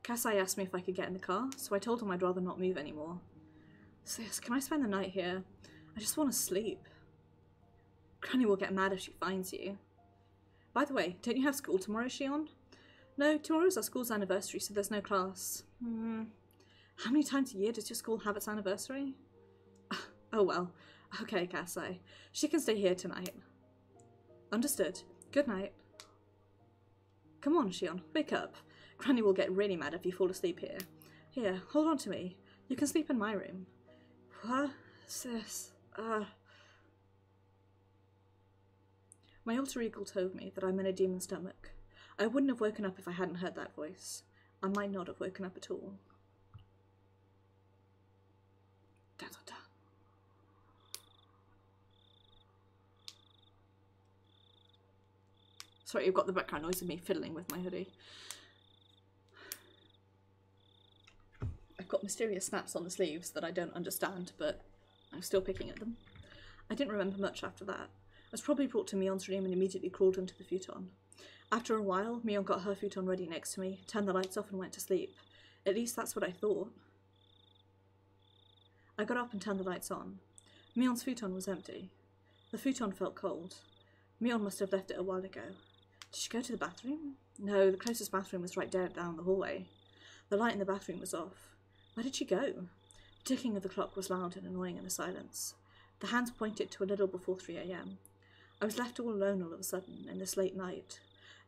Kasai asked me if I could get in the car, so I told him I'd rather not move anymore. Sis, can I spend the night here? I just want to sleep. Granny will get mad if she finds you. By the way, don't you have school tomorrow, Shion? No, tomorrow's our school's anniversary, so there's no class. How many times a year does your school have its anniversary? Oh well. Okay, Kasai. She can stay here tonight. Understood. Good night. Come on, Shion, wake up. Granny will get really mad if you fall asleep here. Here, hold on to me. You can sleep in my room. What? Sis, My alter ego told me that I'm in a demon's stomach. I wouldn't have woken up if I hadn't heard that voice. I might not have woken up at all. Da-da-da. Sorry, you've got the background noise of me fiddling with my hoodie. I've got mysterious snaps on the sleeves that I don't understand, but I'm still picking at them. I didn't remember much after that. I was probably brought to Mion's room and immediately crawled into the futon. After a while, Mion got her futon ready next to me, turned the lights off and went to sleep. At least that's what I thought. I got up and turned the lights on. Mion's futon was empty. The futon felt cold. Mion must have left it a while ago. Did she go to the bathroom? No, the closest bathroom was right down the hallway. The light in the bathroom was off. Where did she go? The ticking of the clock was loud and annoying in the silence. The hands pointed to a little before 3 AM. I was left all alone all of a sudden, in this late night.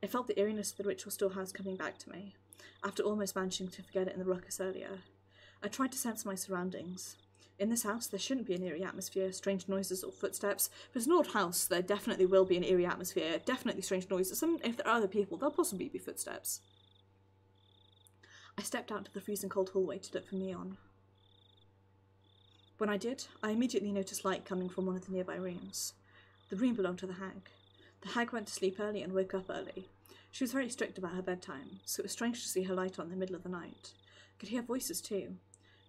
I felt the eeriness of the ritual storehouse coming back to me, after almost managing to forget it in the ruckus earlier. I tried to sense my surroundings. In this house, there shouldn't be an eerie atmosphere, strange noises or footsteps. If it's an old house, there definitely will be an eerie atmosphere, definitely strange noises, and if there are other people, there'll possibly be footsteps. I stepped out to the freezing cold hallway to look for Mion. When I did, I immediately noticed light coming from one of the nearby rooms. The room belonged to the hag. The hag went to sleep early and woke up early. She was very strict about her bedtime, so it was strange to see her light on in the middle of the night. I could hear voices too.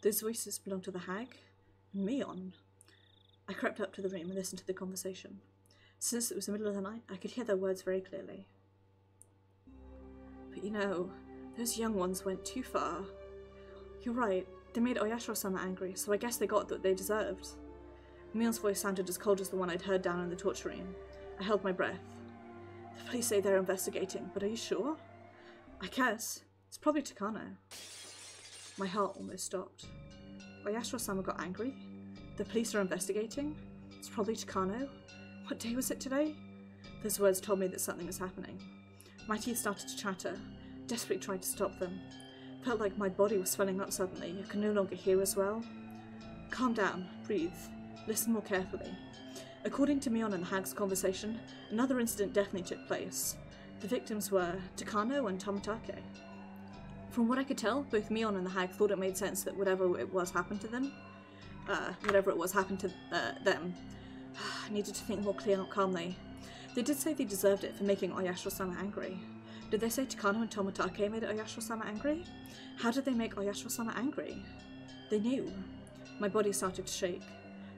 Those voices belonged to the hag and Mion. I crept up to the room and listened to the conversation. Since it was the middle of the night, I could hear their words very clearly. But you know, those young ones went too far. You're right, they made Oyashiro-sama angry, so I guess they got what they deserved. Mion's voice sounded as cold as the one I'd heard down in the torture room. I held my breath. The police say they're investigating, but are you sure? I guess. It's probably Takano. My heart almost stopped. Oyashiro-sama got angry? The police are investigating? It's probably Takano? What day was it today? Those words told me that something was happening. My teeth started to chatter. Desperately tried to stop them. Felt like my body was swelling up suddenly. I could no longer hear as well. Calm down. Breathe. Listen more carefully. According to Mion and the hag's conversation, another incident definitely took place. The victims were Takano and Tomitake. From what I could tell, both Mion and the hag thought it made sense that whatever it was happened to them. whatever it was happened to them. I needed to think more calmly. They did say they deserved it for making Oyashiro-sama angry. Did they say Takano and Toмотake made Oyashiro-sama angry? How did they make Oyashiro-sama angry? They knew. My body started to shake.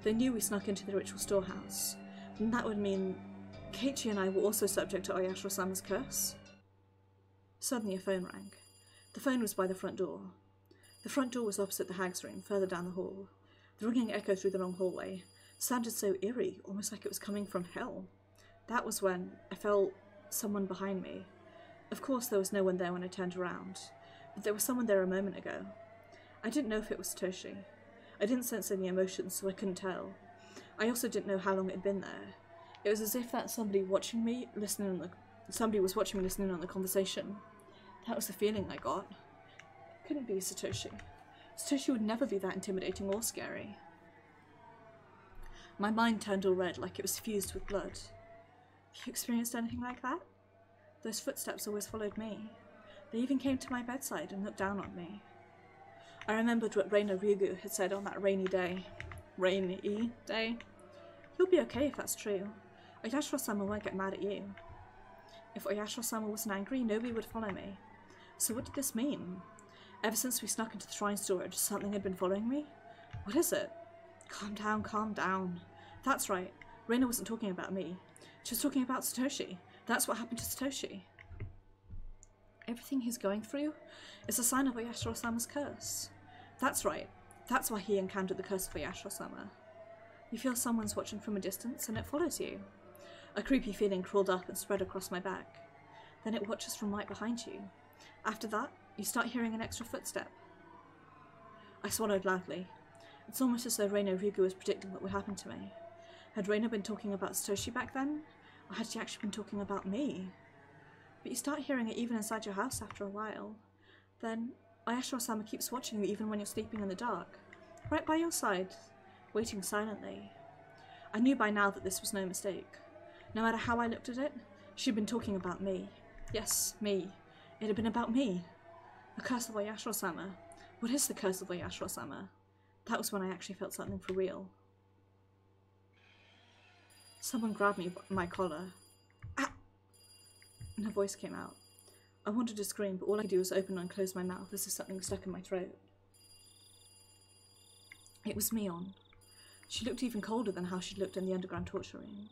They knew we snuck into the ritual storehouse. And that would mean Keiichi and I were also subject to Oyashiro-sama's curse. Suddenly a phone rang. The phone was by the front door. The front door was opposite the hag's room, further down the hall. The ringing echoed through the long hallway. Sounded so eerie, almost like it was coming from hell. That was when I felt someone behind me. Of course there was no one there when I turned around, but there was someone there a moment ago. I didn't know if it was Satoshi. I didn't sense any emotions, so I couldn't tell. I also didn't know how long it had been there. It was as if that somebody was watching me listening on the conversation. That was the feeling I got. It couldn't be Satoshi. Satoshi would never be that intimidating or scary. My mind turned all red, like it was fused with blood. Have you experienced anything like that? Those footsteps always followed me. They even came to my bedside and looked down on me. I remembered what Reina Ryugu had said on that rainy day. Rainy day? You'll be okay if that's true. Oyashiro-sama won't get mad at you. If Oyashiro-sama wasn't angry, nobody would follow me. So what did this mean? Ever since we snuck into the shrine storage, something had been following me? What is it? Calm down, calm down. That's right. Reina wasn't talking about me. She was talking about Satoshi. That's what happened to Satoshi. Everything he's going through is a sign of Oyashiro-sama's curse. That's right. That's why he encountered the curse of Oyashiro-sama. You feel someone's watching from a distance and it follows you. A creepy feeling crawled up and spread across my back. Then it watches from right behind you. After that, you start hearing an extra footstep. I swallowed loudly. It's almost as though Reina Ryugu was predicting what would happen to me. Had Reina been talking about Satoshi back then? Or had she actually been talking about me? But you start hearing it even inside your house after a while. Then, Oyashiro-sama keeps watching you even when you're sleeping in the dark. Right by your side, waiting silently. I knew by now that this was no mistake. No matter how I looked at it, she'd been talking about me. Yes, me. It had been about me. The curse of Oyashiro-sama. What is the curse of Oyashiro-sama? That was when I actually felt something for real. Someone grabbed me by my collar. Ah! And her voice came out. I wanted to scream, but all I could do was open and close my mouth as if something was stuck in my throat. It was Mion. She looked even colder than how she'd looked in the underground torture room.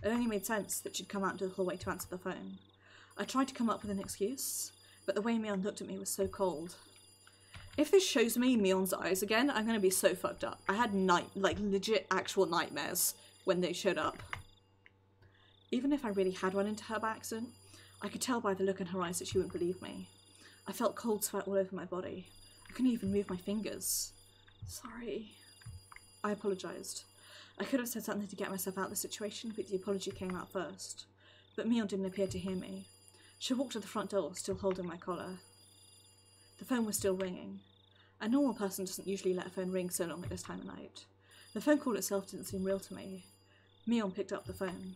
It only made sense that she'd come out into the hallway to answer the phone. I tried to come up with an excuse, but the way Mion looked at me was so cold. If this shows me Mion's eyes again, I'm gonna be so fucked up. I had legit actual nightmares when they showed up. Even if I really had run into her by accident, I could tell by the look in her eyes that she wouldn't believe me. I felt cold sweat all over my body. I couldn't even move my fingers. Sorry. I apologised. I could have said something to get myself out of the situation, but the apology came out first. But Mion didn't appear to hear me. She walked to the front door, still holding my collar. The phone was still ringing. A normal person doesn't usually let a phone ring so long at this time of night. The phone call itself didn't seem real to me. Mion picked up the phone.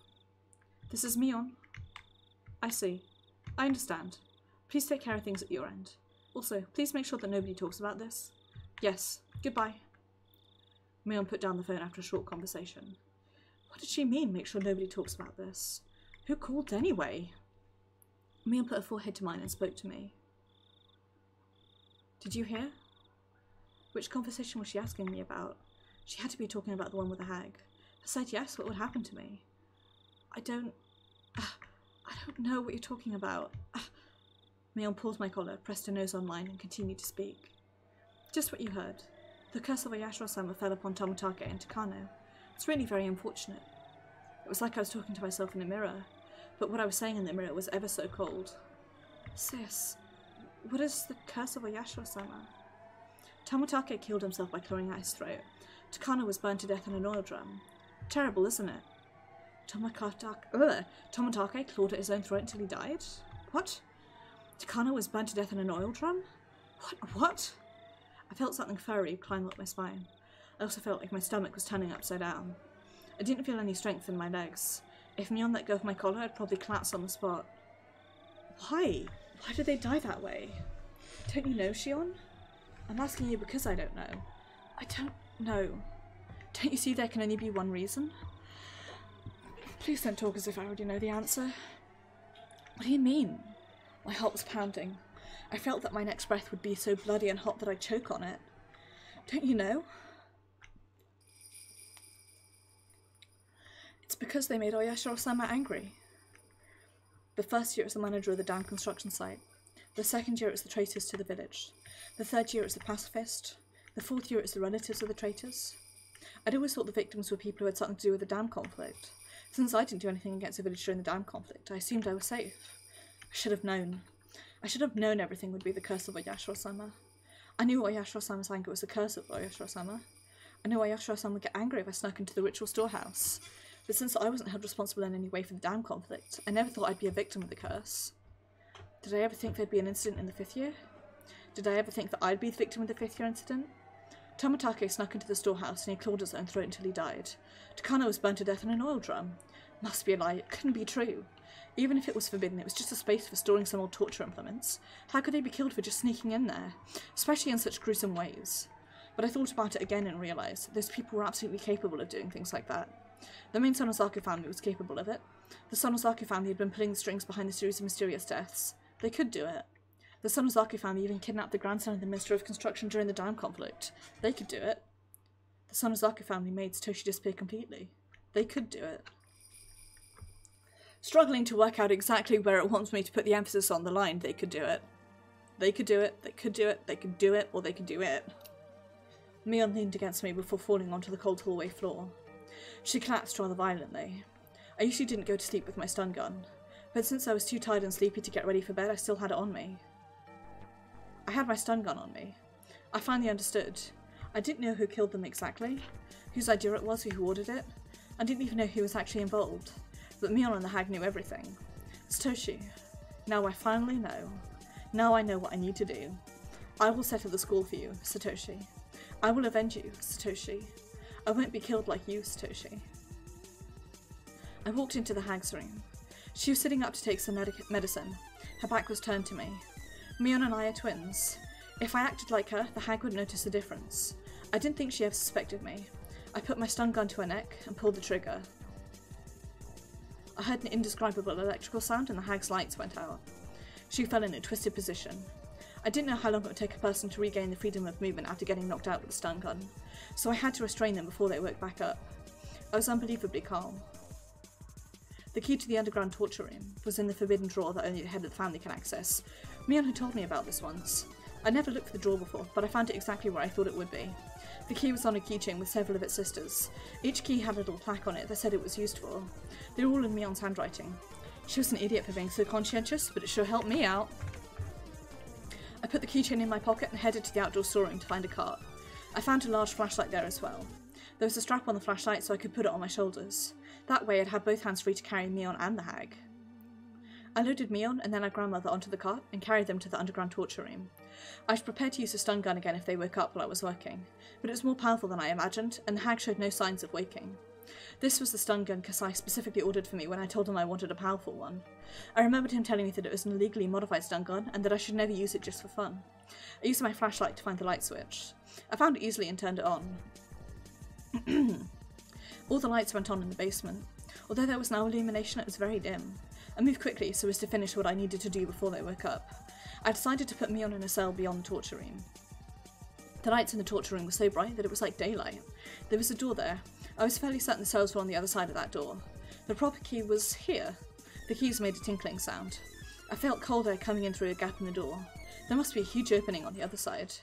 This is Mion. I see. I understand. Please take care of things at your end. Also, please make sure that nobody talks about this. Yes. Goodbye. Mion put down the phone after a short conversation. What did she mean, make sure nobody talks about this? Who called anyway? Mion put her forehead to mine and spoke to me. Did you hear? Which conversation was she asking me about? She had to be talking about the one with the hag. I said yes, what would happen to me? I don't know what you're talking about. Mion pulled my collar, pressed her nose on mine, and continued to speak. Just what you heard. The curse of Oyashiro-sama fell upon Toмотake and Takano. It's really very unfortunate. It was like I was talking to myself in a mirror, but what I was saying in the mirror was ever so cold. Sis, what is the curse of Oyashiro-sama? Toмотake killed himself by clawing out his throat. Takano was burned to death in an oil drum. Terrible, isn't it? Toмотake clawed at his own throat until he died? What? Takano was burned to death in an oil drum? What? I felt something furry climb up my spine. I also felt like my stomach was turning upside down. I didn't feel any strength in my legs. If Mion let go of my collar, I'd probably collapse on the spot. Why? Why did they die that way? Don't you know, Shion? I'm asking you because I don't know. I don't know. Don't you see there can only be one reason? Please don't talk as if I already know the answer. What do you mean? My heart was pounding. I felt that my next breath would be so bloody and hot that I'd choke on it. Don't you know? It's because they made Oyashiro-sama angry. The first year it was the manager of the dam construction site. The second year it was the traitors to the village. The third year it was the pacifist. The fourth year it was the relatives of the traitors. I'd always thought the victims were people who had something to do with the dam conflict. Since I didn't do anything against the village during the dam conflict, I assumed I was safe. I should have known. I should have known everything would be the curse of Oyashiro-sama. I knew Oyashiro-sama's anger was the curse of Oyashiro-sama. I knew Oyashiro-sama would get angry if I snuck into the ritual storehouse. But since I wasn't held responsible in any way for the dam conflict, I never thought I'd be a victim of the curse. Did I ever think there'd be an incident in the 5th year? Did I ever think that I'd be the victim of the 5th year incident? Toмотake snuck into the storehouse and he clawed his own throat until he died. Takano was burnt to death in an oil drum. Must be a lie, it couldn't be true. Even if it was forbidden, it was just a space for storing some old torture implements. How could they be killed for just sneaking in there? Especially in such gruesome ways. But I thought about it again and realised that those people were absolutely capable of doing things like that. The main Sonozaku family was capable of it. The Sonozaku family had been pulling the strings behind the series of mysterious deaths. They could do it. The Sonozaku family even kidnapped the grandson of the Minister of Construction during the dam conflict. They could do it. The Sonozaku family made Satoshi disappear completely. They could do it. Struggling to work out exactly where it wants me to put the emphasis on the line, they could do it. They could do it, they could do it, they could do it, or they could do it. Mion leaned against me before falling onto the cold hallway floor. She collapsed rather violently. I usually didn't go to sleep with my stun gun, but since I was too tired and sleepy to get ready for bed, I still had it on me. I had my stun gun on me. I finally understood. I didn't know who killed them exactly, whose idea it was, who ordered it. I didn't even know who was actually involved. But Mion and the hag knew everything. Satoshi. Now I finally know. Now I know what I need to do. I will settle the score for you, Satoshi. I will avenge you, Satoshi. I won't be killed like you, Satoshi. I walked into the hag's room. She was sitting up to take some medicine. Her back was turned to me. Mion and I are twins. If I acted like her, the hag would notice the difference. I didn't think she ever suspected me. I put my stun gun to her neck and pulled the trigger. I heard an indescribable electrical sound and the hag's lights went out. She fell in a twisted position. I didn't know how long it would take a person to regain the freedom of movement after getting knocked out with a stun gun, so I had to restrain them before they woke back up. I was unbelievably calm. The key to the underground torture room was in the forbidden drawer that only the head of the family can access. Mion had told me about this once. I never looked for the drawer before, but I found it exactly where I thought it would be. The key was on a keychain with several of its sisters. Each key had a little plaque on it that said it was used for. They were all in Mion's handwriting. She was an idiot for being so conscientious, but it sure helped me out. I put the keychain in my pocket and headed to the outdoor storeroom to find a cart. I found a large flashlight there as well. There was a strap on the flashlight so I could put it on my shoulders. That way I'd have both hands free to carry Mion and the hag. I loaded Mion and then our grandmother onto the cart and carried them to the underground torture room. I was prepared to use the stun gun again if they woke up while I was working, but it was more powerful than I imagined, and the hag showed no signs of waking. This was the stun gun Kasai specifically ordered for me when I told him I wanted a powerful one. I remembered him telling me that it was an illegally modified stun gun and that I should never use it just for fun. I used my flashlight to find the light switch. I found it easily and turned it on. All the lights went on in the basement. Although there was now illumination, it was very dim. I moved quickly so as to finish what I needed to do before they woke up. I decided to put Mion in a cell beyond the torture room. The lights in the torture room were so bright that it was like daylight. There was a door there. I was fairly certain the cells were on the other side of that door. The proper key was here. The keys made a tinkling sound. I felt cold air coming in through a gap in the door. There must be a huge opening on the other side.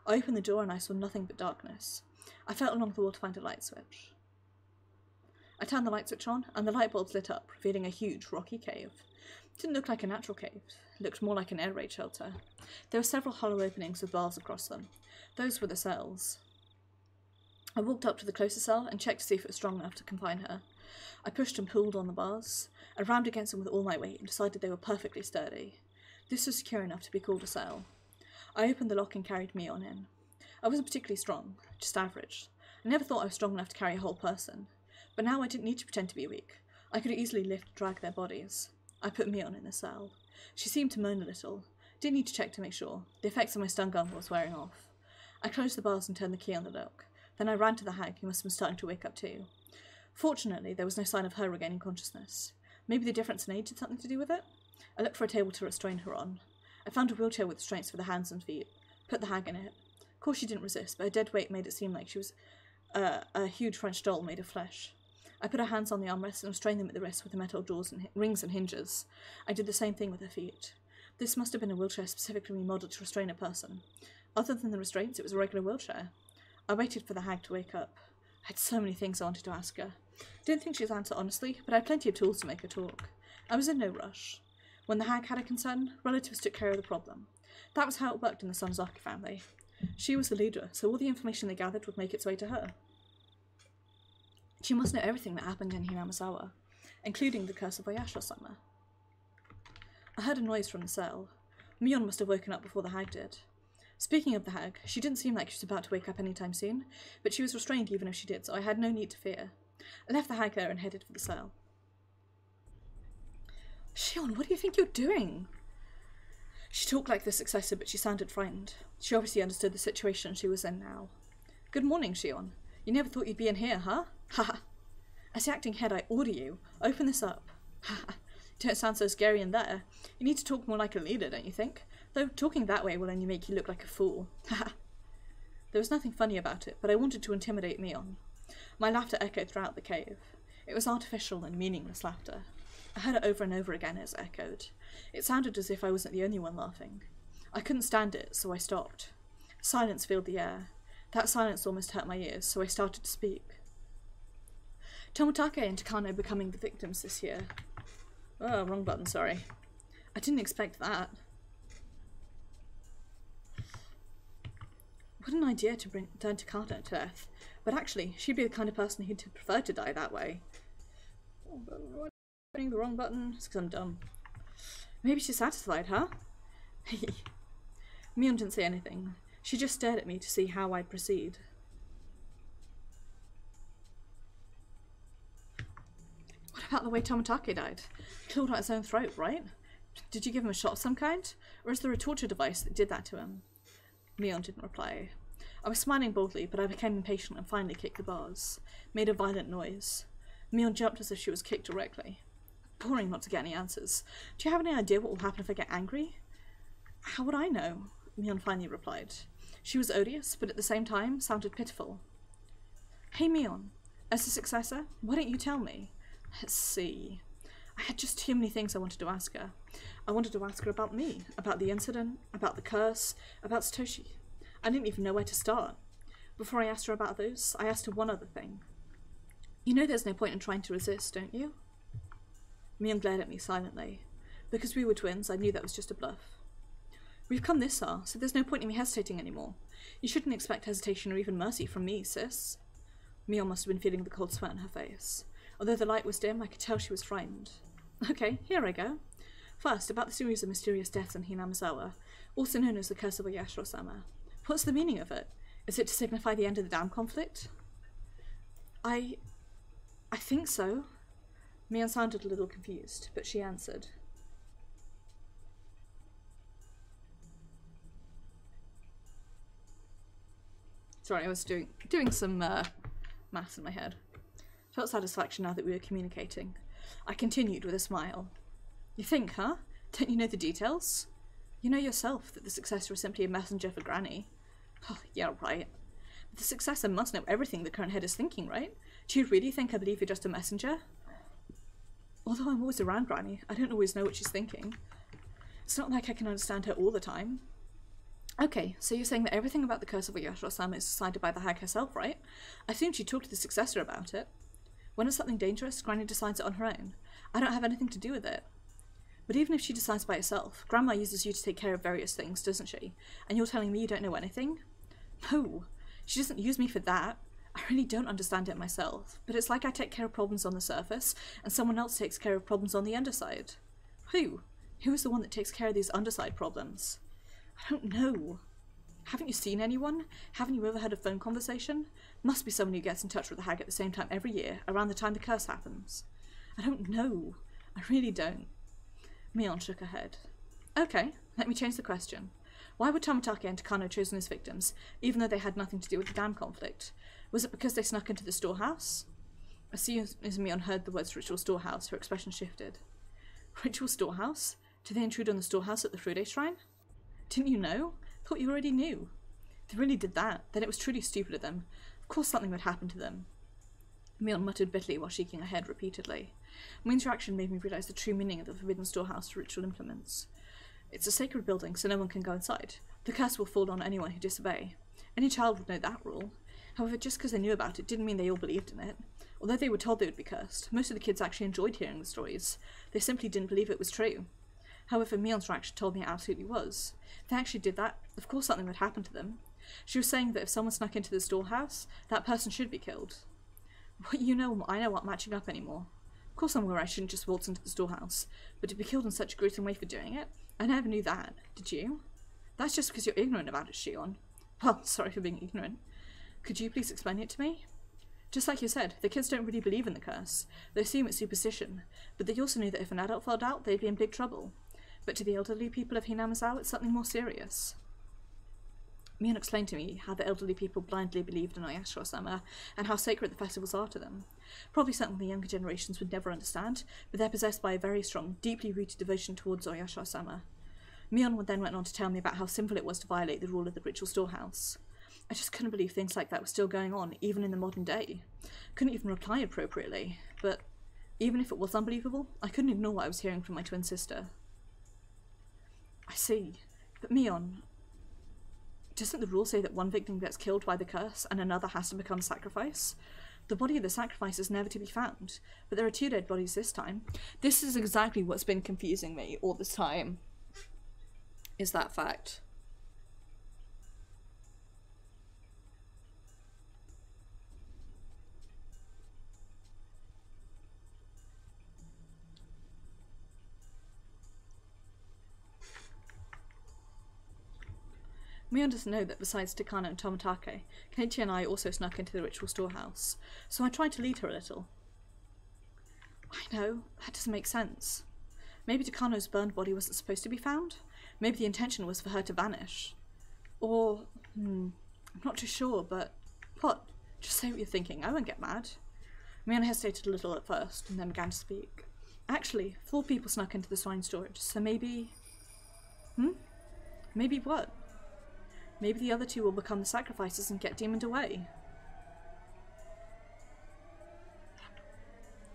I opened the door and I saw nothing but darkness. I felt along the wall to find a light switch. I turned the light switch on, and the light bulbs lit up, revealing a huge, rocky cave. It didn't look like a natural cave. It looked more like an air raid shelter. There were several hollow openings with bars across them. Those were the cells. I walked up to the closest cell and checked to see if it was strong enough to confine her. I pushed and pulled on the bars. I rammed against them with all my weight and decided they were perfectly sturdy. This was secure enough to be called a cell. I opened the lock and carried Mion in. I wasn't particularly strong, just average. I never thought I was strong enough to carry a whole person. But now I didn't need to pretend to be weak. I could easily lift and drag their bodies. I put Mion in the cell. She seemed to moan a little. Didn't need to check to make sure. The effects of my stun gun was wearing off. I closed the bars and turned the key on the lock. Then I ran to the hag, who must have been starting to wake up too. Fortunately, there was no sign of her regaining consciousness. Maybe the difference in age had something to do with it? I looked for a table to restrain her on. I found a wheelchair with restraints for the hands and feet, put the hag in it. Of course she didn't resist, but her dead weight made it seem like she was a huge French doll made of flesh. I put her hands on the armrests and restrained them at the wrists with the metal doors and rings and hinges. I did the same thing with her feet. This must have been a wheelchair specifically remodeled to restrain a person. Other than the restraints, it was a regular wheelchair. I waited for the hag to wake up. I had so many things I wanted to ask her. Didn't think she'd answer honestly, but I had plenty of tools to make her talk. I was in no rush. When the hag had a concern, relatives took care of the problem. That was how it worked in the Sonozaki family. She was the leader, so all the information they gathered would make its way to her. She must know everything that happened in Hinamizawa, including the curse of Oyashiro-sama. I heard a noise from the cell. Mion must have woken up before the hag did. Speaking of the hag, she didn't seem like she was about to wake up anytime soon, but she was restrained even if she did, so I had no need to fear. I left the hag there and headed for the cell. Shion, what do you think you're doing? She talked like the successor, but she sounded frightened. She obviously understood the situation she was in now. Good morning, Shion. You never thought you'd be in here, huh? Ha! As the acting head, I order you, open this up. Ha! Don't sound so scary in there. You need to talk more like a leader, don't you think? Though talking that way will only make you look like a fool. Ha! There was nothing funny about it, but I wanted to intimidate Mion. My laughter echoed throughout the cave. It was artificial and meaningless laughter. I heard it over and over again as it echoed. It sounded as if I wasn't the only one laughing. I couldn't stand it, so I stopped. Silence filled the air. That silence almost hurt my ears, so I started to speak. Toмотake and Takano becoming the victims this year. Oh, wrong button, sorry. I didn't expect that. What an idea to turn Takano to death. But actually, she'd be the kind of person who'd prefer to die that way. Oh, but why am I hitting the wrong button? It's because I'm dumb. Maybe she's satisfied, huh? Mion didn't say anything. She just stared at me to see how I'd proceed. What about the way Toмотake died? Clawed out his own throat, right? Did you give him a shot of some kind? Or is there a torture device that did that to him? Mion didn't reply. I was smiling boldly, but I became impatient and finally kicked the bars. Made a violent noise. Mion jumped as if she was kicked directly. Boring not to get any answers. Do you have any idea what will happen if I get angry? How would I know? Mion finally replied. She was odious, but at the same time sounded pitiful. Hey Mion, as the successor, why don't you tell me? Let's see. I had just too many things I wanted to ask her. I wanted to ask her about me, about the incident, about the curse, about Satoshi. I didn't even know where to start. Before I asked her about those, I asked her one other thing. You know there's no point in trying to resist, don't you? Mion glared at me silently. Because we were twins, I knew that was just a bluff. We've come this far, so there's no point in me hesitating anymore. You shouldn't expect hesitation or even mercy from me, sis. Mion must have been feeling the cold sweat on her face. Although the light was dim, I could tell she was frightened. Okay, here I go. First, about the series of mysterious deaths in Hinamizawa, also known as the curse of Oyashiro-sama. What's the meaning of it? Is it to signify the end of the dam conflict? I think so. Mion sounded a little confused, but she answered. Sorry, I was doing some maths in my head. Felt satisfaction now that we were communicating. I continued with a smile. You think, huh? Don't you know the details? You know yourself that the successor is simply a messenger for Granny. Oh, yeah, right. But the successor must know everything the current head is thinking, right? Do you really think I believe you're just a messenger? Although I'm always around Granny, I don't always know what she's thinking. It's not like I can understand her all the time. Okay, so you're saying that everything about the curse of Oyashiro-sama is decided by the hag herself, right? I assumed she talked to the successor about it. When it's something dangerous, Granny decides it on her own. I don't have anything to do with it. But even if she decides by herself, Grandma uses you to take care of various things, doesn't she? And you're telling me you don't know anything? No, she doesn't use me for that. I really don't understand it myself, but it's like I take care of problems on the surface, and someone else takes care of problems on the underside. Who? Who is the one that takes care of these underside problems? I don't know. Haven't you seen anyone? Haven't you ever heard a phone conversation? Must be someone who gets in touch with the hag at the same time every year, around the time the curse happens. I don't know. I really don't. Mion shook her head. Okay, let me change the question. Why were Toмотake and Takano chosen as victims, even though they had nothing to do with the dam conflict? Was it because they snuck into the storehouse? As soon as Mion heard the words ritual storehouse, her expression shifted. Ritual storehouse? Did they intrude on the storehouse at the Frude Shrine? Didn't you know? Thought you already knew. If they really did that, then it was truly stupid of them. Of course something would happen to them. Mion muttered bitterly while shaking her head repeatedly. My interaction made me realise the true meaning of the forbidden storehouse for ritual implements. It's a sacred building, so no one can go inside. The curse will fall on anyone who disobey. Any child would know that rule. However, just because they knew about it didn't mean they all believed in it. Although they were told they would be cursed, most of the kids actually enjoyed hearing the stories. They simply didn't believe it was true. However, Mion's reaction told me it absolutely was. If they actually did that, of course something would happen to them. She was saying that if someone snuck into the storehouse, that person should be killed. What you know and what I know aren't matching up anymore. Of course I'm aware I shouldn't just waltz into the storehouse, but to be killed in such a gruesome way for doing it, I never knew that, did you? That's just because you're ignorant about it, Shion. Well, sorry for being ignorant. Could you please explain it to me? Just like you said, the kids don't really believe in the curse. They assume it's superstition, but they also knew that if an adult fell out, they'd be in big trouble. But to the elderly people of Hinamazao, it's something more serious. Mion explained to me how the elderly people blindly believed in Oyashiro-sama, and how sacred the festivals are to them. Probably something the younger generations would never understand, but they're possessed by a very strong, deeply rooted devotion towards Oyashiro-sama. Mion then went on to tell me about how sinful it was to violate the rule of the ritual storehouse. I just couldn't believe things like that were still going on, even in the modern day. Couldn't even reply appropriately, but even if it was unbelievable, I couldn't ignore what I was hearing from my twin sister. I see, but Mion, doesn't the rule say that one victim gets killed by the curse and another has to become sacrifice? The body of the sacrifice is never to be found, but there are 2 dead bodies this time. This is exactly what's been confusing me all this time, is that fact. Mion doesn't know that besides Takano and Toмотake, Keiichi and I also snuck into the ritual storehouse, so I tried to lead her a little. I know, that doesn't make sense. Maybe Takano's burned body wasn't supposed to be found? Maybe the intention was for her to vanish. Or, I'm not too sure, but what? Just say what you're thinking, I won't get mad. Mion hesitated a little at first, and then began to speak. Actually, 4 people snuck into the swine storage, so maybe... Maybe what? Maybe the other 2 will become the sacrifices and get demoned away.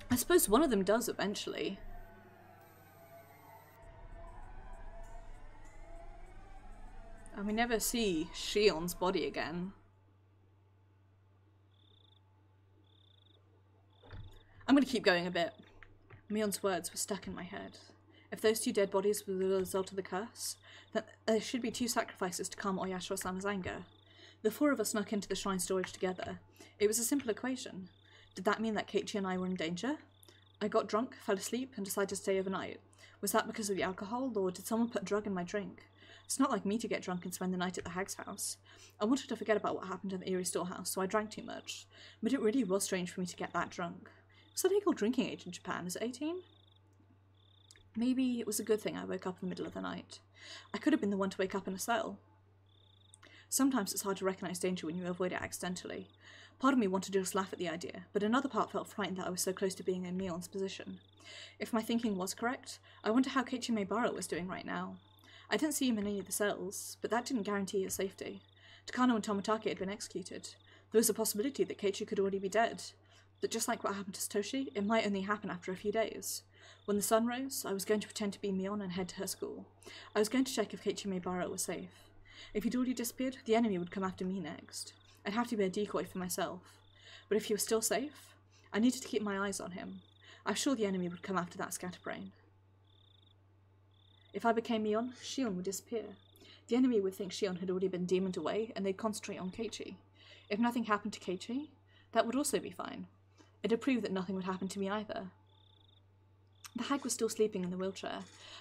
I suppose one of them does eventually. And we never see Shion's body again. I'm going to keep going a bit. Mion's words were stuck in my head. If those 2 dead bodies were the result of the curse, then there should be 2 sacrifices to calm Oyashiro-sama's anger. The 4 of us snuck into the shrine storage together. It was a simple equation. Did that mean that Keiichi and I were in danger? I got drunk, fell asleep, and decided to stay overnight. Was that because of the alcohol, or did someone put a drug in my drink? It's not like me to get drunk and spend the night at the hag's house. I wanted to forget about what happened in the eerie storehouse, so I drank too much. But it really was strange for me to get that drunk. What's the legal drinking age in Japan? Is it 18? Maybe it was a good thing I woke up in the middle of the night. I could have been the one to wake up in a cell. Sometimes it's hard to recognise danger when you avoid it accidentally. Part of me wanted to just laugh at the idea, but another part felt frightened that I was so close to being in Mion's position. If my thinking was correct, I wonder how Keiichi Maebara was doing right now. I didn't see him in any of the cells, but that didn't guarantee his safety. Takano and Toмотake had been executed. There was a possibility that Keiichi could already be dead. But just like what happened to Satoshi, it might only happen after a few days. When the sun rose, I was going to pretend to be Mion and head to her school. I was going to check if Keiichi Maebara was safe. If he'd already disappeared, the enemy would come after me next. I'd have to be a decoy for myself. But if he was still safe, I needed to keep my eyes on him. I was sure the enemy would come after that scatterbrain. If I became Mion, Shion would disappear. The enemy would think Shion had already been demoned away, and they'd concentrate on Keiichi. If nothing happened to Keiichi, that would also be fine. It'd prove that nothing would happen to me either. The hag was still sleeping in the wheelchair.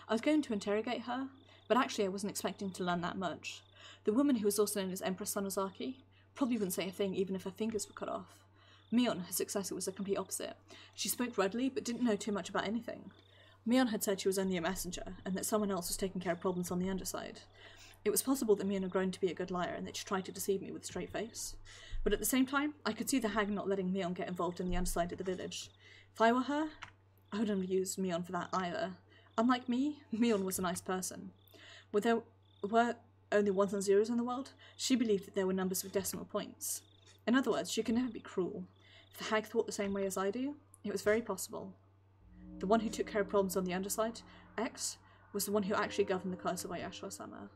I was going to interrogate her, but actually I wasn't expecting to learn that much. The woman who was also known as Empress Sonozaki probably wouldn't say a thing even if her fingers were cut off. Mion, her successor, was the complete opposite. She spoke readily, but didn't know too much about anything. Mion had said she was only a messenger, and that someone else was taking care of problems on the underside. It was possible that Mion had grown to be a good liar and that she tried to deceive me with a straight face. But at the same time, I could see the hag not letting Mion get involved in the underside of the village. If I were her, I wouldn't have used Mion for that either. Unlike me, Mion was a nice person. Where there were only ones and zeros in the world, she believed that there were numbers with decimal points. In other words, she could never be cruel. If the hag thought the same way as I do, it was very possible. The one who took care of problems on the underside, X, was the one who actually governed the curse of Ayashua-sama.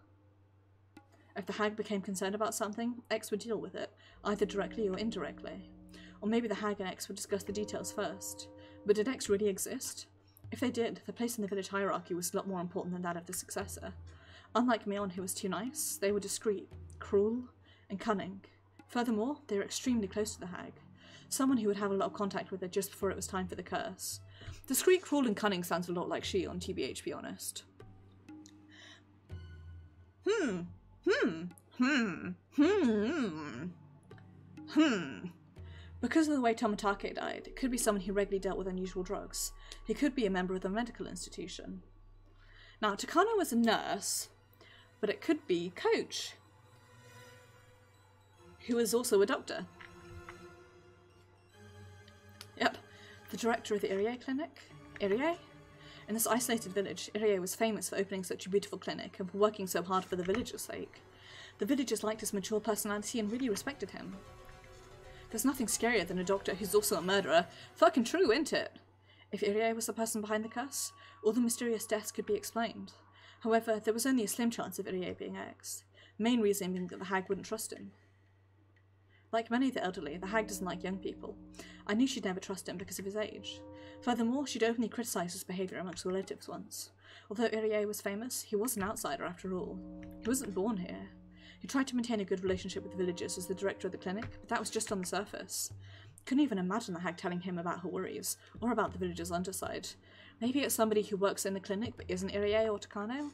If the hag became concerned about something, X would deal with it, either directly or indirectly. Or maybe the hag and X would discuss the details first. But did X really exist? If they did, the place in the village hierarchy was a lot more important than that of the successor. Unlike Mion, who was too nice, they were discreet, cruel, and cunning. Furthermore, they were extremely close to the hag. Someone who would have a lot of contact with her just before it was time for the curse. Discreet, cruel, and cunning sounds a lot like Shion, TBH, to be honest. Because of the way Tomitake died, it could be someone who regularly dealt with unusual drugs. He could be a member of the medical institution. Now, Takano was a nurse, but it could be Coach, who was also a doctor. Yep, the director of the Irie clinic. Irie? In this isolated village, Irie was famous for opening such a beautiful clinic and for working so hard for the villagers' sake. The villagers liked his mature personality and really respected him. There's nothing scarier than a doctor who's also a murderer. Fucking true, isn't it? If Irie was the person behind the curse, all the mysterious deaths could be explained. However, there was only a slim chance of Irie being X, main reason being that the hag wouldn't trust him. Like many of the elderly, the hag doesn't like young people. I knew she'd never trust him because of his age. Furthermore, she'd openly criticised his behaviour amongst relatives once. Although Irie was famous, he was an outsider after all. He wasn't born here. He tried to maintain a good relationship with the villagers as the director of the clinic, but that was just on the surface. Couldn't even imagine the hag telling him about her worries, or about the villagers' underside. Maybe it's somebody who works in the clinic but isn't Irie or Takano?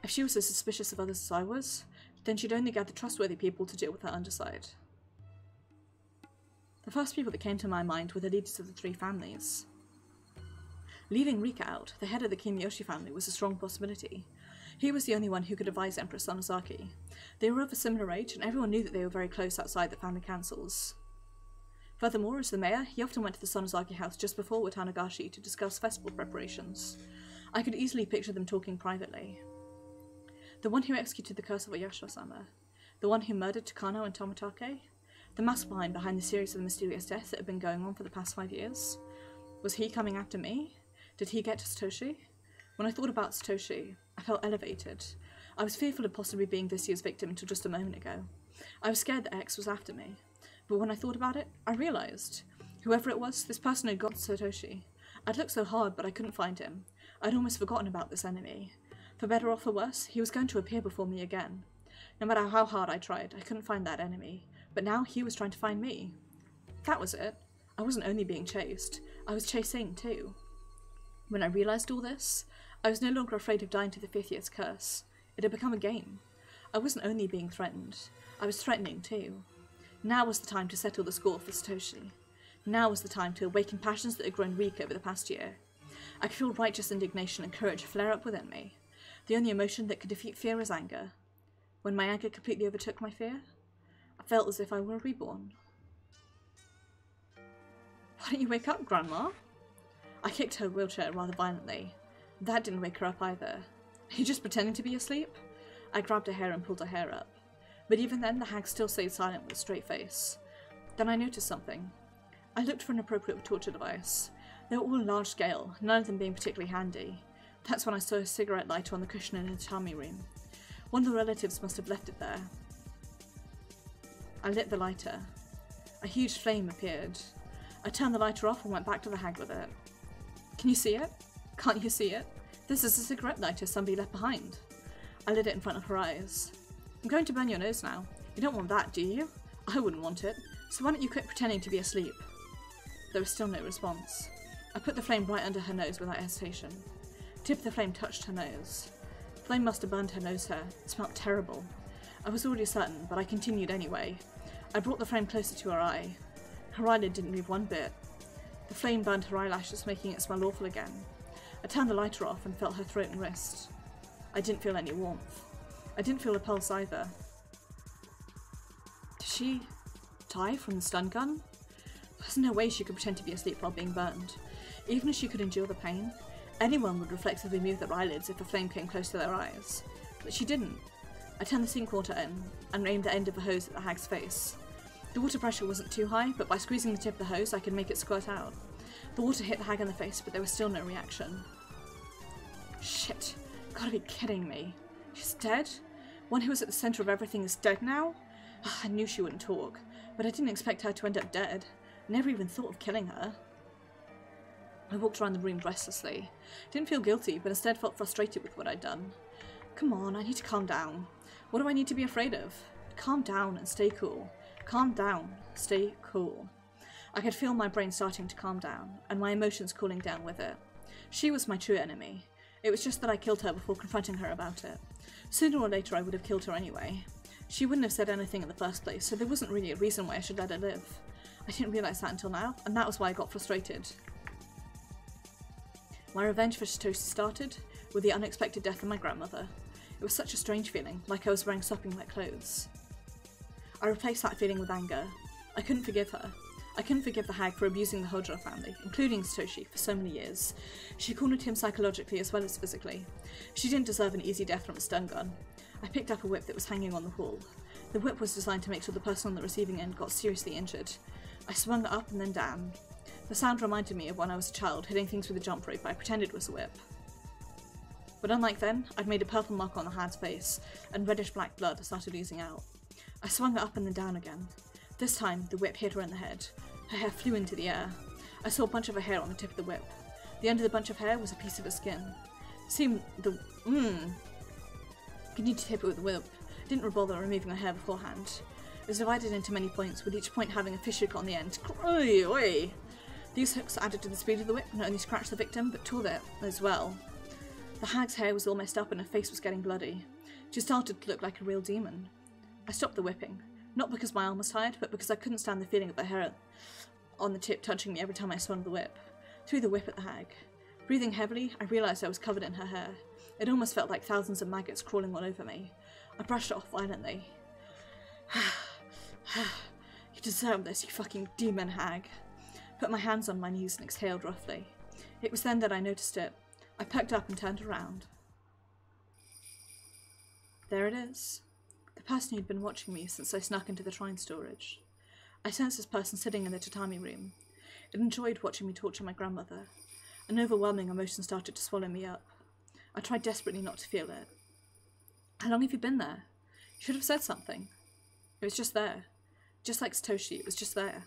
If she was as suspicious of others as I was, then she'd only gather trustworthy people to deal with her underside. The first people that came to my mind were the leaders of the three families. Leaving Rika out, the head of the Kimiyoshi family was a strong possibility. He was the only one who could advise Empress Sonozaki. They were of a similar age, and everyone knew that they were very close outside the family councils. Furthermore, as the mayor, he often went to the Sonozaki house just before with Higurashi to discuss festival preparations. I could easily picture them talking privately. The one who executed the curse of Ayashua-sama, the one who murdered Takano and Tomitake, the mastermind behind the series of mysterious deaths that had been going on for the past 5 years. Was he coming after me? Did he get to Satoshi? When I thought about Satoshi, I felt elevated. I was fearful of possibly being this year's victim until just a moment ago. I was scared that X was after me. But when I thought about it, I realised. Whoever it was, this person had got Satoshi. I'd looked so hard, but I couldn't find him. I'd almost forgotten about this enemy. For better or for worse, he was going to appear before me again. No matter how hard I tried, I couldn't find that enemy. But now he was trying to find me. That was it. I wasn't only being chased, I was chasing too. When I realised all this, I was no longer afraid of dying to the 5th year's curse. It had become a game. I wasn't only being threatened, I was threatening too. Now was the time to settle the score for Satoshi. Now was the time to awaken passions that had grown weak over the past year. I could feel righteous indignation and courage flare up within me. The only emotion that could defeat fear is anger. When my anger completely overtook my fear, I felt as if I were reborn. Why don't you wake up, Grandma? I kicked her wheelchair rather violently. That didn't wake her up either. Are you just pretending to be asleep? I grabbed her hair and pulled her hair up. But even then, the hag still stayed silent with a straight face. Then I noticed something. I looked for an appropriate torture device. They were all large scale, none of them being particularly handy. That's when I saw a cigarette lighter on the cushion in the tatami room. One of the relatives must have left it there. I lit the lighter. A huge flame appeared. I turned the lighter off and went back to the hag with it. Can you see it? Can't you see it? This is a cigarette lighter somebody left behind. I lit it in front of her eyes. I'm going to burn your nose now. You don't want that, do you? I wouldn't want it, so why don't you quit pretending to be asleep? There was still no response. I put the flame right under her nose without hesitation. The tip of the flame touched her nose. The flame must have burned her nose hair. It smelled terrible. I was already certain, but I continued anyway. I brought the flame closer to her eye. Her eyelid didn't move one bit. The flame burned her eyelashes, making it smell awful again. I turned the lighter off and felt her throat and wrist. I didn't feel any warmth. I didn't feel a pulse either. Did she die from the stun gun? There's no way she could pretend to be asleep while being burned. Even if she could endure the pain, anyone would reflexively move their eyelids if a flame came close to their eyes. But she didn't. I turned the sink water in and aimed the end of the hose at the hag's face. The water pressure wasn't too high, but by squeezing the tip of the hose I could make it squirt out. The water hit the hag in the face, but there was still no reaction. Shit. Gotta be kidding me. She's dead? One who was at the centre of everything is dead now? I knew she wouldn't talk, but I didn't expect her to end up dead. I never even thought of killing her. I walked around the room restlessly. Didn't feel guilty, but instead felt frustrated with what I'd done. Come on, I need to calm down. What do I need to be afraid of? Calm down and stay cool. Calm down, stay cool. I could feel my brain starting to calm down, and my emotions cooling down with it. She was my true enemy. It was just that I killed her before confronting her about it. Sooner or later I would have killed her anyway. She wouldn't have said anything in the first place, so there wasn't really a reason why I should let her live. I didn't realise that until now, and that was why I got frustrated. My revenge for Satoshi started with the unexpected death of my grandmother. It was such a strange feeling, like I was wearing sopping wet clothes. I replaced that feeling with anger. I couldn't forgive her. I couldn't forgive the hag for abusing the Hojiro family, including Satoshi, for so many years. She cornered him psychologically as well as physically. She didn't deserve an easy death from a stun gun. I picked up a whip that was hanging on the wall. The whip was designed to make sure the person on the receiving end got seriously injured. I swung it up and then down. The sound reminded me of when I was a child, hitting things with a jump rope I pretended it was a whip. But unlike then, I'd made a purple mark on the hag's face, and reddish-black blood started oozing out. I swung it up and then down again. This time, the whip hit her in the head. Her hair flew into the air. I saw a bunch of her hair on the tip of the whip. The end of the bunch of hair was a piece of her skin. Continued to tip it with the whip. Didn't bother removing her hair beforehand. It was divided into many points, with each point having a fishhook on the end. Oi, oi. These hooks added to the speed of the whip, not only scratched the victim, but tore it as well. The hag's hair was all messed up and her face was getting bloody. She started to look like a real demon. I stopped the whipping. Not because my arm was tired, but because I couldn't stand the feeling of the hair on the tip touching me every time I swung the whip. Threw the whip at the hag. Breathing heavily, I realised I was covered in her hair. It almost felt like thousands of maggots crawling all over me. I brushed it off violently. You deserve this, you fucking demon hag. Put my hands on my knees and exhaled roughly. It was then that I noticed it. I perked up and turned around. There it is. The person who'd been watching me since I snuck into the shrine storage. I sensed this person sitting in the tatami room. It enjoyed watching me torture my grandmother. An overwhelming emotion started to swallow me up. I tried desperately not to feel it. How long have you been there? You should have said something. It was just there. Just like Satoshi, it was just there.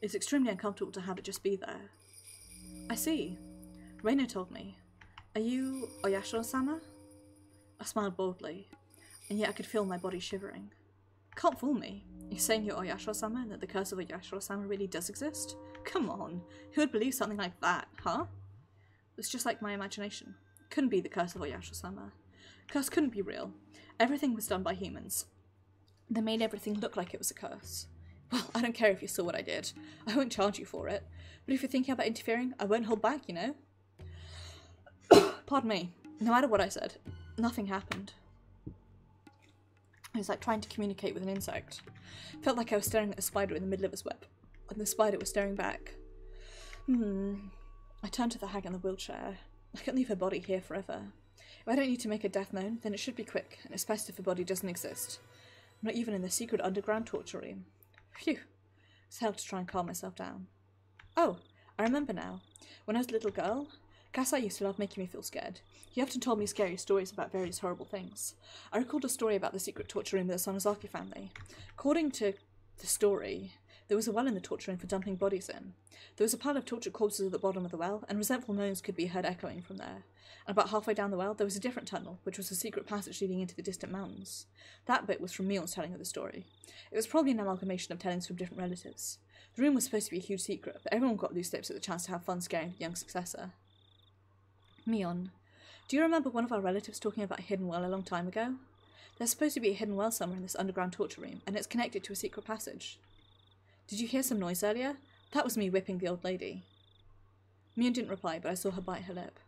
It's extremely uncomfortable to have it just be there. I see. Reina told me. Are you Oyashiro-sama? I smiled boldly, and yet I could feel my body shivering. Can't fool me. You're saying you're Oyashiro-sama and that the curse of Oyashiro-sama really does exist? Come on, who would believe something like that, huh? It's just like my imagination. Couldn't be the curse of Oyashiro-sama. Curse couldn't be real. Everything was done by humans. They made everything look like it was a curse. Well, I don't care if you saw what I did. I won't charge you for it. But if you're thinking about interfering, I won't hold back, you know? Pardon me. No matter what I said, nothing happened. It was like trying to communicate with an insect. Felt like I was staring at a spider in the middle of his web, and the spider was staring back. I turned to the hag in the wheelchair. I can't leave her body here forever. If I don't need to make her death known, then it should be quick, and it's best if her body doesn't exist. I'm not even in the secret underground torture room. Phew. It's helped to try and calm myself down. Oh, I remember now. When I was a little girl, Kasai used to love making me feel scared. He often told me scary stories about various horrible things. I recalled a story about the secret torture room of the Sonozaki family. According to the story, there was a well in the torture room for dumping bodies in. There was a pile of tortured corpses at the bottom of the well, and resentful moans could be heard echoing from there. And about halfway down the well, there was a different tunnel, which was a secret passage leading into the distant mountains. That bit was from Mion's telling of the story. It was probably an amalgamation of tellings from different relatives. The room was supposed to be a huge secret, but everyone got loose lips at the chance to have fun scaring the young successor. Mion, do you remember one of our relatives talking about a hidden well a long time ago? There's supposed to be a hidden well somewhere in this underground torture room, and it's connected to a secret passage. Did you hear some noise earlier? That was me whipping the old lady. Mion didn't reply, but I saw her bite her lip.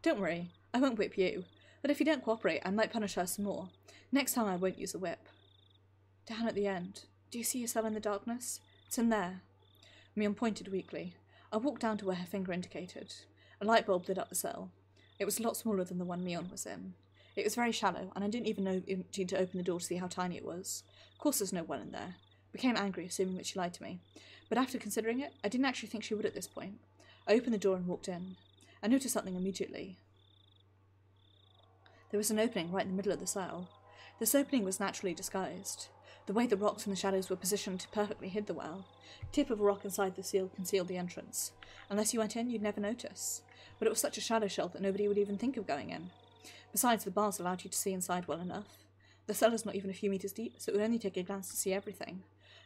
Don't worry, I won't whip you, but if you don't cooperate, I might punish her some more. Next time I won't use a whip. Down at the end, do you see your cell in the darkness? It's in there. Mion pointed weakly. I walked down to where her finger indicated. A light bulb lit up the cell. It was a lot smaller than the one Mion was in. It was very shallow, and I didn't even need to open the door to see how tiny it was. Of course there's no one in there. Became angry, assuming that she lied to me. But after considering it, I didn't actually think she would at this point. I opened the door and walked in. I noticed something immediately. There was an opening right in the middle of the cell. This opening was naturally disguised. The way the rocks and the shadows were positioned perfectly hid the well. The tip of a rock inside the seal concealed the entrance. Unless you went in, you'd never notice. But it was such a shadow shelf that nobody would even think of going in. Besides, the bars allowed you to see inside well enough. The cellar's not even a few meters deep, so it would only take a glance to see everything.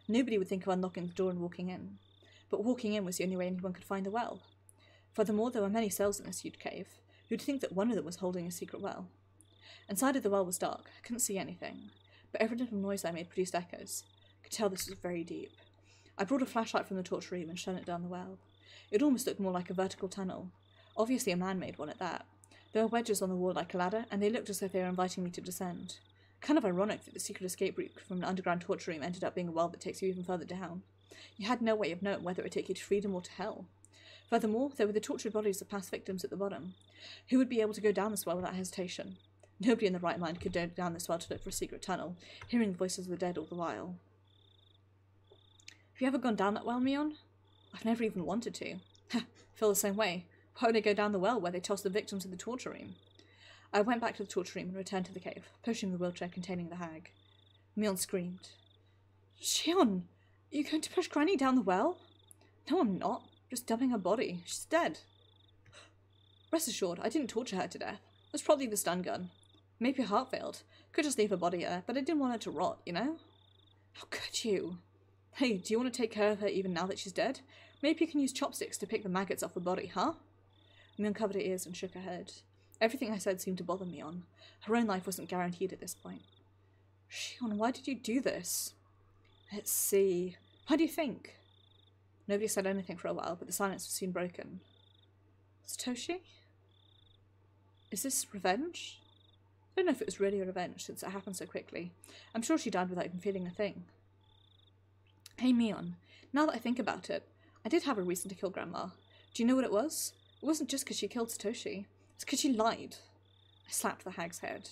Nobody would think of unlocking the door and walking in. But walking in was the only way anyone could find the well. Furthermore, there were many cells in this huge cave. You'd think that one of them was holding a secret well. Inside of the well was dark. I couldn't see anything. But every little noise I made produced echoes. I could tell this was very deep. I brought a flashlight from the torch room and shone it down the well. It almost looked more like a vertical tunnel. Obviously a man made one at that. There were wedges on the wall like a ladder, and they looked as if they were inviting me to descend. Kind of ironic that the secret escape route from an underground torture room ended up being a well that takes you even further down. You had no way of knowing whether it would take you to freedom or to hell. Furthermore, there were the tortured bodies of past victims at the bottom. Who would be able to go down this well without hesitation? Nobody in the right mind could go down this well to look for a secret tunnel, hearing the voices of the dead all the while. Have you ever gone down that well, Mion? I've never even wanted to. Feel the same way. Why would I go down the well where they tossed the victims in the torture room? I went back to the torture room and returned to the cave, pushing the wheelchair containing the hag. Mion screamed. Shion, are you going to push Granny down the well? No, I'm not. Just dumping her body. She's dead. Rest assured, I didn't torture her to death. It was probably the stun gun. Maybe her heart failed. Could just leave her body there, but I didn't want her to rot, you know? How could you? Hey, do you want to take care of her even now that she's dead? Maybe you can use chopsticks to pick the maggots off her body, huh? Mion covered her ears and shook her head. Everything I said seemed to bother Mion. Her own life wasn't guaranteed at this point. Shion, why did you do this? Let's see. What do you think? Nobody said anything for a while, but the silence was soon broken. Satoshi? Is this revenge? I don't know if it was really a revenge, since it happened so quickly. I'm sure she died without even feeling a thing. Hey Mion, now that I think about it, I did have a reason to kill Grandma. Do you know what it was? It wasn't just because she killed Satoshi. It's because she lied. I slapped the hag's head.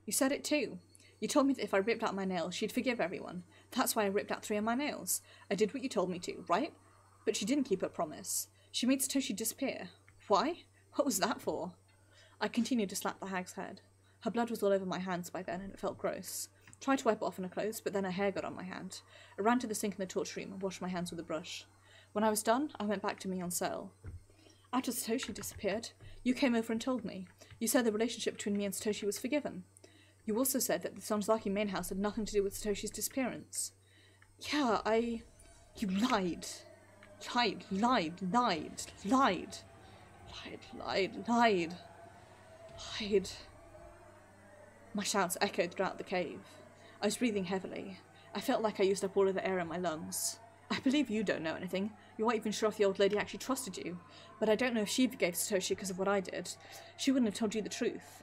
You said it too. You told me that if I ripped out my nails, she'd forgive everyone. That's why I ripped out 3 of my nails. I did what you told me to, right? But she didn't keep her promise. She made Satoshi disappear. Why? What was that for? I continued to slap the hag's head. Her blood was all over my hands by then, and it felt gross. Tried to wipe it off in her clothes, but then her hair got on my hand. I ran to the sink in the torture room and washed my hands with a brush. When I was done, I went back to Mion's cell. After Satoshi disappeared, you came over and told me. You said the relationship between me and Satoshi was forgiven. You also said that the Sonozaki main house had nothing to do with Satoshi's disappearance. Yeah, You lied. Lied. My shouts echoed throughout the cave. I was breathing heavily. I felt like I used up all of the air in my lungs. I believe you don't know anything. You weren't even sure if the old lady actually trusted you. But I don't know if she forgave Satoshi because of what I did. She wouldn't have told you the truth.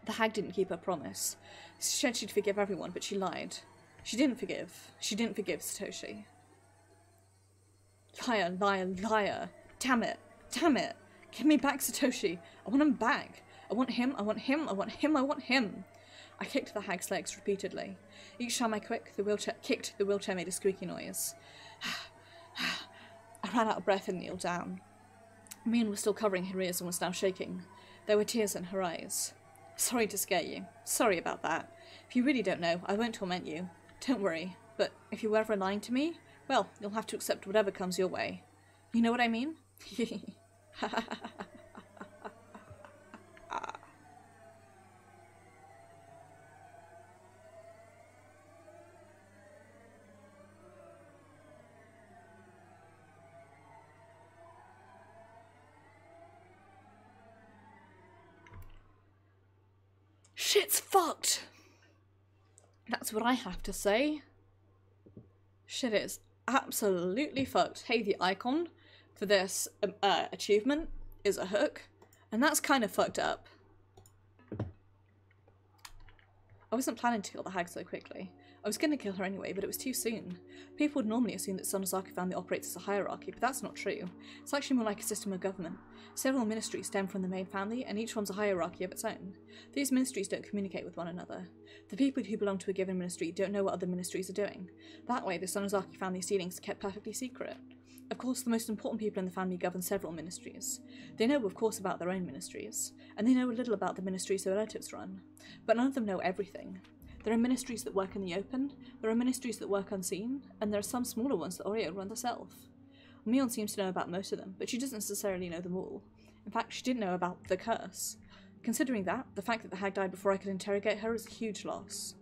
The hag didn't keep her promise. She said she'd forgive everyone, but she lied. She didn't forgive Satoshi. Liar. Damn it. Give me back Satoshi. I want him back. I want him. I kicked the hag's legs repeatedly. Each time I kicked, the wheelchair made a squeaky noise. I ran out of breath and kneeled down. Mion was still covering her ears and was now shaking. There were tears in her eyes. Sorry to scare you. Sorry about that. If you really don't know, I won't torment you. Don't worry. But if you were ever lying to me, well, you'll have to accept whatever comes your way. You know what I mean? Shit's fucked! That's what I have to say. Shit is absolutely fucked. Hey, the icon for this achievement is a hook, and that's kind of fucked up. I wasn't planning to kill the hag so quickly. I was going to kill her anyway, but it was too soon. People would normally assume that Sonozaki family operates as a hierarchy, but that's not true. It's actually more like a system of government. Several ministries stem from the main family, and each forms a hierarchy of its own. These ministries don't communicate with one another. The people who belong to a given ministry don't know what other ministries are doing. That way, the Sonozaki family's dealings are kept perfectly secret. Of course, the most important people in the family govern several ministries. They know, of course, about their own ministries, and they know a little about the ministries their relatives run. But none of them know everything. There are ministries that work in the open, there are ministries that work unseen, and there are some smaller ones that Oreo runs herself. Mion seems to know about most of them, but she doesn't necessarily know them all. In fact, she didn't know about the curse. Considering that, the fact that the hag died before I could interrogate her is a huge loss.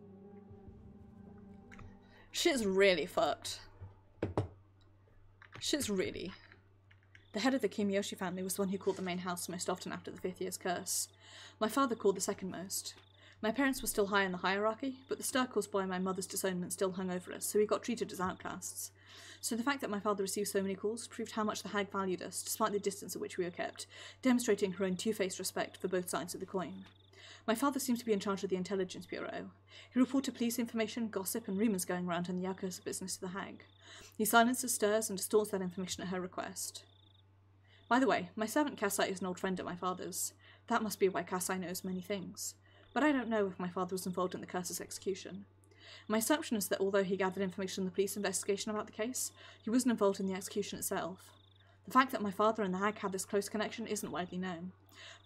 Shit's really fucked. Shit's really... The head of the Kimiyoshi family was the one who called the main house most often after the 5th year's curse. My father called the second most. My parents were still high in the hierarchy, but the stir caused by my mother's disownment still hung over us, so we got treated as outcasts. So the fact that my father received so many calls proved how much the hag valued us, despite the distance at which we were kept, demonstrating her own two-faced respect for both sides of the coin. My father seemed to be in charge of the Intelligence Bureau. He reported police information, gossip, and rumours going around in the Yakuza business to the hag. He silences stirs and distorts that information at her request. By the way, my servant Kasai is an old friend of my father's. That must be why Kasai knows many things. But I don't know if my father was involved in the curse's execution. My assumption is that although he gathered information in the police investigation about the case, he wasn't involved in the execution itself. The fact that my father and the hag had this close connection isn't widely known.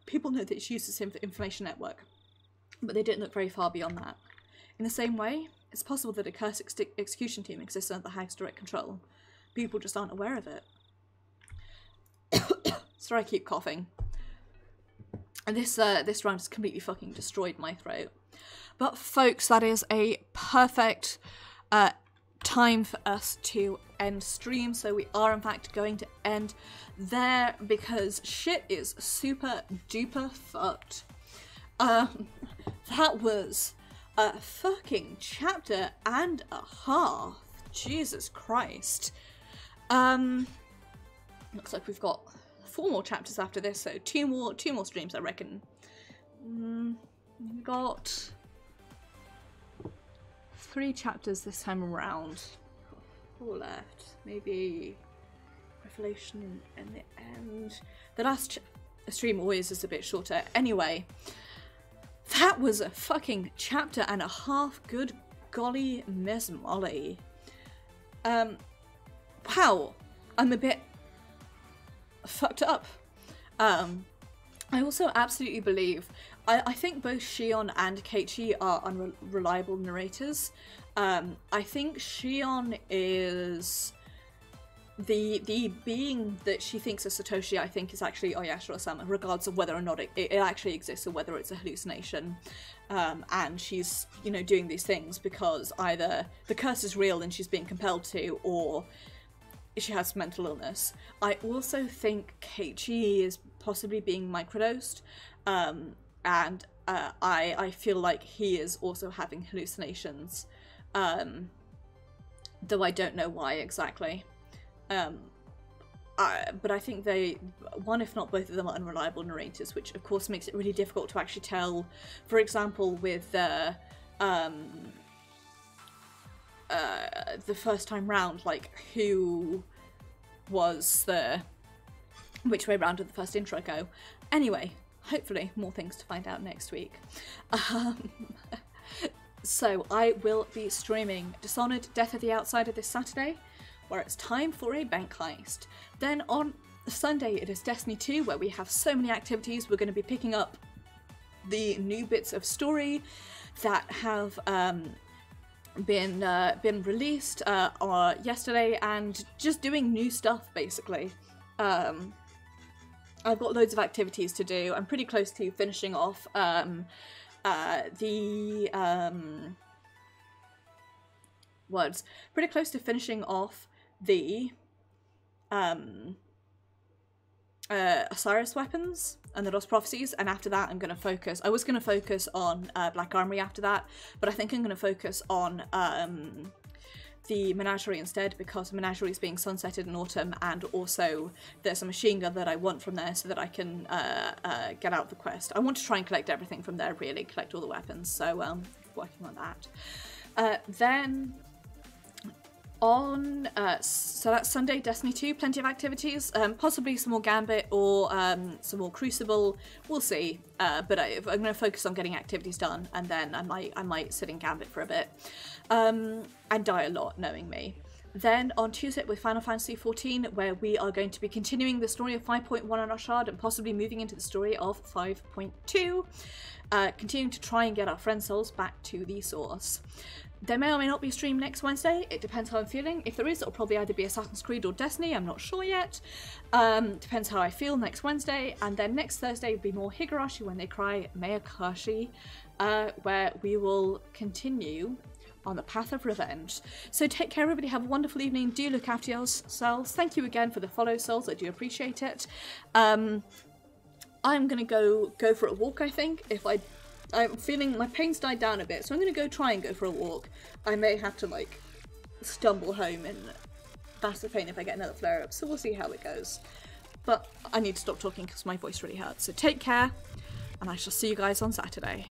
People know that she used this information network, but they didn't look very far beyond that. In the same way, it's possible that a curse execution team exists under the hag's direct control. People just aren't aware of it. Sorry, I keep coughing. And this round has completely fucking destroyed my throat. But folks, that is a perfect time for us to end stream. So we are in fact going to end there because shit is super duper fucked. That was a fucking chapter and a half. Jesus Christ. Looks like we've got 4 more chapters after this, so two more streams, I reckon. We've got 3 chapters this time around. 4 left. Maybe Revelation in the end. The last stream always is a bit shorter. Anyway, that was a fucking chapter and a half. Good golly, Miss Molly. Wow, I'm a bit fucked up. I also absolutely believe, I think both Shion and Keiichi are unreliable narrators. I think Shion is the being that she thinks is Satoshi, I think is actually Oyashiro-sama, regardless of whether or not it actually exists or whether it's a hallucination. And she's, you know, doing these things because either the curse is real and she's being compelled to, or she has mental illness. I also think Keiichi is possibly being microdosed, and I feel like he is also having hallucinations, though I don't know why exactly. But I think one if not both of them are unreliable narrators, which of course makes it really difficult to actually tell. For example, with the first time round, like who was which way round did the first intro go. Anyway, hopefully more things to find out next week. So I will be streaming Dishonored Death of the Outsider this Saturday, where it's time for a bank heist. Then on Sunday it is Destiny 2, where we have so many activities. We're going to be picking up the new bits of story that have been released yesterday, and just doing new stuff basically. I've got loads of activities to do. I'm pretty close to finishing off pretty close to finishing off the Osiris weapons and the Lost Prophecies, and after that I'm going to focus, I was going to focus on Black Armory after that, but I think I'm going to focus on the Menagerie instead, because Menagerie is being sunsetted in autumn, and also there's a machine gun that I want from there so that I can get out the quest. I want to try and collect everything from there, really, collect all the weapons, so working on that. Then on, so that's Sunday, Destiny 2, plenty of activities, possibly some more Gambit or some more Crucible, we'll see, but I'm going to focus on getting activities done, and then I might sit in Gambit for a bit, and die a lot, knowing me. Then on Tuesday with Final Fantasy XIV, where we are going to be continuing the story of 5.1 on our shard and possibly moving into the story of 5.2, continuing to try and get our friend souls back to the source. There may or may not be a stream next Wednesday, it depends how I'm feeling. If there is, it'll probably either be Assassin's Creed or Destiny, I'm not sure yet. Depends how I feel next Wednesday, and then next Thursday will be more Higurashi When They Cry, Meakashi, where we will continue on the path of revenge. So take care everybody, have a wonderful evening, do look after yourselves. Thank you again for the follow, souls, I do appreciate it. I'm gonna go for a walk, I think. I'm feeling my pain's died down a bit, so I'm gonna try and go for a walk. I may have to like stumble home, and that's the pain if I get another flare up, so we'll see how it goes. But I need to stop talking because my voice really hurts. So take care, and I shall see you guys on Saturday.